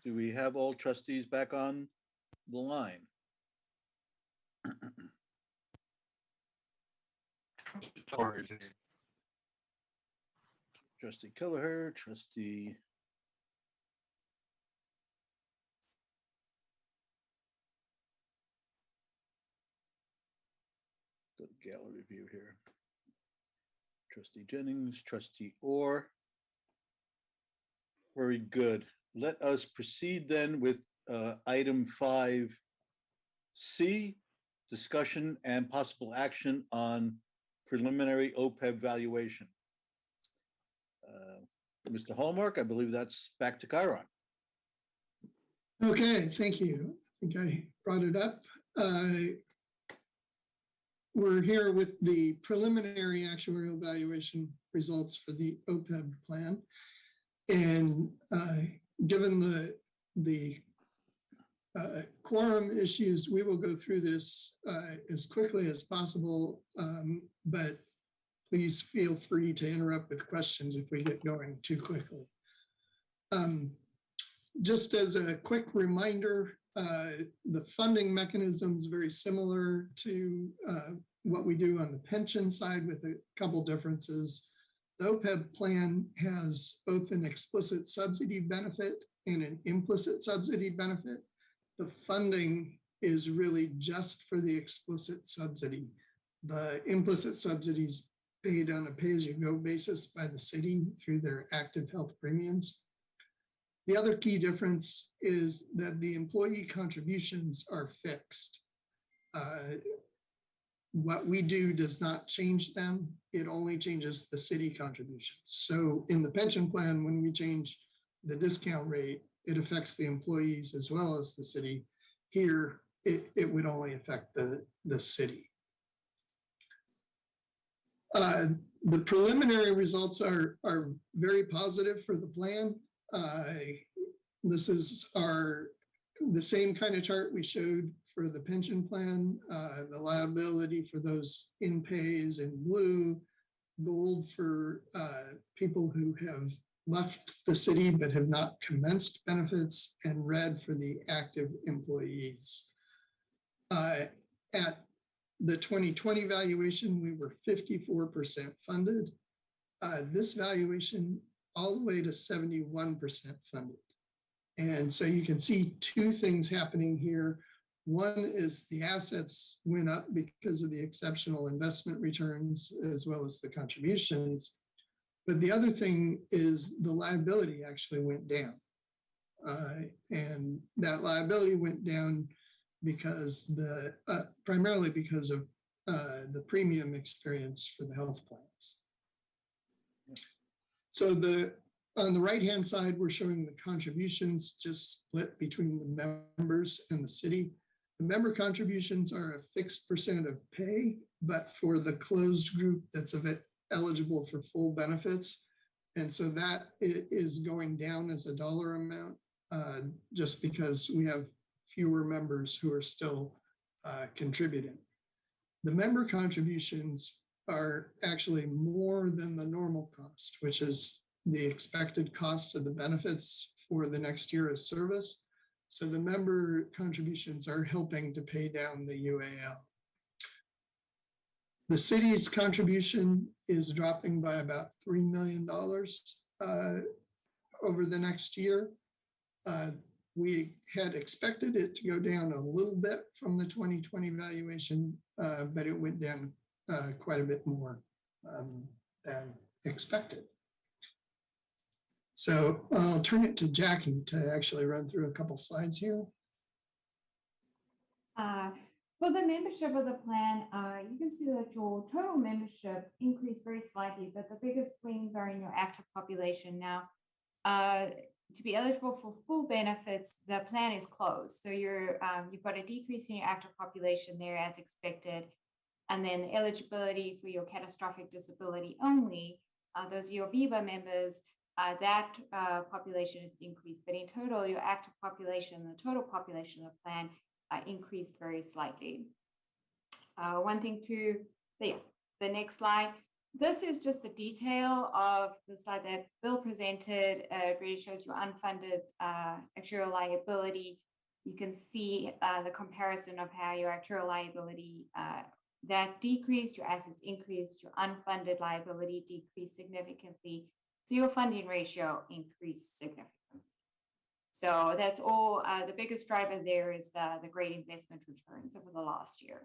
Do we have all trustees back on the line? Trustee Kelleher, trustee. Go to gallery view here. Trustee Jennings, trustee Orr. Very good. Let us proceed then with item 5C, discussion and possible action on preliminary OPEB valuation. Mr. Hallmark, I believe that's back to Chiron. Okay, thank you. I think I brought it up. We're here with the preliminary actuarial valuation results for the OPEB plan. And given the quorum issues, we will go through this as quickly as possible, but please feel free to interrupt with questions if we get going too quickly. Just as a quick reminder, the funding mechanism is very similar to what we do on the pension side with a couple differences. The OPEB plan has both an explicit subsidy benefit and an implicit subsidy benefit. The funding is really just for the explicit subsidy. The implicit subsidies paid on a pay-as-you-go basis by the city through their active health premiums. The other key difference is that the employee contributions are fixed. What we do does not change them. It only changes the city contributions. So in the pension plan, when we change the discount rate, it affects the employees as well as the city. Here, it would only affect the city. The preliminary results are very positive for the plan. This is the same kind of chart we showed for the pension plan. The liability for those in pay is in blue, gold for people who have left the city but have not commenced benefits, and red for the active employees. At the 2020 valuation, we were 54% funded. This valuation all the way to 71% funded. And so you can see two things happening here. One is the assets went up because of the exceptional investment returns as well as the contributions. But the other thing is the liability actually went down. And that liability went down because primarily because of the premium experience for the health plans. So on the right-hand side, we're showing the contributions just split between the members and the city. The member contributions are a fixed percent of pay, but for the closed group that's eligible for full benefits. And so that is going down as a dollar amount just because we have fewer members who are still contributing. The member contributions are actually more than the normal cost, which is the expected cost of the benefits for the next year of service. So the member contributions are helping to pay down the UAL. The city's contribution is dropping by about $3 million over the next year. We had expected it to go down a little bit from the 2020 valuation, but it went down quite a bit more than expected. So I'll turn it to Jackie to actually run through a couple slides here. For the membership of the plan, you can see that your total membership increased very slightly, but the biggest swings are in your active population. Now, to be eligible for full benefits, the plan is closed. So you've got a decrease in your active population there as expected. And then the eligibility for your catastrophic disability only, those your Viva members, that population is increased. But in total, your active population, the total population of the plan increased very slightly. One thing the next slide, This is just the detail of the slide that Bill presented. It really shows you unfunded actuarial liability. You can see the comparison of how your actuarial liability that decreased, your assets increased, your unfunded liability decreased significantly. So your funding ratio increased significantly. So that's all. The biggest driver there is the great investment returns over the last year.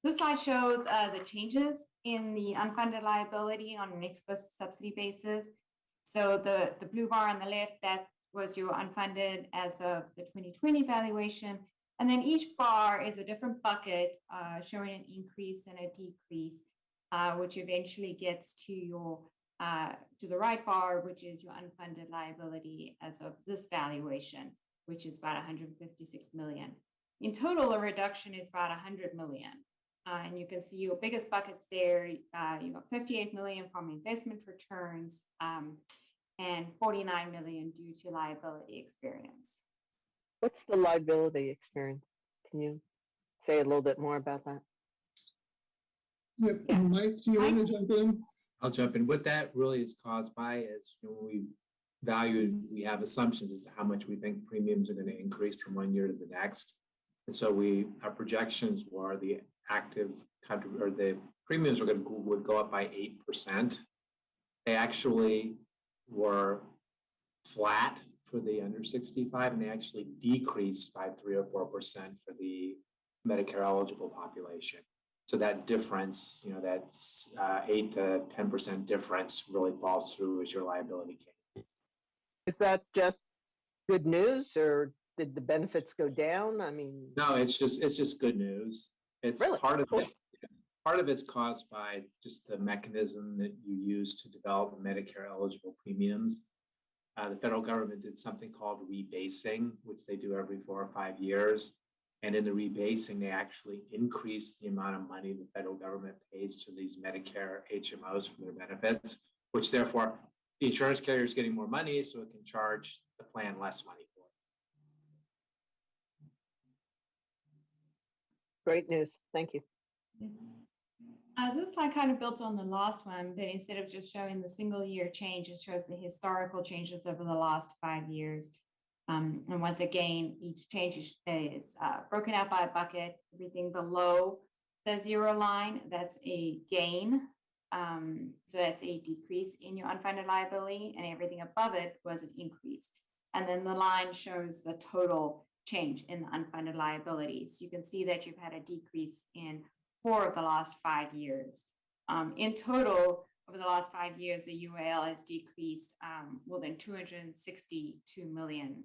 This slide shows the changes in the unfunded liability on an explicit subsidy basis. So the blue bar on the left, that was your unfunded as of the 2020 valuation. And then each bar is a different bucket showing an increase and a decrease, which eventually gets to your to the right bar, which is your unfunded liability as of this valuation, which is about 156 million. In total, a reduction is about 100 million. And you can see your biggest buckets there. You got 58 million from investment returns and 49 million due to liability experience. What's the liability experience? Can you say a little bit more about that? Yep. Mike, do you want to jump in? I'll jump in. What that really is caused by is, you know, when we value, we have assumptions as to how much we think premiums are going to increase from one year to the next. And so our projections were the active or the premiums would go up by 8%. They actually were flat for the under 65, and they actually decreased by 3 or 4% for the Medicare eligible population. So that difference, you know, that 8 to 10% difference really falls through as your liability gain. Is that just good news, or did the benefits go down? I mean, no, it's just good news. It's really part of it. Part of it's caused by just the mechanism that you use to develop Medicare eligible premiums. The federal government did something called rebasing, which they do every 4 or 5 years. And in the rebasing, they actually increase the amount of money the federal government pays to these Medicare HMOs for their benefits, which therefore the insurance carrier is getting more money, so it can charge the plan less money for it. Great news. Thank you. This slide kind of built on the last one, but instead of just showing the single year change, it shows the historical changes over the last 5 years. And once again, each change is broken out by a bucket. Everything below the 0 line, that's a gain. So that's a decrease in your unfunded liability, and everything above it was an increase. And then the line shows the total change in the unfunded liability. So you can see that you've had a decrease in 4 of the last 5 years. In total, over the last 5 years, the UAL has decreased more than $262 million.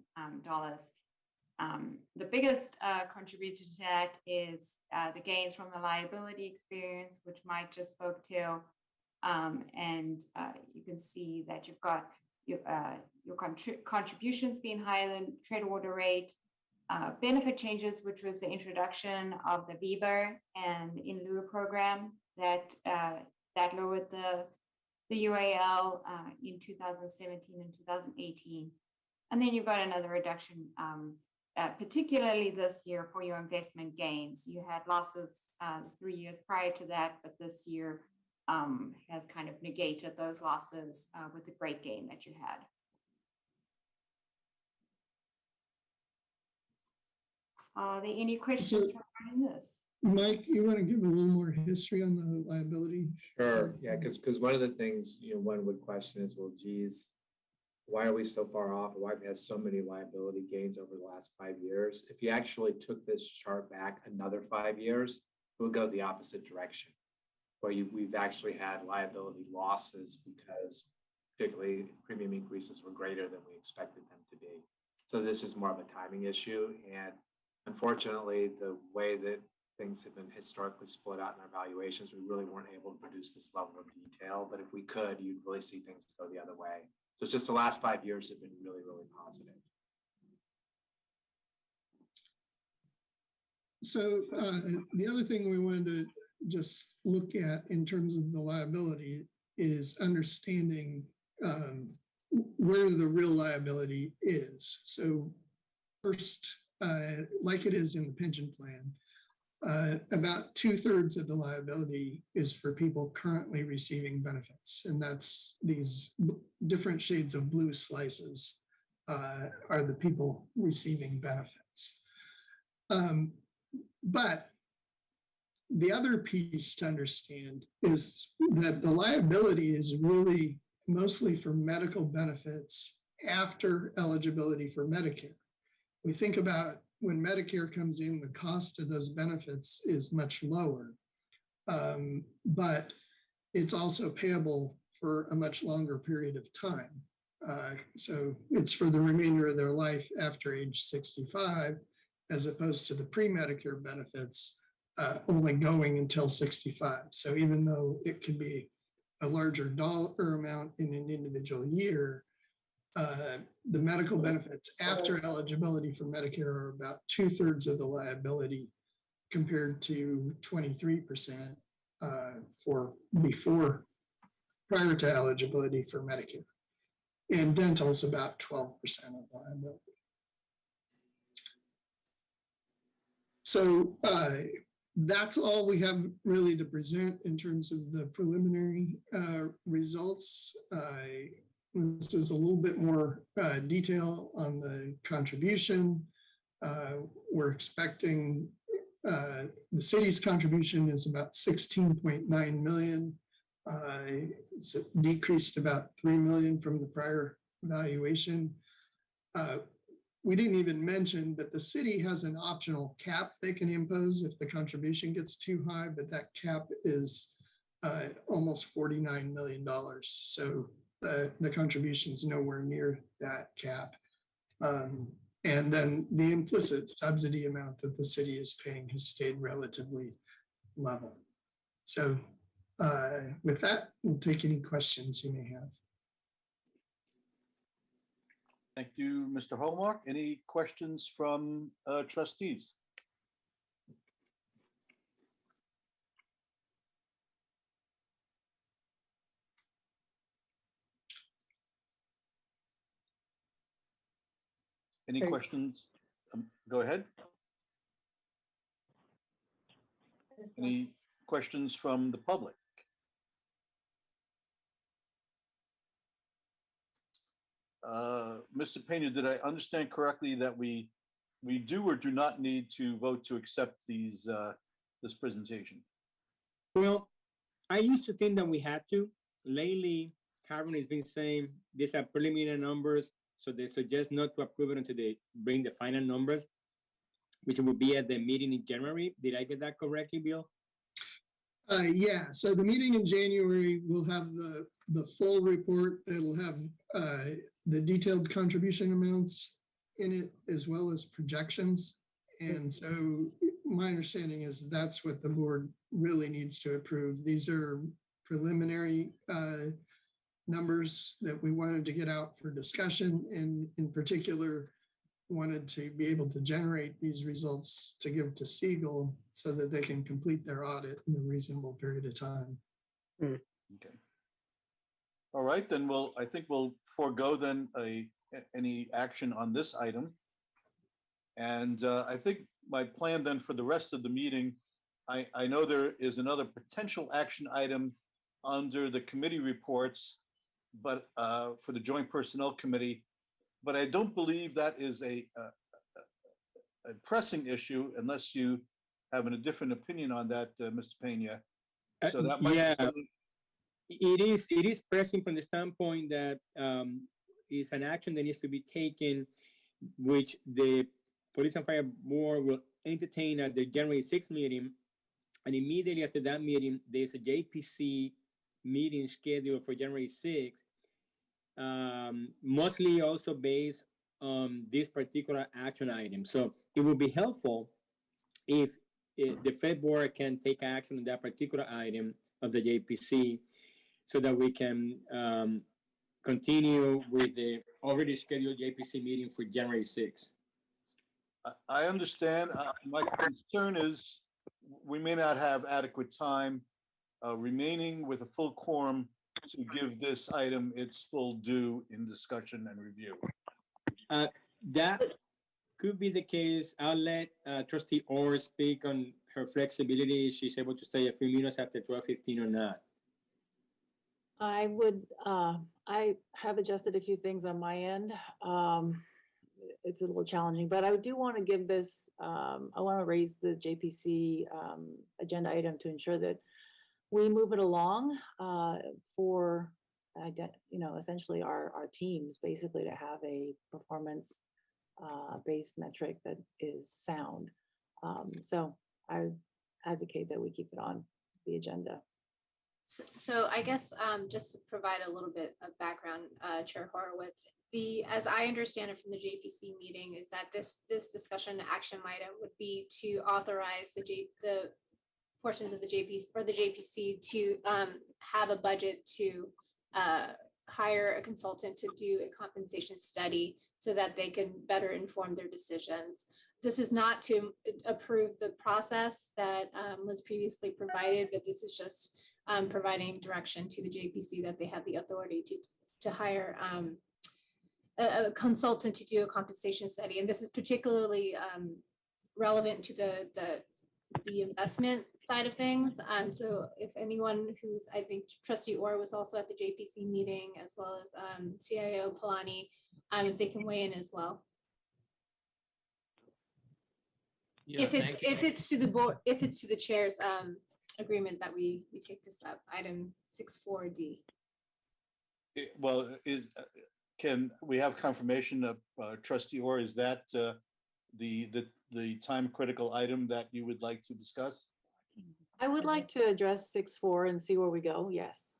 The biggest contributor to that is the gains from the liability experience, which Mike just spoke to. And you can see that you've got your contributions being higher than trade order rate, benefit changes, which was the introduction of the VBER and in lieu program that lowered the UAL in 2017 and 2018. And then you've got another reduction, particularly this year for your investment gains. You had losses 3 years prior to that, but this year has kind of negated those losses with the great gain that you had. Are there any questions regarding this? Mike, you want to give a little more history on the liability? Sure. Yeah, because one of the things, you know, one would question is, well, geez, why are we so far off? Why have we had so many liability gains over the last 5 years? If you actually took this chart back another 5 years, it would go the opposite direction, where we've actually had liability losses because particularly premium increases were greater than we expected them to be. So this is more of a timing issue. And unfortunately, the way that things have been historically split out in our valuations, we really weren't able to produce this level of detail. But if we could, you'd really see things go the other way. So it's just the last 5 years have been really, really positive. So the other thing we wanted to just look at in terms of the liability is understanding where the real liability is. So first, like it is in the pension plan, about 2/3 of the liability is for people currently receiving benefits. And that's these different shades of blue slices are the people receiving benefits. But the other piece to understand is that the liability is really mostly for medical benefits after eligibility for Medicare. We think about when Medicare comes in, the cost of those benefits is much lower, but it's also payable for a much longer period of time. So it's for the remainder of their life after age 65, as opposed to the pre-Medicare benefits only going until 65. So even though it can be a larger dollar amount in an individual year, the medical benefits after eligibility for Medicare are about 2/3 of the liability compared to 23% for before, prior to eligibility for Medicare. And dental is about 12% of liability. So that's all we have really to present in terms of the preliminary results. This is a little bit more detail on the contribution. We're expecting the city's contribution is about 16.9 million. It's decreased about 3 million from the prior valuation. We didn't even mention, but the city has an optional cap they can impose if the contribution gets too high, but that cap is almost $49 million. So the contribution is nowhere near that cap. And then the implicit subsidy amount that the city is paying has stayed relatively level. So with that, we'll take any questions you may have. Thank you, Mr. Hallmark. Any questions from trustees? Any questions? Go ahead. Any questions from the public? Mr. Pena, did I understand correctly that we do or do not need to vote to accept these this presentation? Well, I used to think that we had to. Lately, Karen has been saying these are preliminary numbers, so they suggest not to approve it until they bring the final numbers, which will be at the meeting in January. Did I get that correctly, Bill? Yeah, so the meeting in January will have the full report. It'll have the detailed contribution amounts in it, as well as projections. And so my understanding is that's what the board really needs to approve. These are preliminary numbers that we wanted to get out for discussion, and in particular wanted to be able to generate these results to give to Siegel so that they can complete their audit in a reasonable period of time. Okay. All right, then I think we'll forego then any action on this item. And I think my plan then for the rest of the meeting, I know there is another potential action item under the committee reports, but for the Joint Personnel Committee, but I don't believe that is a pressing issue unless you have a different opinion on that, Mr. Pena. So that might it is pressing from the standpoint that it's an action that needs to be taken, which the Police and Fire Board will entertain at the January 6th meeting. And immediately after that meeting, there's a JPC meeting scheduled for January 6th. Mostly also based on this particular action item. So it would be helpful if the Fed Board can take action on that particular item of the JPC so that we can continue with the already scheduled JPC meeting for January 6th. I understand. My concern is we may not have adequate time remaining with a full quorum to give this item its full due in discussion and review. That could be the case. I'll let Trustee Orr speak on her flexibility, she's able to stay a few minutes after 12:15 or not. I would, I have adjusted a few things on my end. It's a little challenging, but I do want to give this, I want to raise the JPC agenda item to ensure that we move it along for, essentially our teams, basically to have a performance based metric that is sound. So I advocate that we keep it on the agenda. So I guess just to provide a little bit of background, Chair Horowitz, as I understand it from the JPC meeting, is that this discussion action item would be to authorize the portions of the JPC to have a budget to hire a consultant to do a compensation study so that they can better inform their decisions. This is not to approve the process that was previously provided, but this is just providing direction to the JPC that they have the authority to hire a consultant to do a compensation study. And this is particularly relevant to the investment side of things. So if anyone who's, I think Trustee Orr was also at the JPC meeting, as well as CIO Palani, if they can weigh in as well. Yeah, if it's to the board, if it's to the chair's agreement that we take this up, item 6.4D. Well, can we have confirmation of Trustee Orr? Is that the time critical item that you would like to discuss? I would like to address 6.4 and see where we go. Yes.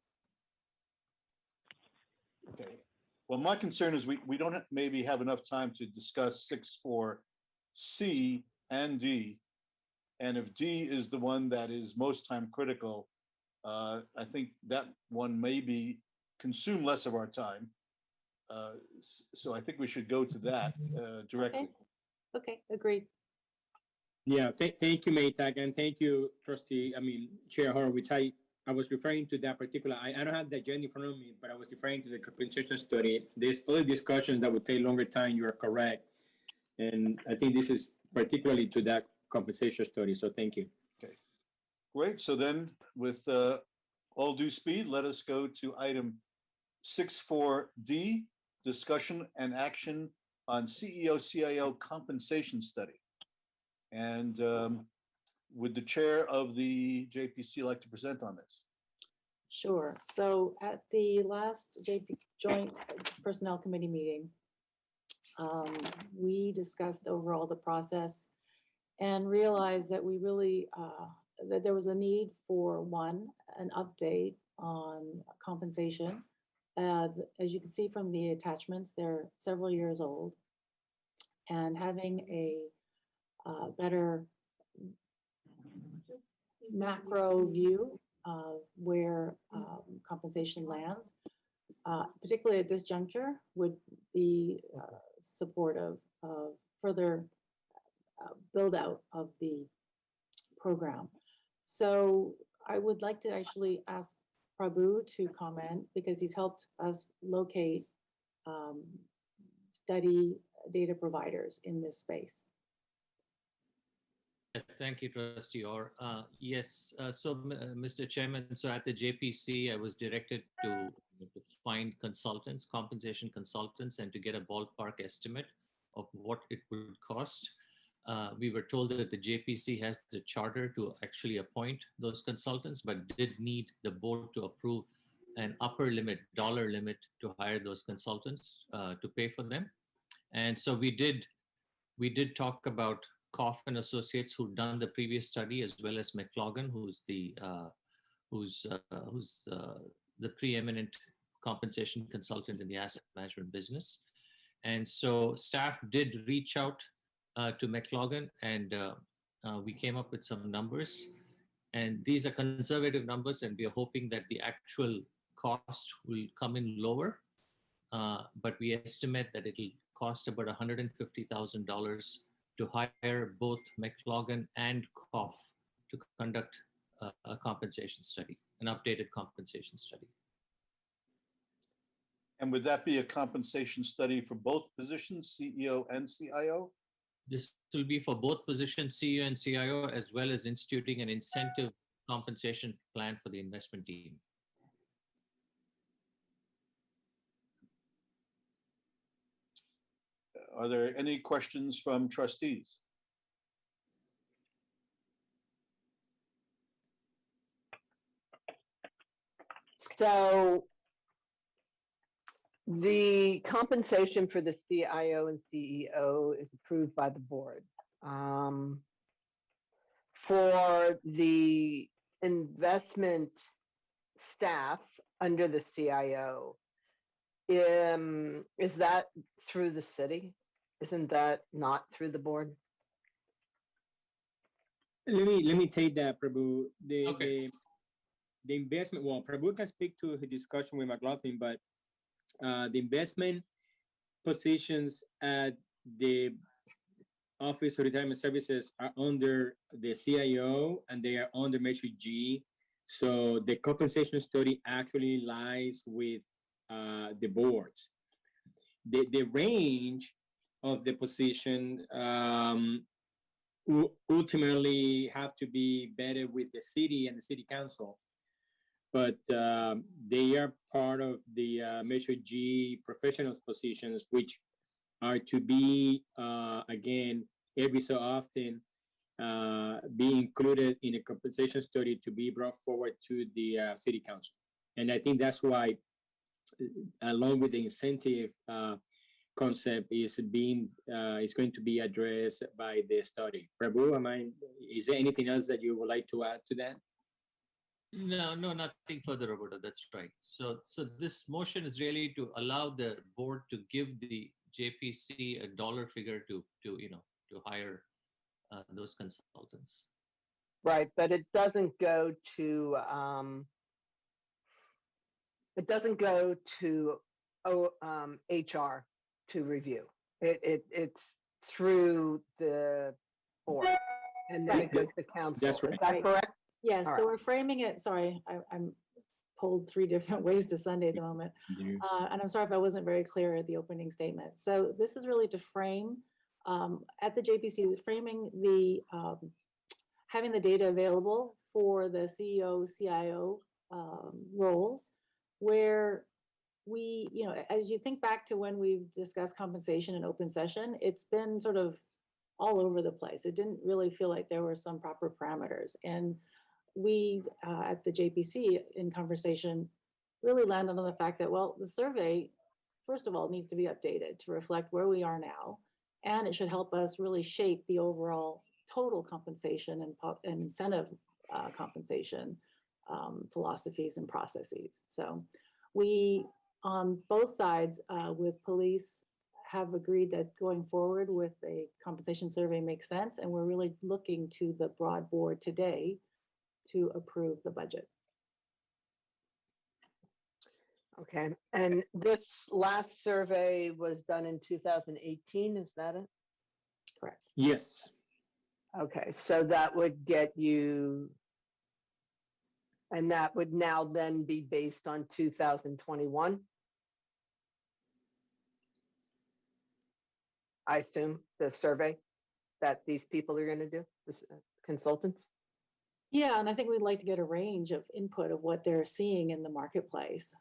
Okay. Well, my concern is we don't maybe have enough time to discuss 6.4C and D. And if D is the one that is most time critical, I think that one may consume less of our time. So I think we should go to that directly. Okay, agreed. Yeah, thank you, Maytag, and thank you, Chair Horowitz. I was referring to that particular, I don't have the agenda in front of me, but I was referring to the compensation study. There's other discussions that would take longer time, you are correct. And I think this is particularly to that compensation study, so thank you. Okay, great. So then with all due speed, let us go to item 6.4D, discussion and action on CEO-CIO compensation study. And would the chair of the JPC like to present on this? Sure. So at the last JP Joint Personnel Committee meeting, we discussed overall the process and realized that we really, that there was a need for an update on compensation. As you can see from the attachments, they're several years old, and having a better macro view of where compensation lands, particularly at this juncture, would be supportive of further build out of the program. So I would like to actually ask Prabhu to comment, because he's helped us locate study data providers in this space. Thank you, Trustee Orr. Yes, so Mr. Chairman, so at the JPC, I was directed to find consultants, compensation consultants, and to get a ballpark estimate of what it would cost. We were told that the JPC has the charter to actually appoint those consultants, but did need the board to approve an upper limit, dollar limit, to hire those consultants to pay for them. And so we did talk about Koff and Associates, who've done the previous study, as well as McLaughlin, who's the preeminent compensation consultant in the asset management business. And so staff did reach out to McLaughlin, and we came up with some numbers. And these are conservative numbers, and we are hoping that the actual cost will come in lower. But we estimate that it'll cost about $150,000 to hire both McLaughlin and Koff to conduct a compensation study, an updated compensation study. And would that be a compensation study for both positions, CEO and CIO? This will be for both positions, CEO and CIO, as well as instituting an incentive compensation plan for the investment team. Are there any questions from trustees? So the compensation for the CIO and CEO is approved by the board. For the investment staff under the CIO, is that through the city? Isn't that not through the board? Let me take that, Prabhu. The investment, well, Prabhu can speak to his discussion with McLaughlin, but the investment positions at the Office of Retirement Services are under the CIO and they are under Measure G. So the compensation study actually lies with the boards. The range of the position will ultimately have to be vetted with the city and the city council. But they are part of the Measure G professionals positions, which are to be, again, every so often, be included in a compensation study to be brought forward to the city council. And I think that's why, along with the incentive concept, is going to be addressed by the study. Prabhu, is there anything else that you would like to add to that? No, nothing further, Roberto. That's right. So this motion is really to allow the board to give the JPC a dollar figure to hire those consultants. Right, but it doesn't go to HR to review. It's through the board, and then it goes to council. That's right. Is that correct? Yes, All so right. we're framing it, sorry, I'm pulled 3 different ways to Sunday at the moment. And I'm sorry if I wasn't very clear at the opening statement. So this is really to frame at the JPC, framing the having the data available for the CEO, CIO roles, where we, as you think back to when we've discussed compensation in open session, it's been sort of all over the place. It didn't really feel like there were some proper parameters. And we at the JPC in conversation really landed on the fact that, well, the survey, first of all, needs to be updated to reflect where we are now. And it should help us really shape the overall total compensation and incentive compensation philosophies and processes. So we, on both sides with police, have agreed that going forward with a compensation survey makes sense. And we're really looking to the broad board today to approve the budget. Okay, and this last survey was done in 2018, is that it? Correct. Yes. Okay, so that would get you, and that would now then be based on 2021? I assume the survey that these people are going to do, this consultants? Yeah, and I think we'd like to get a range of input of what they're seeing in the marketplace.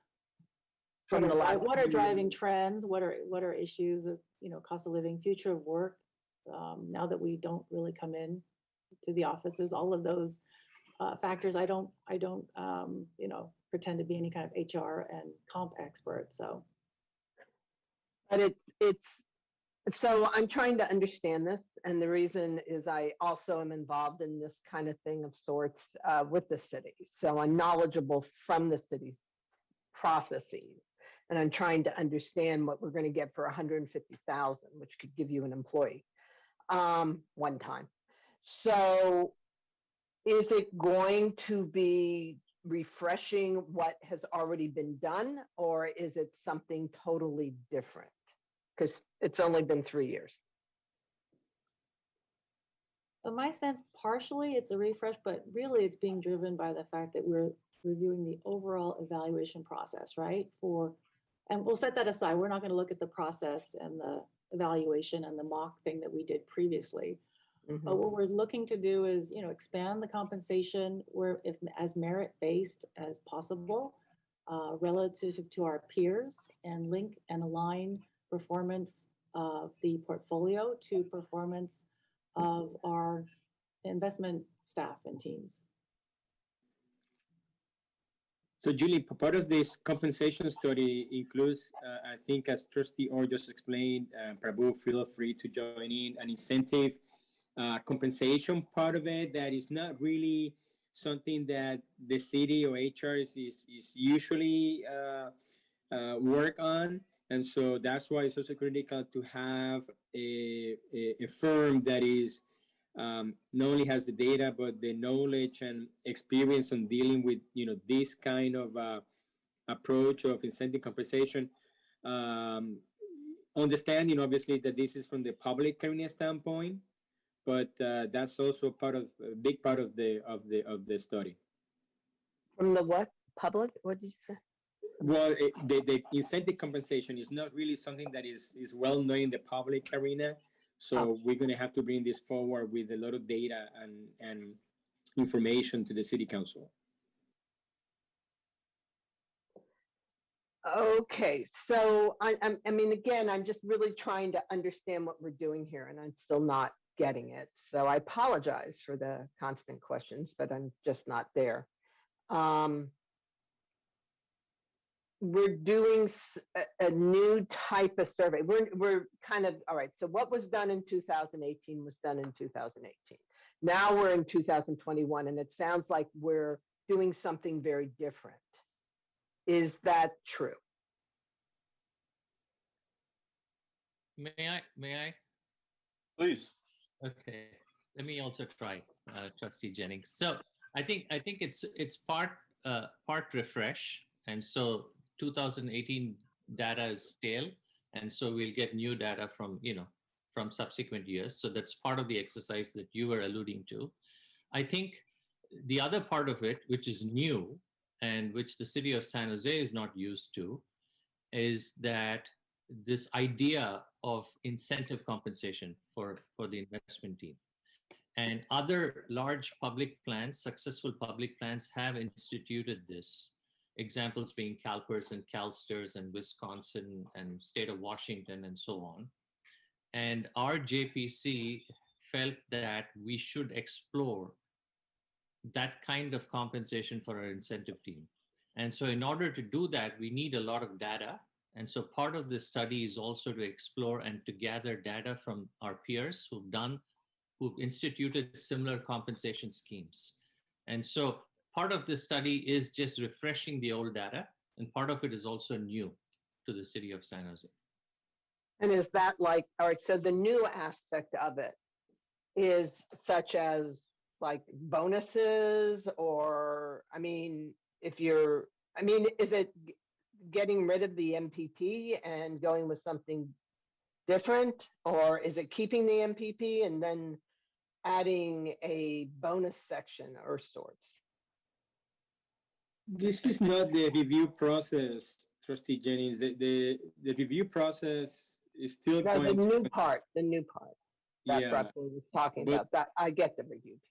From the last What are driving trends? What are issues of cost of living, future of work? Now that we don't really come in to the offices, all of those factors. I don't pretend to be any kind of HR and comp expert. So, but it's so I'm trying to understand this, and the reason is I also am involved in this kind of thing of sorts with the city. So I'm knowledgeable from the city's processes, and I'm trying to understand what we're going to get for 150,000, which could give you an employee one time. So is it going to be refreshing what has already been done, or is it something totally different? Because it's only been 3 years. in my sense, partially it's a refresh, but really it's being driven by the fact that we're reviewing the overall evaluation process, right? And we'll set that aside. We're not going to look at the process and evaluation and the mock thing that we did previously. Mhm. But what we're looking to do is, expand the compensation where if as merit-based as possible, relative to our peers, and link and align performance of the portfolio to performance of our investment staff and teams. So Julie, part of this compensation study includes, I think as Trustee Orr just explained, Prabhu, feel free to join in, an incentive compensation part of it that is not really something that the city or HR is usually work on. And so that's why it's also critical to have a firm that is not only has the data, but the knowledge and experience on dealing with, this kind of approach of incentive compensation. Understanding obviously that this is from the public arena standpoint, but that's also a big part of the study. From the what? Public? What did you say? Well, the incentive compensation is not really something that is well known in the public arena. So we're going to have to bring this forward with a lot of data and information to the city council. Okay, so I mean, again, I'm just really trying to understand what we're doing here, and I'm still not getting it. So I apologize for the constant questions, but I'm just not there. We're doing a new type of survey. We're kind of, all right, so what was done in 2018 was done in 2018. Now we're in 2021, and it sounds like we're doing something very different. Is that true? May I? Please. Okay, let me also try, Trustee Jennings. So I think it's part refresh, and so 2018 data is stale, and so we'll get new data from from subsequent years. So that's part of the exercise that you were alluding to. I think the other part of it, which is new and which the city of San Jose is not used to, is that this idea of incentive compensation for the investment team. And other large public plans, successful public plans, have instituted this. Examples being CalPERS and CalSTRS and Wisconsin and state of Washington and so on. And our JPC felt that we should explore that kind of compensation for our incentive team. And so in order to do that, we need a lot of data. And so part of this study is also to explore and to gather data from our peers who've instituted similar compensation schemes. And so part of this study is just refreshing the old data, and part of it is also new to the city of San Jose. And is that like, all right, so the new aspect of it is such as like bonuses, or, I mean, is it getting rid of the MPP and going with something different? Or is it keeping the MPP and then adding a bonus section or sorts? This is not the review process, Trustee Jennings. The review process is still right, going the new part that Prabhu was talking about. That I get the review piece.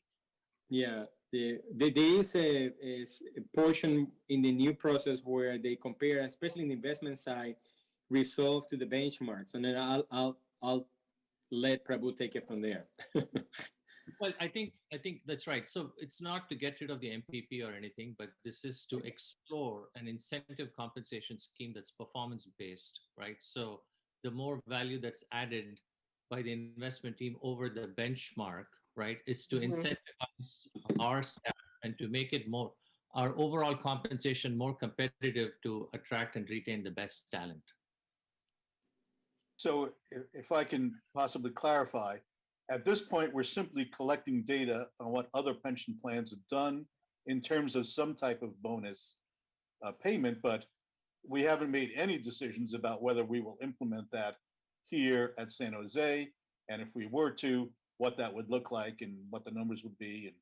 Yeah, there is a portion in the new process where they compare, especially in the investment side, results to the benchmarks, and then I'll let Prabhu take it from there. Well, I think that's right. So it's not to get rid of the MPP or anything, but this is to explore an incentive compensation scheme that's performance-based, right? So the more value that's added by the investment team over the benchmark, right, is to incentivize our staff and to make it our overall compensation more competitive to attract and retain the best talent. So if I can possibly clarify, at this point, we're simply collecting data on what other pension plans have done in terms of some type of bonus payment, but we haven't made any decisions about whether we will implement that here at San Jose, and if we were to, what that would look like and what the numbers would be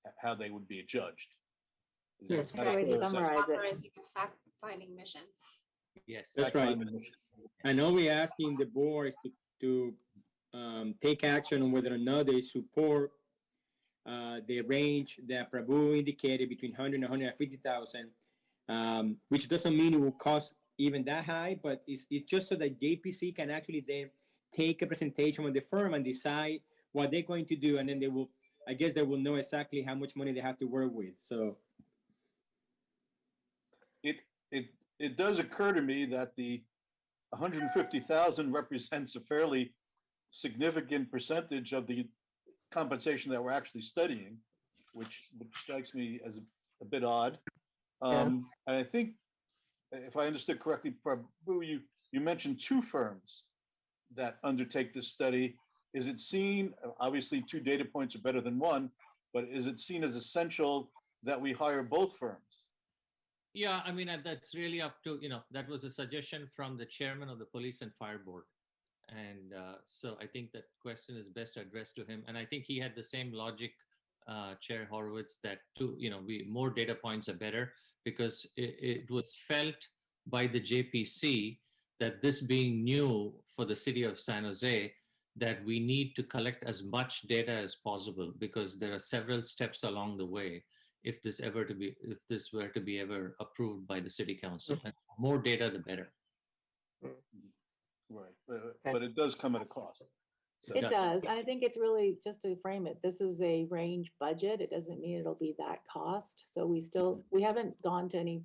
and how they would be judged. That's a good way to summarize it. Authorizing a fact-finding mission. Yes, that's right. And all we're asking the board is to take action on whether or not they support the range that Prabhu indicated between 100 and 150,000, which doesn't mean it will cost even that high, but it's just so that JPC can actually then take a presentation with the firm and decide what they're going to do, and then they will know exactly how much money they have to work with. So it does occur to me that the 150,000 represents a fairly significant percentage of the compensation that we're actually studying, which strikes me as a bit odd. And I think, if I understood correctly, Prabhu, you mentioned two firms that undertake this study. Is it seen, obviously 2 data points are better than 1, but is it seen as essential that we hire both firms? Yeah, I mean, that's really up to, that was a suggestion from the chairman of the Police and Fire Board. And so I think that question is best addressed to him. And I think he had the same logic, Chair Horowitz, that more data points are better, because it was felt by the JPC that this being new for the city of San Jose, that we need to collect as much data as possible, because there are several steps along the way if this were to be ever approved by the city council. And more data, the better. Right, but it does come at a cost. So. It does. I think it's really, just to frame it, this is a range budget. It doesn't mean it'll be that cost. So we haven't gone to any,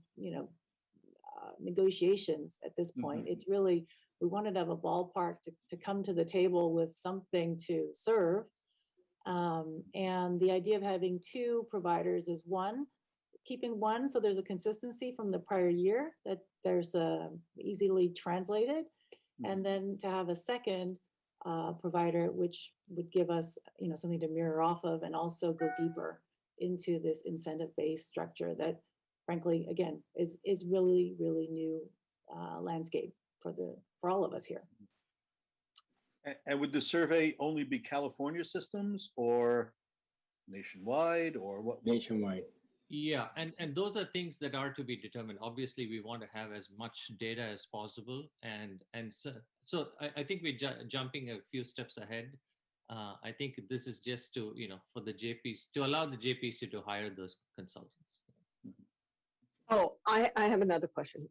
negotiations at this point. It's really, we wanted to have a ballpark to come to the table with something to serve. And the idea of having 2 providers is keeping one, so there's a consistency from the prior year, that there's easily translated, and then to have a second provider, which would give us, something to mirror off of, and also go deeper into this incentive-based structure that, frankly, again, is really, really new landscape for all of us here. And would the survey only be California systems or nationwide, or what? Nationwide. Yeah, and those are things that are to be determined. Obviously, we want to have as much data as possible, and so I think we're jumping a few steps ahead. I think this is just to for the JPC, to allow the JPC to hire those consultants. Oh, I have another question.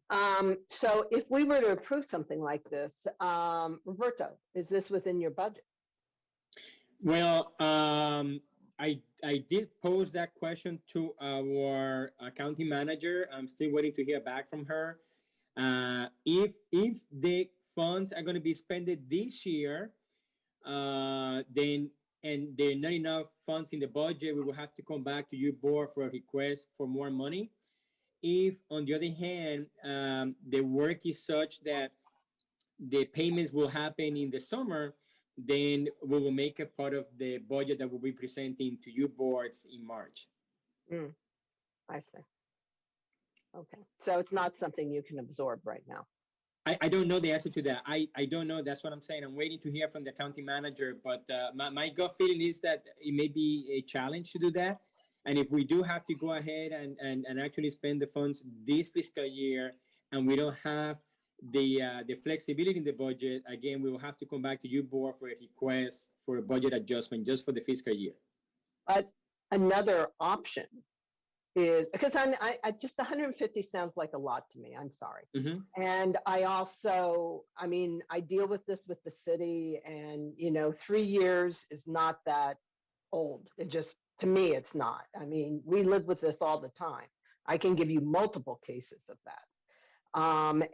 So if we were to approve something like this, Roberto, is this within your budget? Well, I did pose that question to our county manager. I'm still waiting to hear back from her. If the funds are going to be spent this year, then and there are not enough funds in the budget, we will have to come back to your board for a request for more money. If, on the other hand, the work is such that the payments will happen in the summer, then we will make a part of the budget that we'll be presenting to you boards in March. I see. Okay, so it's not something you can absorb right now. I don't know the answer to that. I don't know. That's what I'm saying. I'm waiting to hear from the county manager, but my gut feeling is that it may be a challenge to do that. And if we do have to go ahead and actually spend the funds this fiscal year, and we don't have the flexibility in the budget, again, we will have to come back to you board for a request for a budget adjustment just for the fiscal year. But another option is, because I just 150 sounds like a lot to me. I'm sorry. And I also, I deal with this with the city, and 3 years is not that old. It just, to me, it's not. We live with this all the time. I can give you multiple cases of that.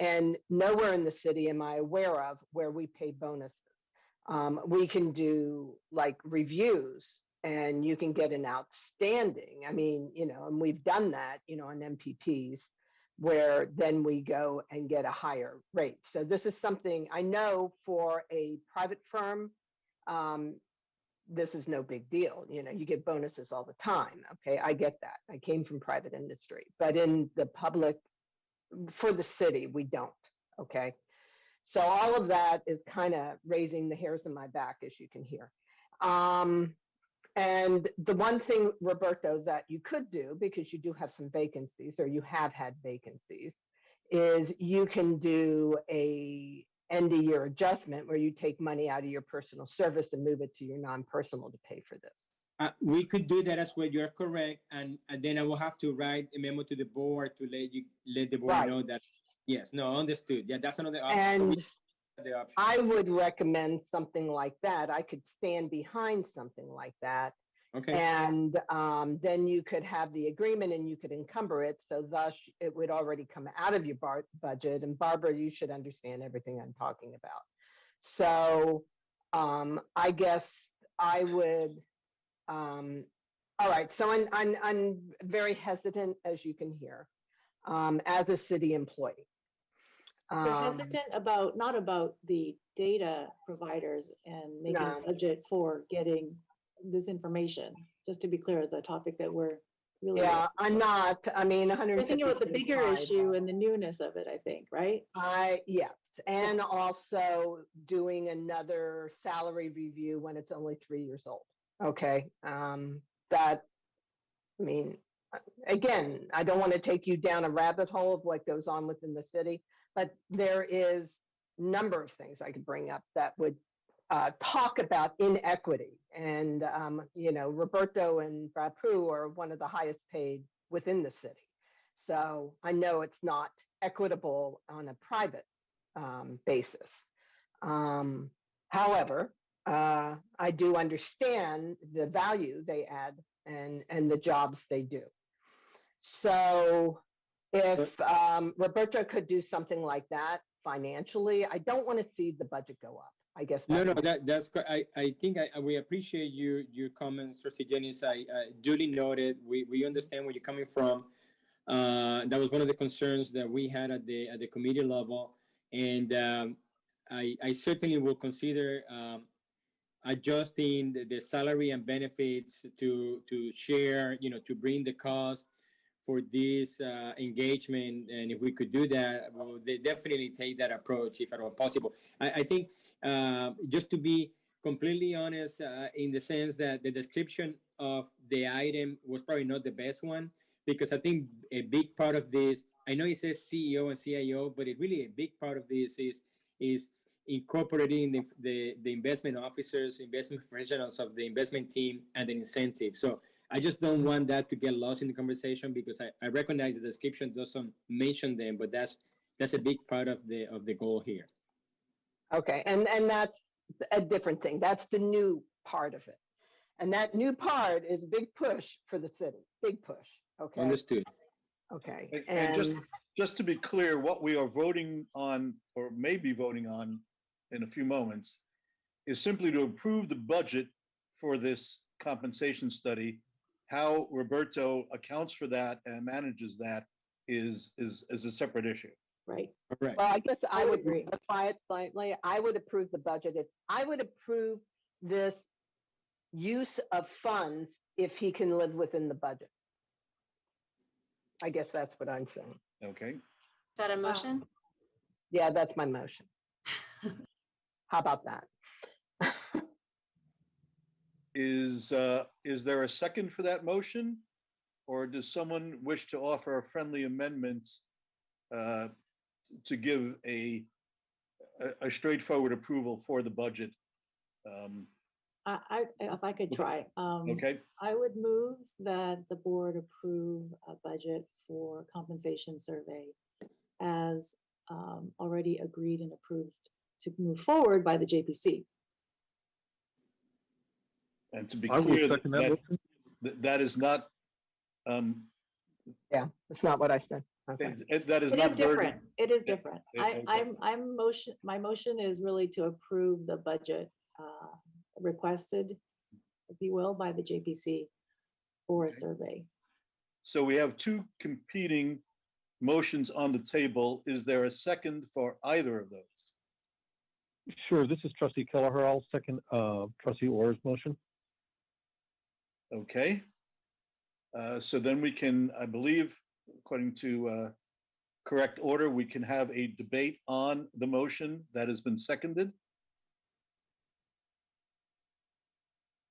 And nowhere in the city am I aware of where we pay bonuses. We can do like reviews, and you can get an outstanding, and we've done that, on MPPs, where then we go and get a higher rate. So this is something I know for a private firm, this is no big deal. You get bonuses all the time. Okay, I get that. I came from private industry, but in the public, for the city, we don't. Okay, so all of that is kind of raising the hairs on my back, as you can hear. And the one thing, Roberto, that you could do, because you do have some vacancies, or you have had vacancies, is you can do end of year adjustment where you take money out of your personal service and move it to your non-personal to pay for this. We could do that as well. You're correct, and then I will have to write a memo to the board to let the board Right. know that. Yes, no, understood. Yeah, that's another option. So And the option. I would recommend something like that. I could stand behind something like that. Okay. And then you could have the agreement and you could encumber it. So thus it would already come out of your budget. And Barbara, you should understand everything I'm talking about. So I guess I would, all right. So I'm very hesitant, as you can hear, as a city employee. You're hesitant about, not about the data providers and making a budget for getting this information, just to be clear, the topic that we're really. Yeah, I'm not, I mean, We're thinking about the bigger 155. issue and the newness of it, I think, right? Yes, and also doing another salary review when it's only 3 years old. Okay, that, I mean, again, I don't want to take you down a rabbit hole of what goes on within the city, but there is a number of things I could bring up that would talk about inequity. And, you know, Roberto and Rapu are one of the highest paid within the city. So I know it's not equitable on a private basis. However, I do understand the value they add and the jobs they do. So if Roberto could do something like that financially, I don't want to see the budget go up. I guess No, that's that's I think we appreciate your comments, Trustee Jennings. I duly noted. We understand where you're coming from. That was one of the concerns that we had at the committee level, and I certainly will consider adjusting the salary and benefits to share, you know, to bring the cost for this engagement. And if we could do that, we'll definitely take that approach if at all possible. I think just to be completely honest, in the sense that the description of the item was probably not the best one, because I think a big part of this, I know it says CEO and CIO, but it really a big part of this is incorporating the investment officers, investment professionals of the investment team, and the incentive. So I just don't want that to get lost in the conversation, because I recognize the description doesn't mention them, but that's a big part of the goal here. okay. And that's a different thing. That's the new part of it. And that new part is a big push for the city, big push. Okay. Understood. Okay. And just to be clear, what we are voting on, or may be voting on in a few moments, is simply to approve the budget for this compensation study. How Roberto accounts for that and manages that is a separate issue. Right. Right. Well, I guess I would agree. modify it slightly. I would approve the budget. If I would approve this use of funds if he can live within the budget. I guess that's what I'm saying. Okay. Is that a motion? Yeah, that's my motion. How about that? Is there a second for that motion? Or does someone wish to offer a friendly amendment to give a straightforward approval for the budget? If I could try. Okay. I would move that the board approve a budget for compensation survey as already agreed and approved to move forward by the JPC. And to be I will clear, second that motion. that is not. Yeah, that's not what I said. Okay. That is It not is different. burden. It is different. Okay. My motion is really to approve the budget requested, if you will, by the JPC for a survey. So we have two competing motions on the table. Is there a second for either of those? Sure, this is Trustee Kelleher. I'll second Trustee Orr's motion. Okay. So then we can, I believe, according to correct order, we can have a debate on the motion that has been seconded.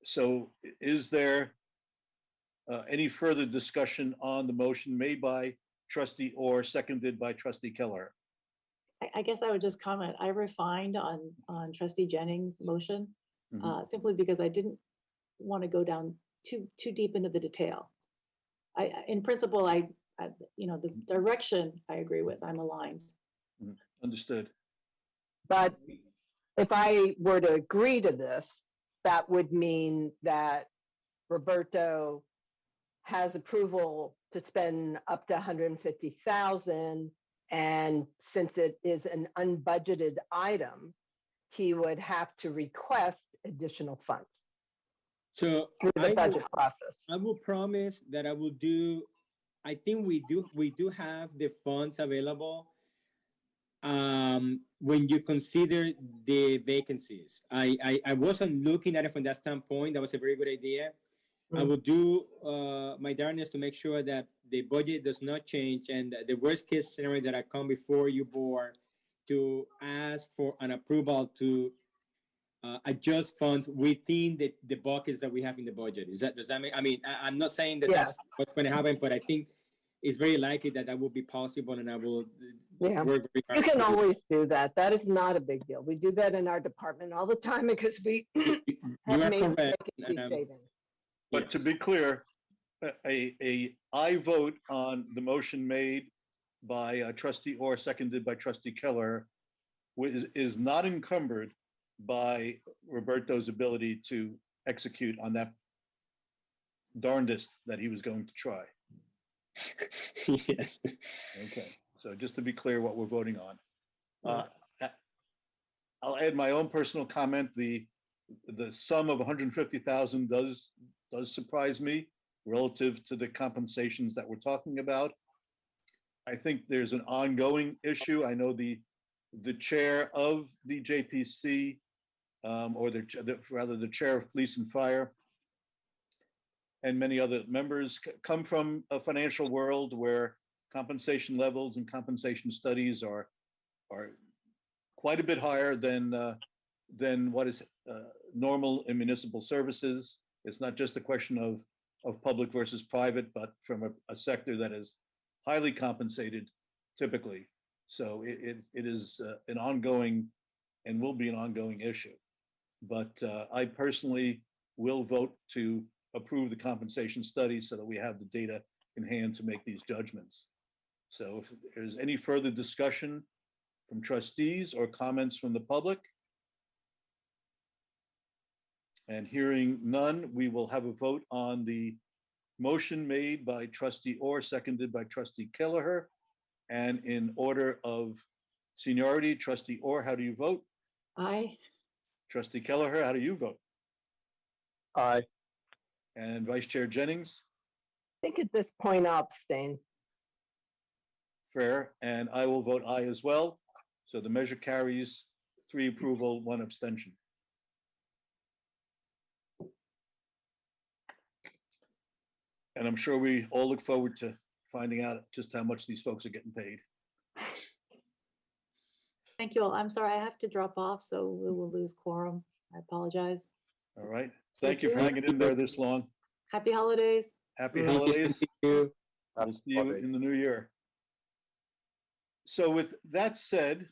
So is there any further discussion on the motion made by Trustee Orr, seconded by Trustee Keller? I guess I would just comment, I refined on trustee Jennings' motion, simply because I didn't want to go down too deep into the detail. In principle, the direction I agree with, I'm aligned. Understood. But if I were to agree to this, that would mean that Roberto has approval to spend up to 150,000. And since it is an unbudgeted item, he would have to request additional funds So through the budget process. I will promise that I will do, I think we do have the funds available when you consider the vacancies. I wasn't looking at it from that standpoint. That was a very good idea. I will do my darndest to make sure that the budget does not change, and the worst case scenario that I come before you board to ask for an approval to adjust funds within the buckets that we have in the budget. Does that make, I mean, I'm not saying that that's what's going to happen, but I think it's very likely that that will be possible, and I will work very hard. You can always do that. That is not a big deal. We do that in our department all the time because we have are made correct. savings. But to be clear, I vote on the motion made by trustee Orr, seconded by trustee Keller, is not encumbered by Roberto's ability to execute on that darndest that he was going to try. Yes. Okay, so just to be clear what we're voting on. I'll add my own personal comment. The sum of 150,000 does surprise me relative to the compensations that we're talking about. I think there's an ongoing issue. I know the chair of the JPC, or rather the chair of police and fire, and many other members come from a financial world where compensation levels and compensation studies are quite a bit higher than what is normal in municipal services. It's not just a question of public versus private, but from a sector that is highly compensated typically. So it is an ongoing and will be an ongoing issue. But I personally will vote to approve the compensation study so that we have the data in hand to make these judgments. So if there's any further discussion from trustees or comments from the public, and hearing none, we will have a vote on the motion made by trustee Orr, seconded by trustee Kelleher. And in order of seniority, trustee Orr, how do you vote? Aye. Trustee Kelleher, how do you vote? Aye. And Vice Chair Jennings? I think at this point I'll abstain. Fair, and I will vote aye as well. So the measure carries 3 approval, 1 abstention. And I'm sure we all look forward to finding out just how much these folks are getting paid. Thank you all. I'm sorry, I have to drop off, so we will lose quorum. I apologize. All right. Thank you for hanging in there this long. Happy holidays. Happy holidays. We'll see you in the new year. So with that said,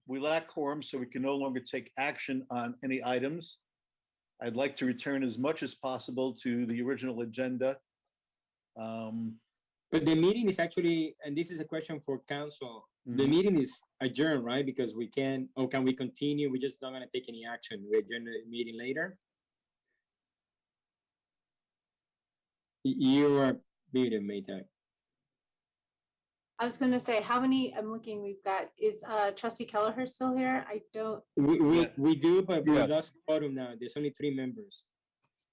we lack quorum, so we can no longer take action on any items. I'd like to return as much as possible to the original agenda. But the meeting is actually, and this is a question for council, the meeting is adjourned, right? Because we can, or can we continue? We're just not going to take any action. We adjourn the meeting later. You are muted, Maytag. I was going to say, how many, I'm looking, we've got, is trustee Kelleher still here? I don't. We do, but we lost quorum now. There's only 3 members.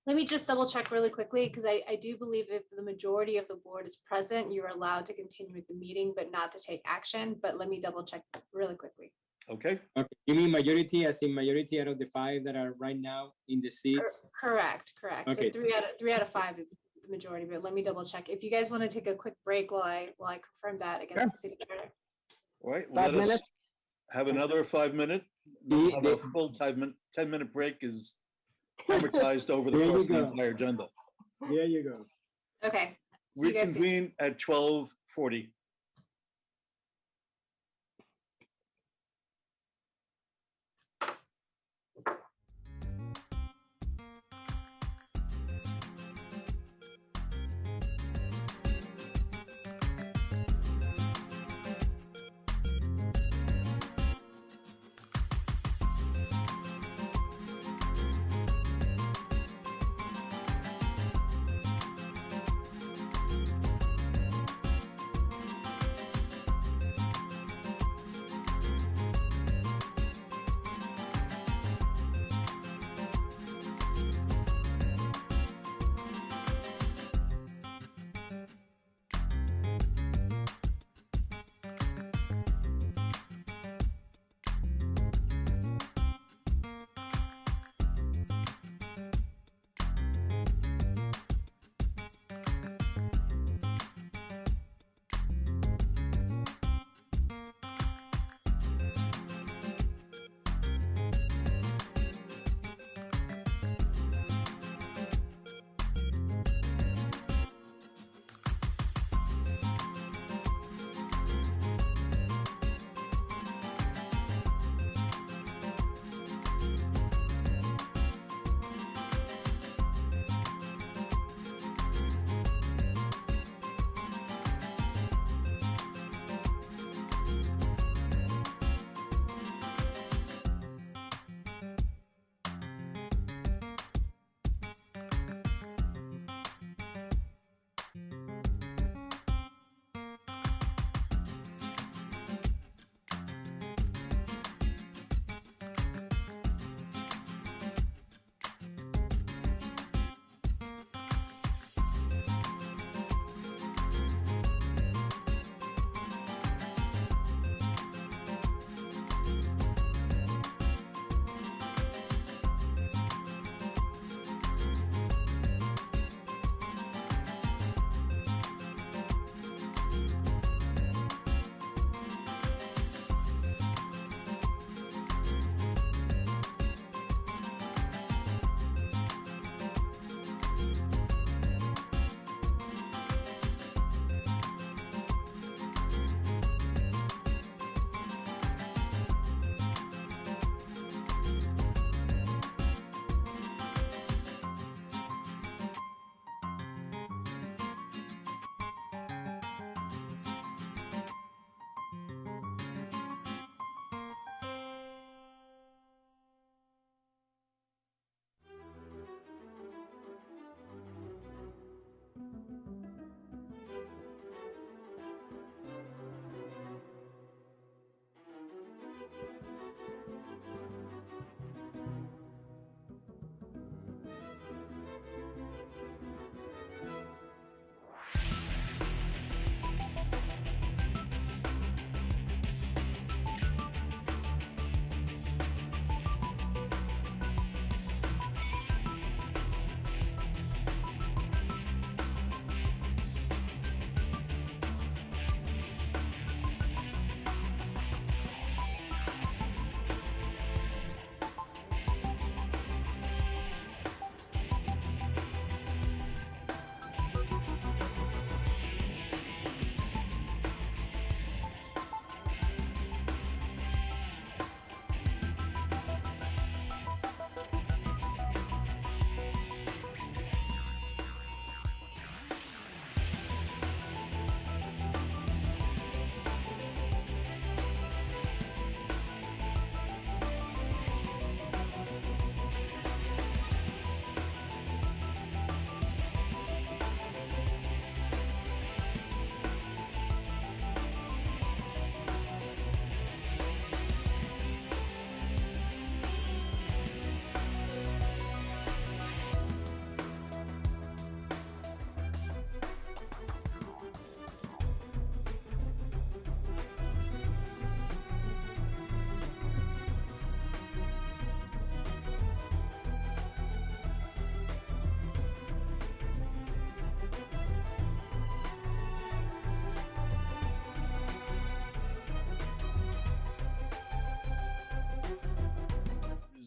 Let me just double check really quickly, because I do believe if the majority of the board is present, you're allowed to continue with the meeting, but not to take action. But let me double check really quickly. Okay. Okay. You mean majority, as in majority out of the 5 that are right now in the seats? Correct. Okay. So 3 out of 5 is the majority, but let me double check. If you guys want to take a quick break while I confirm that against the city attorney. All right. 5 minutes. Have another 5 minute. A full 10-minute break is amortized over the course of the entire agenda. There you go. Okay. So you guys Reconvene at 12:40.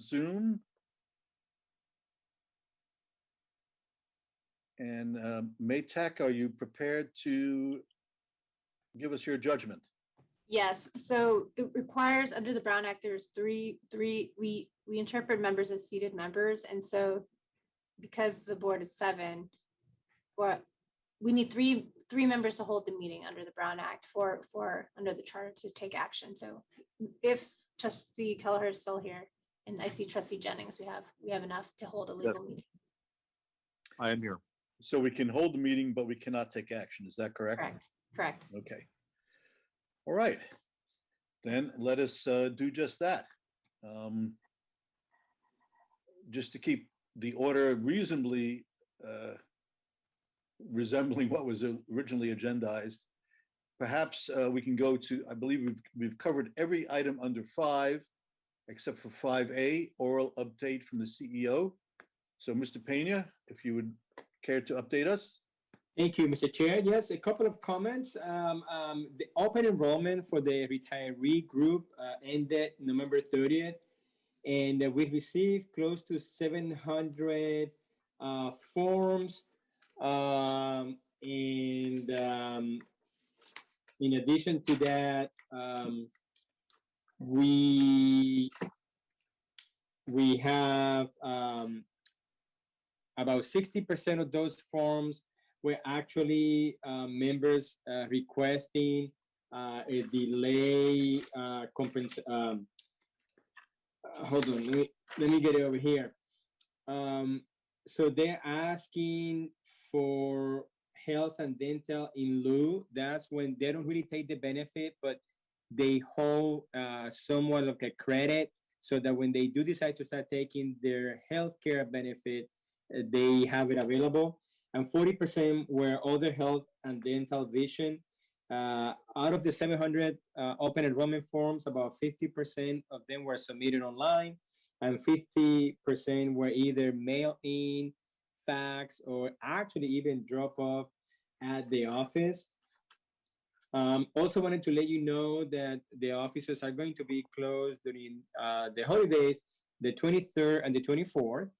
Zoom. And Maytak, are you prepared to give us your judgment? Yes, so it requires under the Brown Act, there's we interpret members as seated members. And so because the board is 7, we need three members to hold the meeting under the Brown Act for under the charter to take action. So if Trustee Kelleher is still here, and I see Trustee Jennings, we have enough to hold a legal meeting. I am here. So we can hold the meeting, but we cannot take action. Is that correct? Correct. Correct. Okay. All right. Then let us do just that. Just to keep the order reasonably resembling what was originally agendized, perhaps we can go to, I believe we've covered every item under 5, except for 5A, oral update from the CEO. So Mr. Pena, if you would care to update us. Thank you, Mr. Chair. Yes, a couple of comments. The open enrollment for the retiree group ended November 30th, and we received close to 700 forms. In addition to that, we have about 60% of those forms were actually members requesting a delay hold on, let me get it over here. So they're asking for health and dental in lieu. That's when they don't really take the benefit, but they hold somewhat of a credit so that when they do decide to start taking their healthcare benefit, they have it available. And 40% were other health and dental vision. Out of the 700 open enrollment forms, about 50% of them were submitted online, and 50% were either mail-in, fax, or actually even drop off at the office. Also wanted to let you know that the offices are going to be closed during the holidays, the 23rd and the 24th,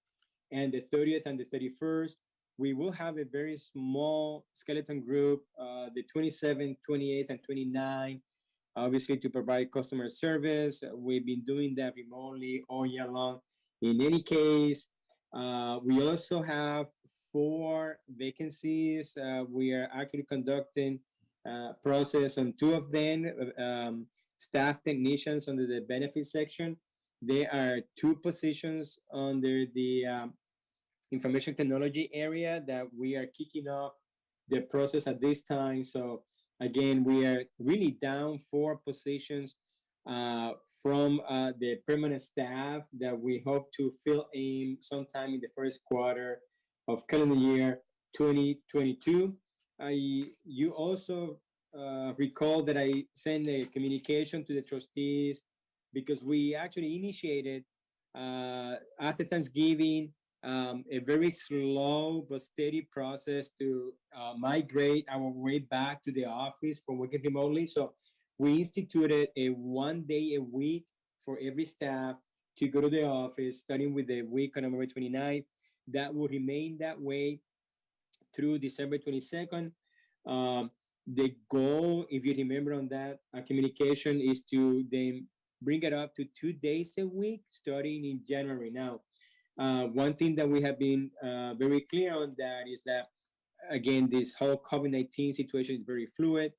and the 30th and the 31st. We will have a very small skeleton group, the 27th, 28th, and 29th, obviously to provide customer service. We've been doing that remotely all year long. In any case, we also have 4 vacancies. We are actually conducting process on 2 of them, staff technicians under the benefits section. There are 2 positions under the information technology area that we are kicking off the process at this time. So again, we are really down 4 positions from the permanent staff that we hope to fill in sometime in the first quarter of calendar year 2022. You also recall that I sent a communication to the trustees because we actually initiated after Thanksgiving a very slow but steady process to migrate our way back to the office from working remotely. So we instituted a 1 day a week for every staff to go to the office, starting with the week on November 29th. That will remain that way through December 22nd. The goal, if you remember on that communication, is to then bring it up to 2 days a week starting in January. Now, one thing that we have been very clear on that is that, again, this whole COVID-19 situation is very fluid.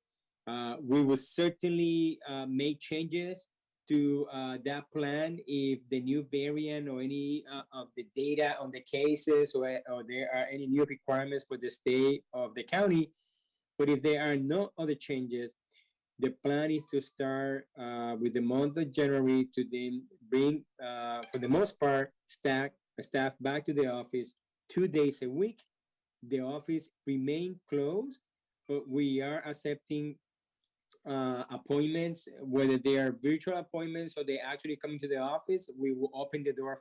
We will certainly make changes to that plan if the new variant or any of the data on the cases or there are any new requirements for the state of the county. But if there are no other changes, the plan is to start with the month of January to then bring, for the most part, staff back to the office 2 days a week. The office remain closed, but we are accepting appointments, whether they are virtual appointments or they actually come to the office. We will open the door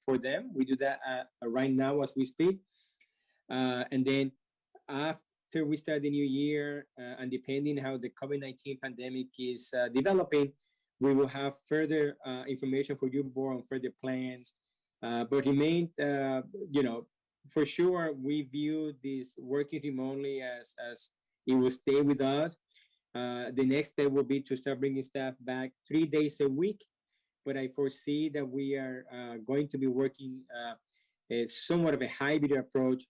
for them. We do that right now as we speak. And then after we start the new year, and depending how the COVID-19 pandemic is developing, we will have further information for you board on further plans. But remain, for sure, we view this working remotely as it will stay with us. The next step will be to start bringing staff back 3 days a week. But I foresee that we are going to be working somewhat of a hybrid approach,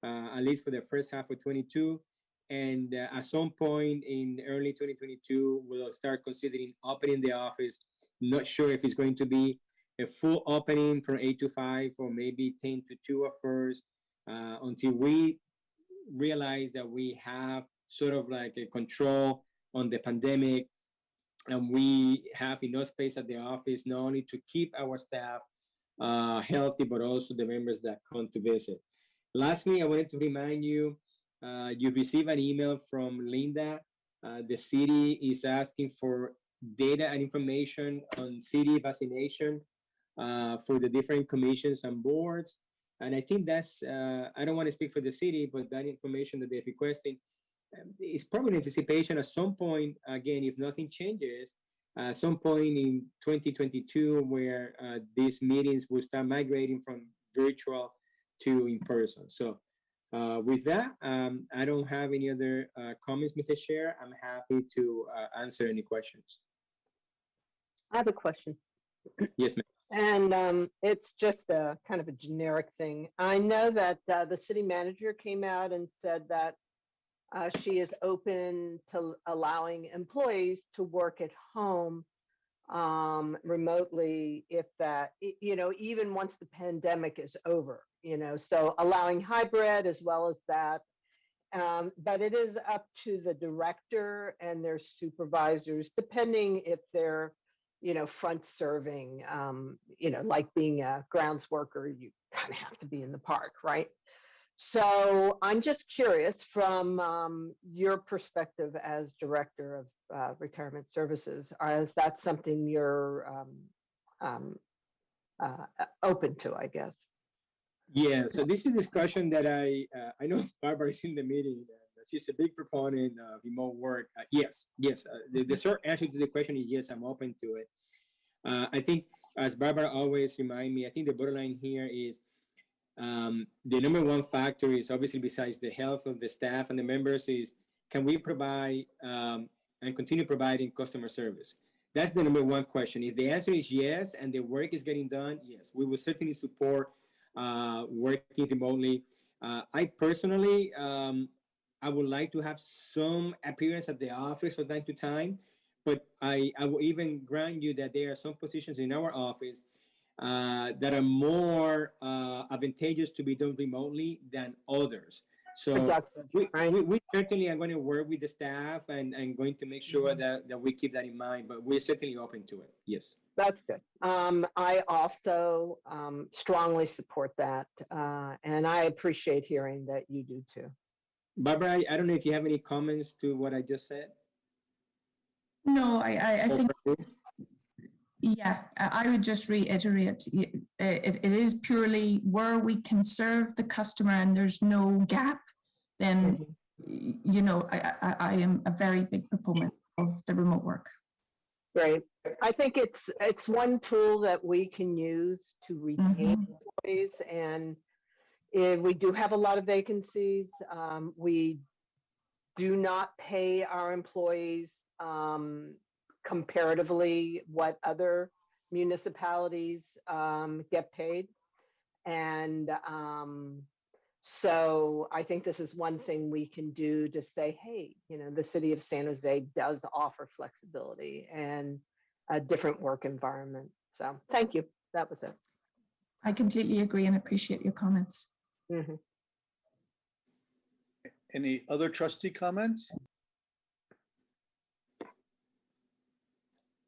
at least for the first half of 22. And at some point in early 2022, we'll start considering opening the office. Not sure if it's going to be a full opening from 8 to 5 or maybe 10 to 2 at first, until we realize that we have sort of like a control on the pandemic and we have enough space at the office, not only to keep our staff healthy, but also the members that come to visit. Lastly, I wanted to remind you, you received an email from Linda. The city is asking for data and information on city vaccination for the different commissions and boards. And I think that's, I don't want to speak for the city, but that information that they're requesting is probably anticipation at some point, again, if nothing changes, some point in 2022, where these meetings will start migrating from virtual to in person. So with that, I don't have any other comments, Mr. Chair. I'm happy to answer any questions. I have a question. Yes, ma'am. And it's just a kind of a generic thing. I know that the city manager came out and said that she is open to allowing employees to work at home remotely if that, even once the pandemic is over, so allowing hybrid as well as that. But it is up to the director and their supervisors, depending if they're, front serving, like being a grounds worker, you kind of have to be in the park, right? So I'm just curious from your perspective as director of retirement services, is that something you're open to, I guess? Yeah, so this is a discussion that I know Barbara is in the meeting. She's a big proponent of remote work. Yes. The short answer to the question is yes, I'm open to it. I think, as Barbara always reminds me, I think the borderline here is the number one factor is obviously, besides the health of the staff and the members, is can we provide and continue providing customer service? That's the number one question. If the answer is yes, and the work is getting done, yes, we will certainly support working remotely. I personally, I would like to have some appearance at the office from time to time, but I will even grant you that there are some positions in our office that are more advantageous to be done remotely than others. So we certainly are going to work with the staff and going to make sure that we keep that in mind, but we're certainly open to it. Yes. That's good. I also strongly support that. And I appreciate hearing that you do too. Barbara, I don't know if you have any comments to what I just said. No, I think, yeah, I would just reiterate, it is purely where we can serve the customer and there's no gap, then, I am a very big proponent of the remote work. Great. I think it's one tool that we can use to retain employees, and we do have a lot of vacancies. We do not pay our employees comparatively what other municipalities get paid. And so I think this is one thing we can do to say, hey, the city of San Jose does offer flexibility and a different work environment. So thank you. That was it. I completely agree and appreciate your comments. Any other trustee comments?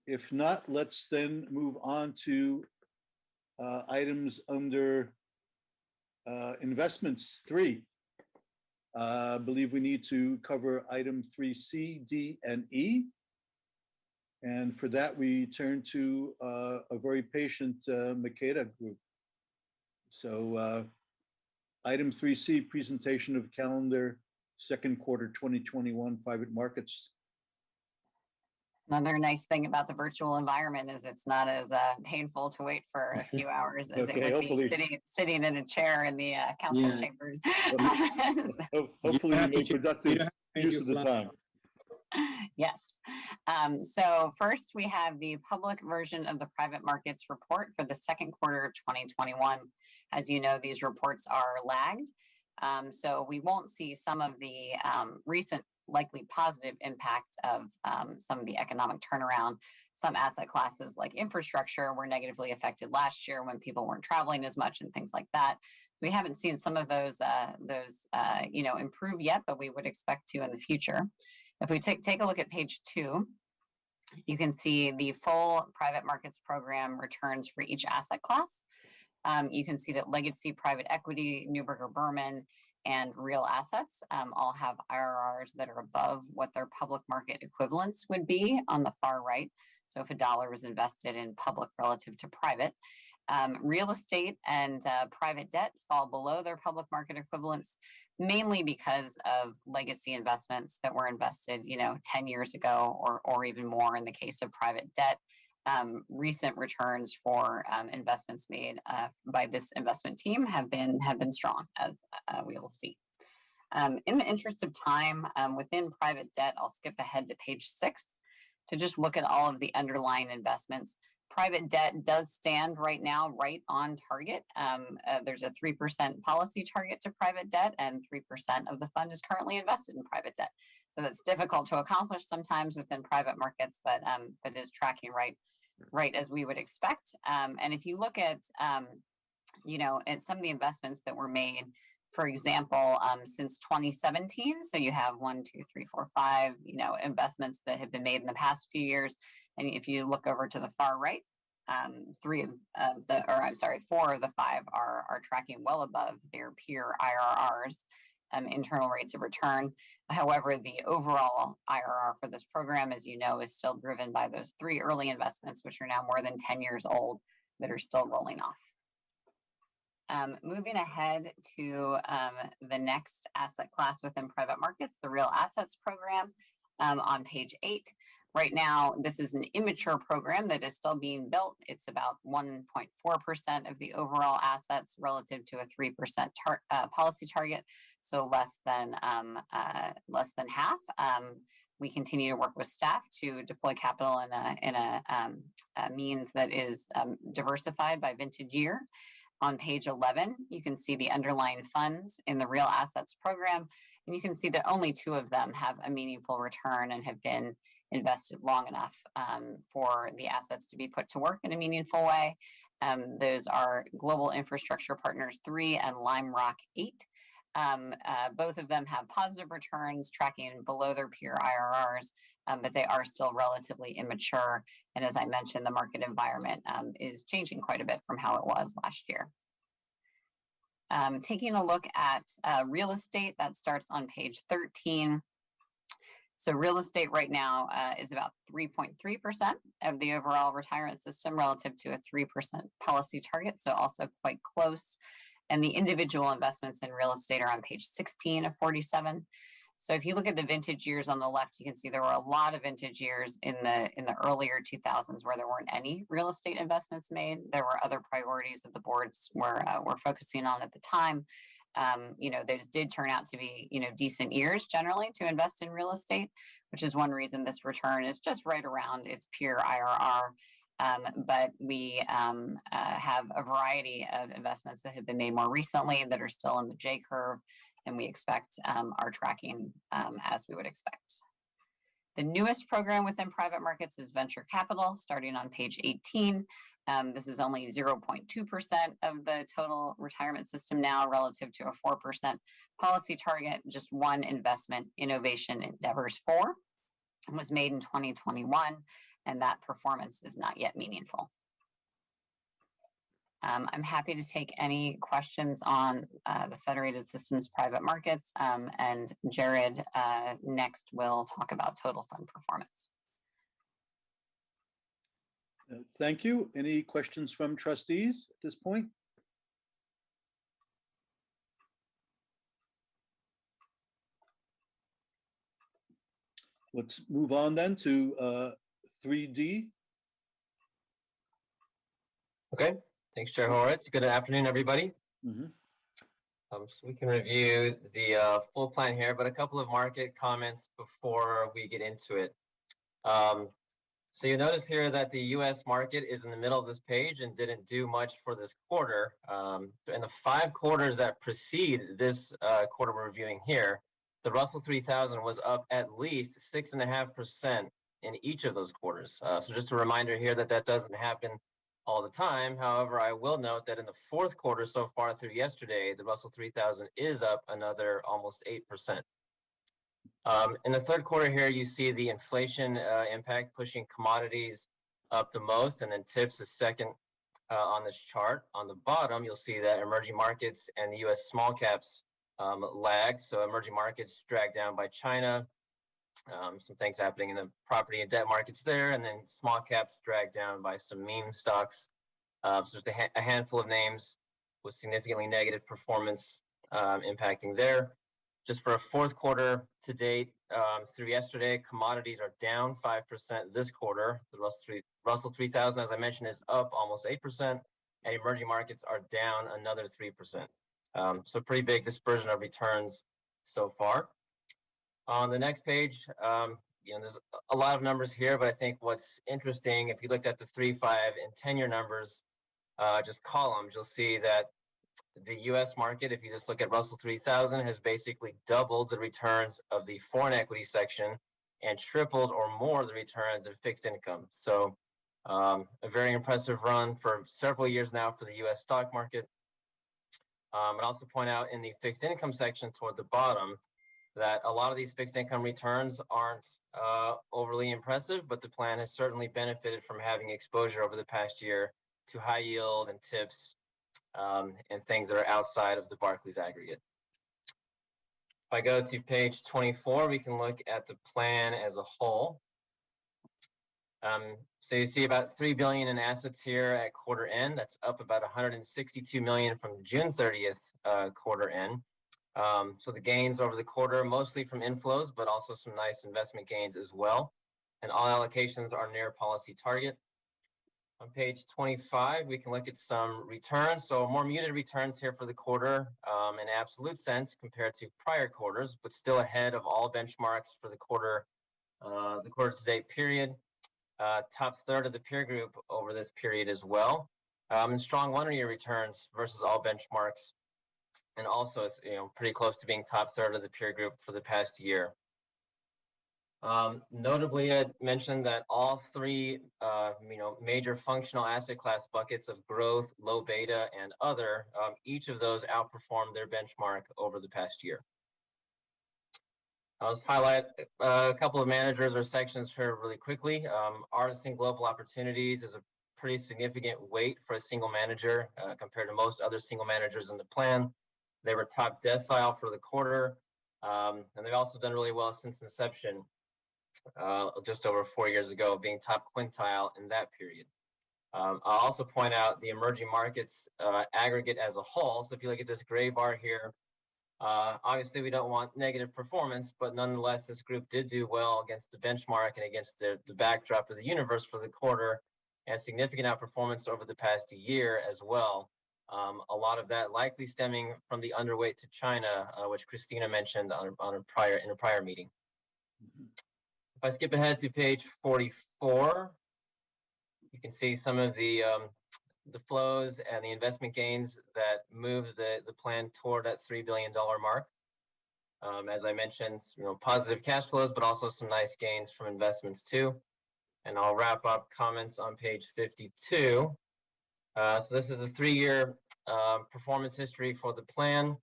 If not, let's then move on to items under investments 3. I believe we need to cover item 3C, D, and E. And for that, we turn to a very patient Makeda group. So item 3C, presentation of calendar second quarter 2021 private markets. Another nice thing about the virtual environment is it's not as painful to wait for a few hours as it Okay, would be hopefully. sitting in a chair in the council Yeah. chambers. Hopefully you have to make change- you productive don't have to change use your of the flag. time. Yes. So first we have the public version of the private markets report for the second quarter of 2021. As you know, these reports are lagged. So we won't see some of the recent likely positive impact of some of the economic turnaround. Some asset classes like infrastructure were negatively affected last year when people weren't traveling as much and things like that. We haven't seen some of those improve yet, but we would expect to in the future. If we take a look at page 2, you can see the full private markets program returns for each asset class. You can see that legacy private equity, Neuberger Berman, and real assets all have IRRs that are above what their public market equivalents would be on the far right. So if a dollar was invested in public relative to private, real estate and private debt fall below their public market equivalents, mainly because of legacy investments that were invested, 10 years ago or even more in the case of private debt. Recent returns for investments made by this investment team have been strong, as we will see. In the interest of time, within private debt, I'll skip ahead to page 6 to just look at all of the underlying investments. Private debt does stand right now right on target. There's a 3% policy target to private debt, and 3% of the fund is currently invested in private debt. So that's difficult to accomplish sometimes within private markets, but is tracking right as we would expect. And if you look at, at some of the investments that were made, for example, since 2017, so you have 1, 2, 3, 4, 5, investments that have been made in the past few years. And if you look over to the far right, 4 of the 5 are tracking well above their peer IRRs, internal rates of return. However, the overall IRR for this program, as you know, is still driven by those 3 early investments, which are now more than 10 years old, that are still rolling off. Moving ahead to the next asset class within private markets, the real assets program on page 8. Right now, this is an immature program that is still being built. It's about 1.4% of the overall assets relative to a 3% policy target, so less than half. We continue to work with staff to deploy capital in a means that is diversified by vintage year. On page 11, you can see the underlying funds in the real assets program, and you can see that only 2 of them have a meaningful return and have been invested long enough for the assets to be put to work in a meaningful way. Those are Global Infrastructure Partners 3 and Lime Rock 8. Both of them have positive returns tracking below their peer IRRs, but they are still relatively immature. And as I mentioned, the market environment is changing quite a bit from how it was last year. Taking a look at real estate, that starts on page 13. So real estate right now is about 3.3% of the overall retirement system relative to a 3% policy target, so also quite close. And the individual investments in real estate are on page 16 of 47. So if you look at the vintage years on the left, you can see there were a lot of vintage years in the earlier 2000s where there weren't any real estate investments made. There were other priorities that the boards were focusing on at the time. Those did turn out to be, decent years generally to invest in real estate, which is one reason this return is just right around its peer IRR. But we have a variety of investments that have been made more recently that are still in the J curve, and we expect are tracking as we would expect. The newest program within private markets is venture capital, starting on page 18. This is only 0.2% of the total retirement system now relative to a 4% policy target. Just one investment, Innovation Endeavors 4, was made in 2021, and that performance is not yet meaningful. I'm happy to take any questions on the Federated Systems private markets, and Jared next will talk about total fund performance. Thank you. Any questions from trustees at this point? Let's move on then to 3D. Okay, thanks, Chair Horowitz. Good afternoon, everybody. So we can review the full plan here, but a couple of market comments before we get into it. So you notice here that the U.S. market is in the middle of this page and didn't do much for this quarter. In the 5 quarters that precede this quarter we're reviewing here, the Russell 3000 was up at least 6.5% in each of those quarters. So just a reminder here that that doesn't happen all the time. However, I will note that in the 4th quarter so far through yesterday, the Russell 3000 is up another almost 8%. In the 3rd quarter here, you see the inflation impact pushing commodities up the most, and then tips is second on this chart. On the bottom, you'll see that emerging markets and the U.S. small caps lag. So emerging markets dragged down by China, some things happening in the property and debt markets there, and then small caps dragged down by some meme stocks. So just a handful of names with significantly negative performance impacting there. Just for a 4th quarter to date through yesterday, commodities are down 5% this quarter. The Russell 3000, as I mentioned, is up almost 8%, and emerging markets are down another 3%. So pretty big dispersion of returns so far. On the next page, there's a lot of numbers here, but I think what's interesting, if you looked at the 3, 5, and 10-year numbers, just columns, you'll see that the U.S. market, if you just look at Russell 3000, has basically doubled the returns of the foreign equity section and tripled or more the returns of fixed income. So a very impressive run for several years now for the U.S. stock market. I'd also point out in the fixed income section toward the bottom that a lot of these fixed income returns aren't overly impressive, but the plan has certainly benefited from having exposure over the past year to high yield and tips and things that are outside of the Barclays aggregate. If I go to page 24, we can look at the plan as a whole. So you see about $3 billion in assets here at quarter end. That's up about $162 million from June 30th quarter end. So the gains over the quarter, mostly from inflows, but also some nice investment gains as well. And all allocations are near policy target. On page 25, we can look at some returns. So more muted returns here for the quarter in absolute sense compared to prior quarters, but still ahead of all benchmarks for the quarter to date period. Top third of the peer group over this period as well. And strong 1-year returns versus all benchmarks. And also, pretty close to being top third of the peer group for the past year. Notably, I mentioned that all 3, major functional asset class buckets of growth, low beta, and other, each of those outperformed their benchmark over the past year. I'll just highlight a couple of managers or sections here really quickly. Artisan Global Opportunities is a pretty significant weight for a single manager compared to most other single managers in the plan. They were top decile for the quarter, and they've also done really well since inception. Just over 4 years ago, being top quintile in that period. I'll also point out the emerging markets aggregate as a whole. So if you look at this gray bar here, obviously we don't want negative performance, but nonetheless, this group did do well against the benchmark and against the backdrop of the universe for the quarter, and significant outperformance over the past year as well. A lot of that likely stemming from the underweight to China, which Christina mentioned in a prior meeting. If I skip ahead to page 44, you can see some of the flows and the investment gains that moved the plan toward that $3 billion mark. As I mentioned, positive cash flows, but also some nice gains from investments too. And I'll wrap up comments on page 52. So this is the 3-year performance history for the plan.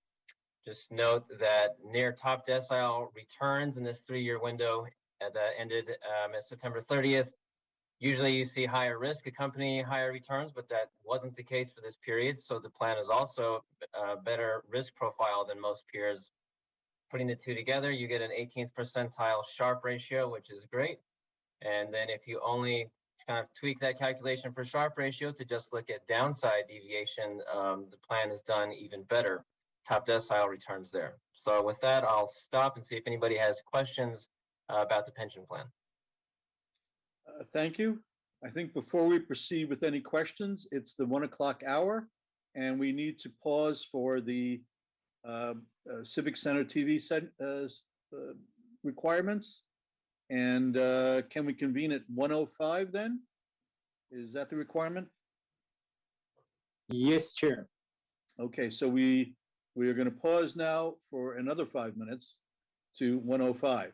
Just note that near top decile returns in this 3-year window that ended at September 30th. Usually you see higher risk accompany higher returns, but that wasn't the case for this period. So the plan is also a better risk profile than most peers. Putting the two together, you get an 18th percentile Sharpe ratio, which is great. And then if you only kind of tweak that calculation for Sharpe ratio to just look at downside deviation, the plan is done even better. Top decile returns there. So with that, I'll stop and see if anybody has questions about the pension plan. Thank you. I think before we proceed with any questions, it's the 1 o'clock hour, and we need to pause for the Civic Center TV requirements. And can we convene at 1:05 then? Is that the requirement? Yes, Chair. Okay, so we are going to pause now for another 5 minutes to 1:05.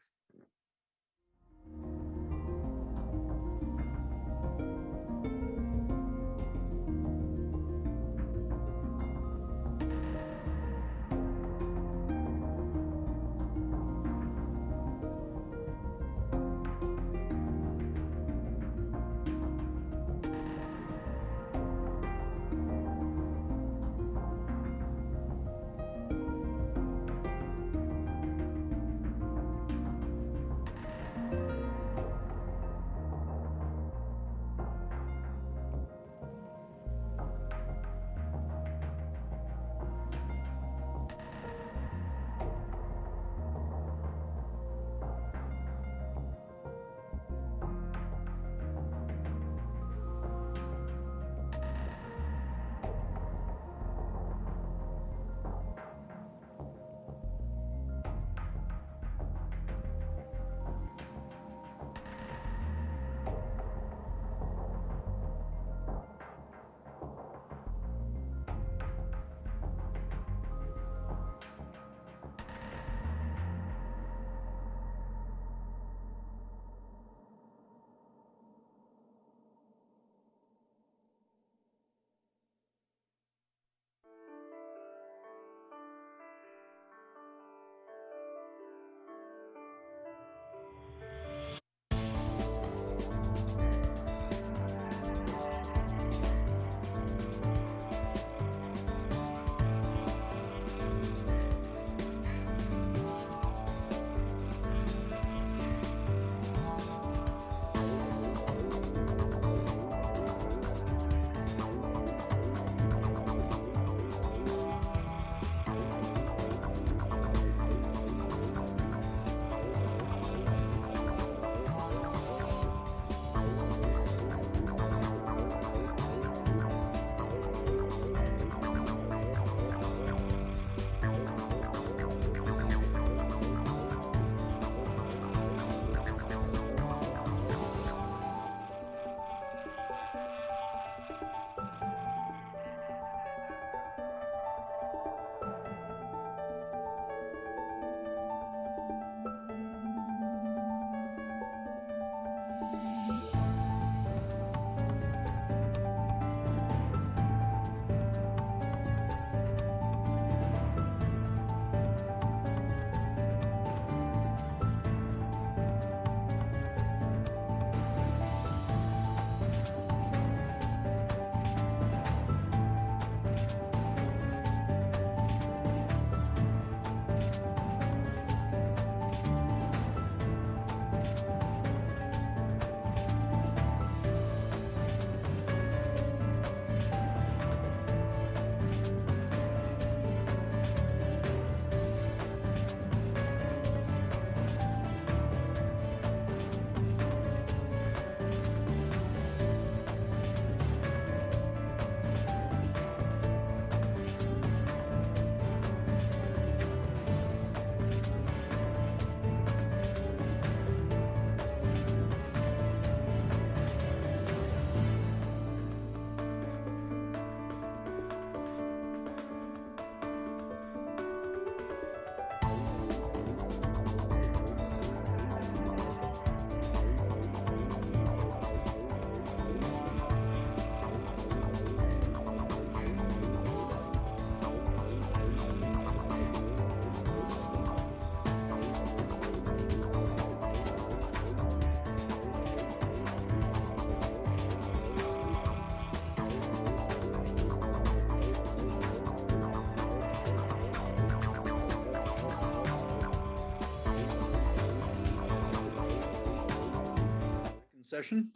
Session.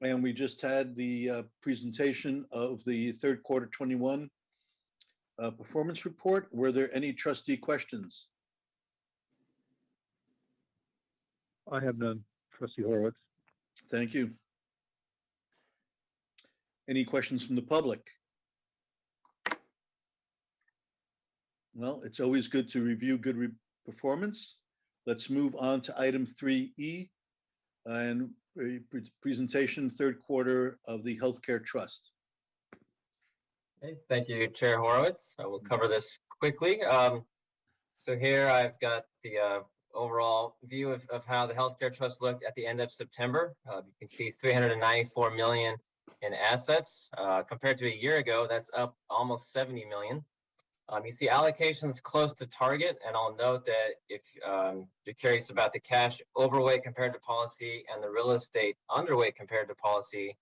And we just had the presentation of the third quarter 21 performance report. Were there any trustee questions? I have none. Trustee Horowitz. Thank you. Any questions from the public? Well, it's always good to review good performance. Let's move on to item 3E and presentation third quarter of the Healthcare Trust. Okay, thank you, Chair Horowitz. I will cover this quickly. So here I've got the overall view of how the Healthcare Trust looked at the end of September. You can see 394 million in assets. Compared to a year ago, that's up almost 70 million. You see allocations close to target, and I'll note that if you're curious about the cash overweight compared to policy and the real estate underweight compared to policy,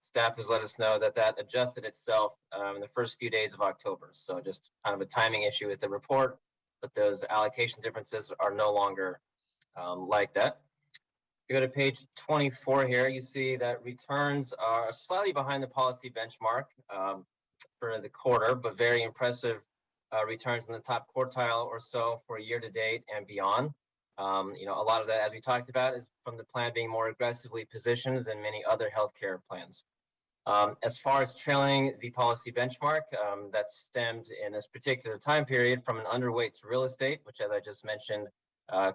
staff has let us know that that adjusted itself in the first few days of October. So just kind of a timing issue with the report, but those allocation differences are no longer like that. If you go to page 24 here, you see that returns are slightly behind the policy benchmark for the quarter, but very impressive returns in the top quartile or so for year to date and beyond. You know, a lot of that, as we talked about, is from the plan being more aggressively positioned than many other healthcare plans. As far as trailing the policy benchmark, that stemmed in this particular time period from an underweight to real estate, which, as I just mentioned,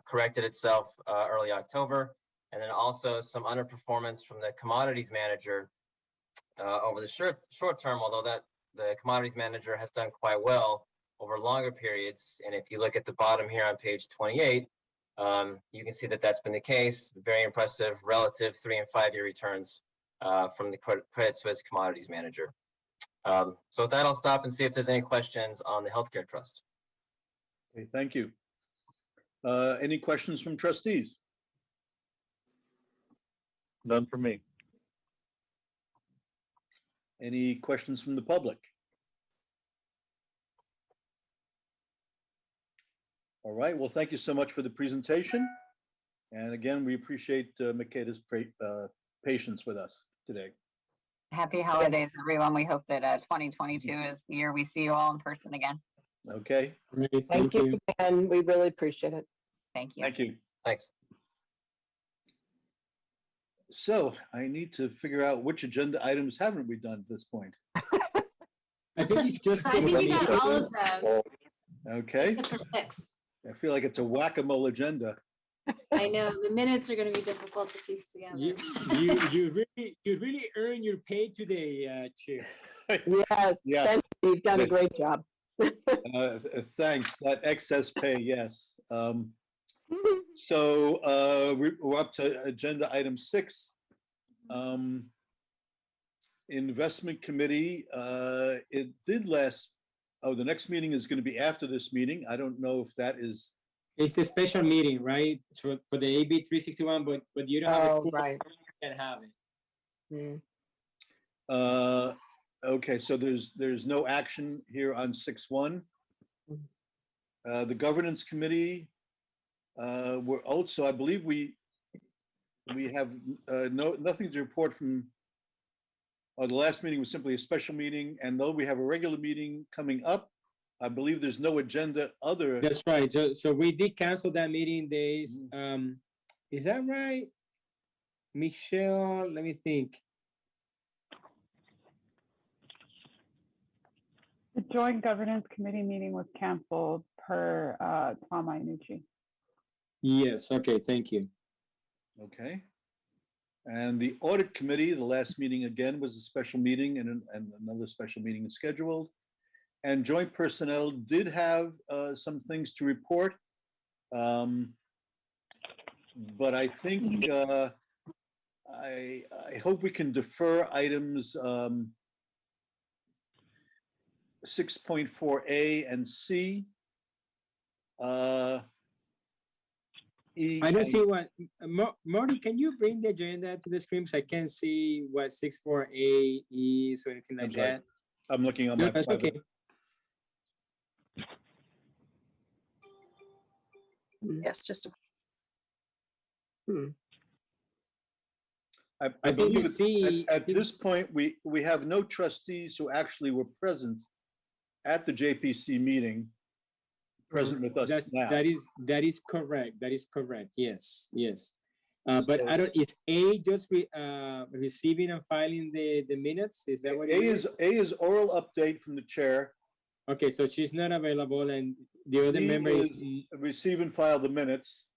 corrected itself early October, and then also some underperformance from the commodities manager over the short term, although that the commodities manager has done quite well over longer periods. And if you look at the bottom here on page 28, you can see that that's been the case. Very impressive relative 3- and 5-year returns from the Credit Suisse commodities manager. So with that, I'll stop and see if there's any questions on the Healthcare Trust. Okay, thank you. Any questions from trustees? None from me. Any questions from the public? All right, well, thank you so much for the presentation. And again, we appreciate Makeda's patience with us today. Happy holidays, everyone. We hope that 2022 is the year we see you all in person again. Okay. Thank you, and we really appreciate it. Thank you. Thank you. Thanks. So I need to figure out which agenda items haven't we done at this point. I think it's just. I think you got all of them. Okay. Except for 6. I feel like it's a whack-a-mole agenda. I know the minutes are going to be difficult to piece together. You really earned your pay today, Chair. Yes, Yeah. Thank you. You've done a great job. Thanks. That excess pay, yes. So we're up to agenda item 6. Investment committee. It did last. Oh, the next meeting is going to be after this meeting. I don't know if that is. It's a special meeting, right? For the AB 361, but you don't have a quorum, right. You can have it. Okay, so there's no action here on 6.1. The governance committee. We're also, I believe we have nothing to report from. The last meeting was simply a special meeting, and though we have a regular meeting coming up, I believe there's no agenda other. That's right. So we did cancel that meeting days. Is that right, Michelle? Let me think. The joint governance committee meeting was canceled per Tom Iannucci. Yes. Okay. Thank you. Okay. And the audit committee, the last meeting again was a special meeting, and another special meeting is scheduled. And joint personnel did have some things to report. But I think I hope we can defer items 6.4A and C. I don't see what, Marty, can you bring the agenda to the screen so I can see what 6.4A is or anything like that? I'm looking on No, my that's private. okay. Yes, just a. I think believe you see, at this point, we have no trustees who actually were present at the JPC meeting, present with us now. That is correct. That is correct. Yes, yes. But I don't, is A just receiving and filing the minutes? Is that what it is? A is oral update from the chair. Okay, so she's not available and the other B member is, receive and file the minutes.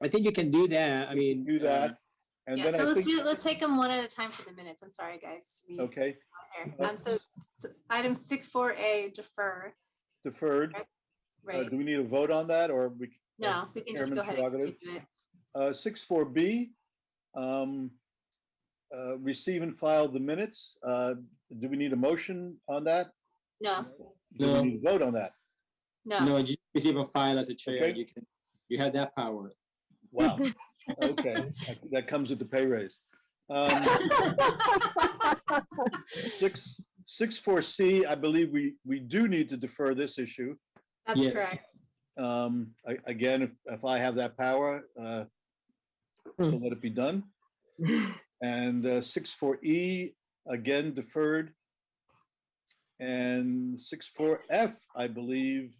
I think you can do that. I mean. Do that. And Yeah, then so I let's think, let's take them one at a time for the minutes. I'm sorry, guys. to be Okay. slow here. So item 6.4A, defer. deferred. Right. Do we need a vote on that or we? No, we can just go ahead and continue it. 6.4B, receive and file the minutes. Do we need a motion on that? No, Do we need a vote on that? no. No, you receive and file as a chair. Okay. You have that power. Wow. Okay, that comes with the pay raise. 6.4C, I believe we do need to defer this issue. That's Yes. correct. Again, if I have that power, so let it be done. And 6.4E, again, deferred. And 6.4F, I believe,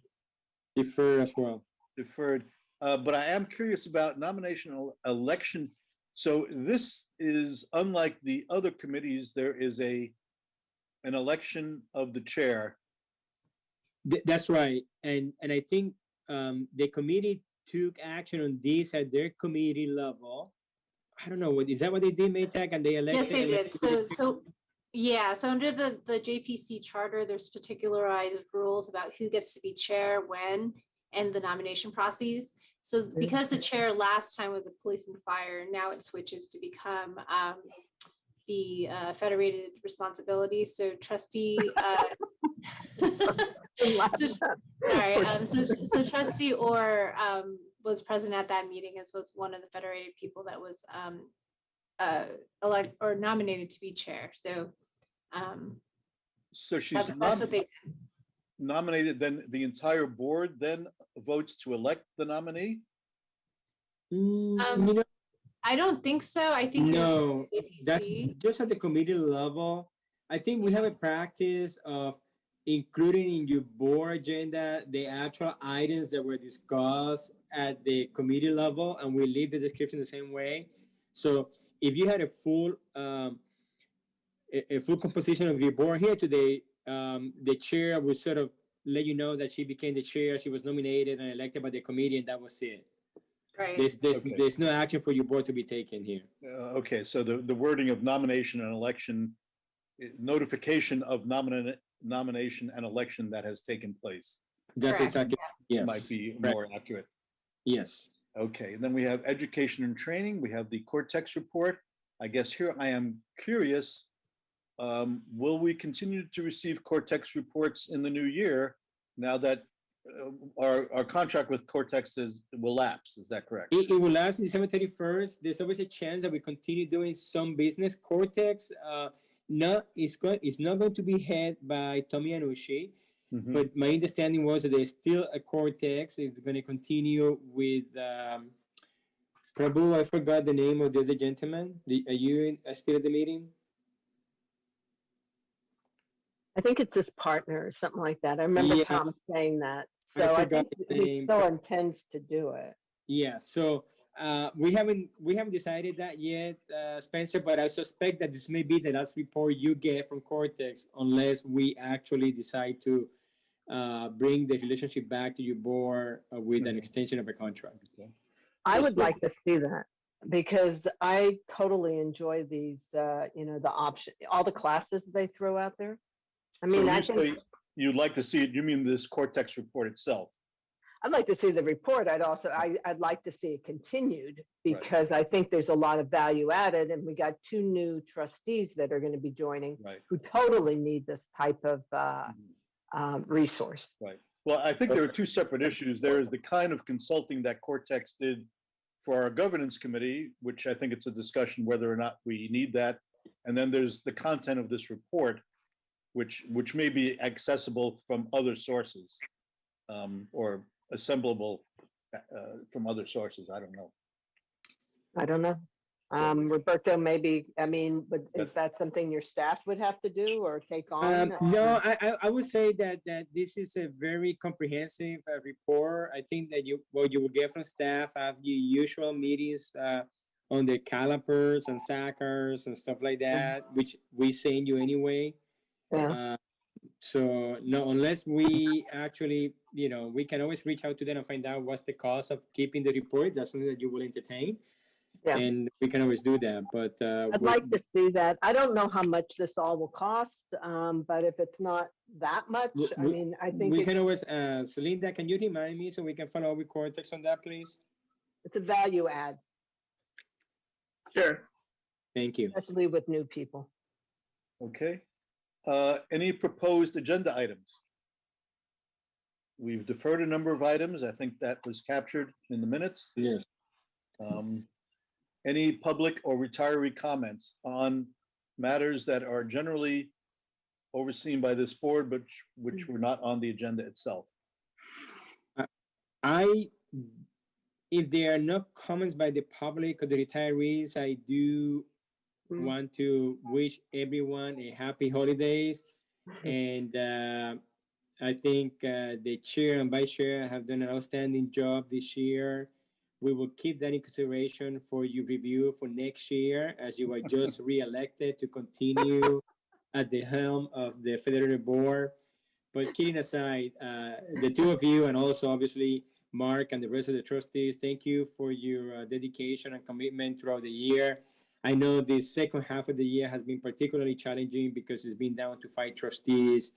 Defer as well. deferred. But I am curious about nomination election. So this is unlike the other committees. There is an election of the chair. That's right. And I think the committee took action on this at their committee level. I don't know, is that what they did, Maytag? And they elected? Yes, they did. So yeah, so under the JPC charter, there's particularized rules about who gets to be chair, when, and the nomination process. So because the chair last time was a police and fire, now it switches to become the federated responsibility. So trustee, so trustee Orr was present at that meeting, as was one of the federated people that was elect or nominated to be chair. So So she's that's what they did. nominated, then the entire board then votes to elect the nominee? I don't think so. I think there's No, that's just at the committee level. I think we have a practice of including in your board agenda the actual items that were discussed at the committee level, and we leave the description the same way. So if you had a full composition of your board here today, the chair would sort of let you know that she became the chair, she was nominated and elected by the committee, and that was it. Right. There's no action for your board to be taken here. Okay, so the wording of nomination and election, notification of nomination and election that has taken place. That's Correct. exactly, yes. Might be Right. more accurate. Yes. Okay, then we have education and training. We have the Cortex report. I guess here I am curious, will we continue to receive Cortex reports in the new year now that our contract with Cortex will lapse? Is that correct? It will last December 31st. There's always a chance that we continue doing some business. Cortex, it's not going to be head by Tommy Anushi, but my understanding was that there's still a Cortex. It's going to continue with Prabhu. I forgot the name of the other gentleman. Are you still at the meeting? I think it's his partner or something like that. I remember Tom saying that. So I think he still intends to do it. Yeah. So we haven't decided that yet, Spencer. But I suspect that this may be the last report you get from Cortex, unless we actually decide to bring the relationship back to your board with an extension of a contract. Okay. I would like to see that, because I totally enjoy these. The option, all the classes they throw out there. I mean, so you'd like to see it. You mean this Cortex report itself? I'd like to see the report. I'd like to see it continued, because I think there's a lot of value added, and we got 2 new trustees that are going to be joining who totally need this type of resource. Right. Well, I think there are 2 separate issues. There is the kind of consulting that Cortex did for our governance committee, which I think it's a discussion whether or not we need that. And then there's the content of this report, which may be accessible from other sources, or assemblable from other sources. I don't know. Roberto, maybe, but is that something your staff would have to do or take on? No, I would say that this is a very comprehensive report. I think that what you will get from staff have the usual meetings on the calipers and sackers and stuff like that, which we send you anyway. Yeah. So no, unless we actually, we can always reach out to them and find out what's the cost of keeping the report. That's something that you will entertain. Yeah. And we can always do that. But I'd like to see that. I don't know how much this all will cost, but if it's not that much, I mean, I think we can always, Celinda, can you remind me so we can follow up with Cortex on that, please? it's a value add, Sure. Thank you. especially with new people. Okay. Any proposed agenda items? We've deferred a number of items. I think that was captured in the minutes. Yes. Any public or retiree comments on matters that are generally overseen by this board, but which were not on the agenda itself? If there are no comments by the public or the retirees, I do want to wish everyone a happy holidays. And I think the chair and vice chair have done an outstanding job this year. We will keep that in consideration for your review for next year, as you are just re-elected to continue at the helm of the Federated Board. But kidding aside, the two of you, and also obviously Mark and the rest of the trustees, thank you for your dedication and commitment throughout the year. I know the second half of the year has been particularly challenging because it's been down to 5 trustees.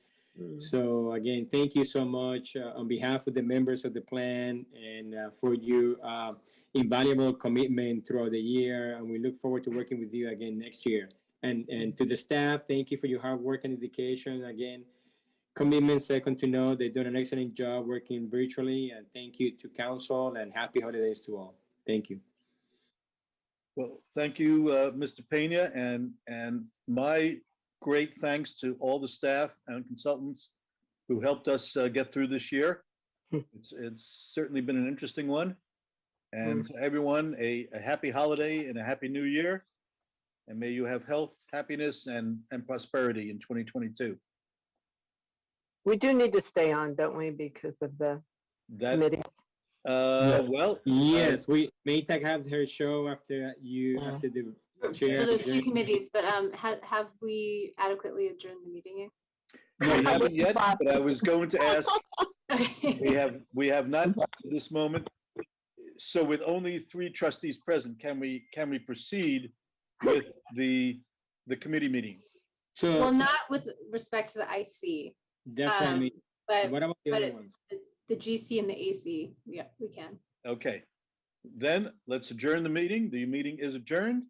So again, thank you so much on behalf of the members of the plan and for your invaluable commitment throughout the year. And we look forward to working with you again next year. And to the staff, thank you for your hard work and dedication. Again, commitment second to none. They've done an excellent job working virtually. And thank you to council and happy holidays to all. Thank you. Well, thank you, Mr. Pena, and my great thanks to all the staff and consultants who helped us get through this year. It's certainly been an interesting one. And to everyone, a happy holiday and a happy new year. And may you have health, happiness, and prosperity in 2022. We do need to stay on, don't we, because of the committees? Well, yes, we Maytag have her show after after the chair. So there's 2 committees, but have we adequately adjourned the meeting yet? No, not yet, but I was going to ask, we have not at this moment. So with only 3 trustees present, can we proceed with the committee meetings? So, well, not with respect to the IC. That's what I mean. But what about the other ones? The GC and the AC, yeah, we can. Okay, then let's adjourn the meeting. The meeting is adjourned,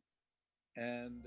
and.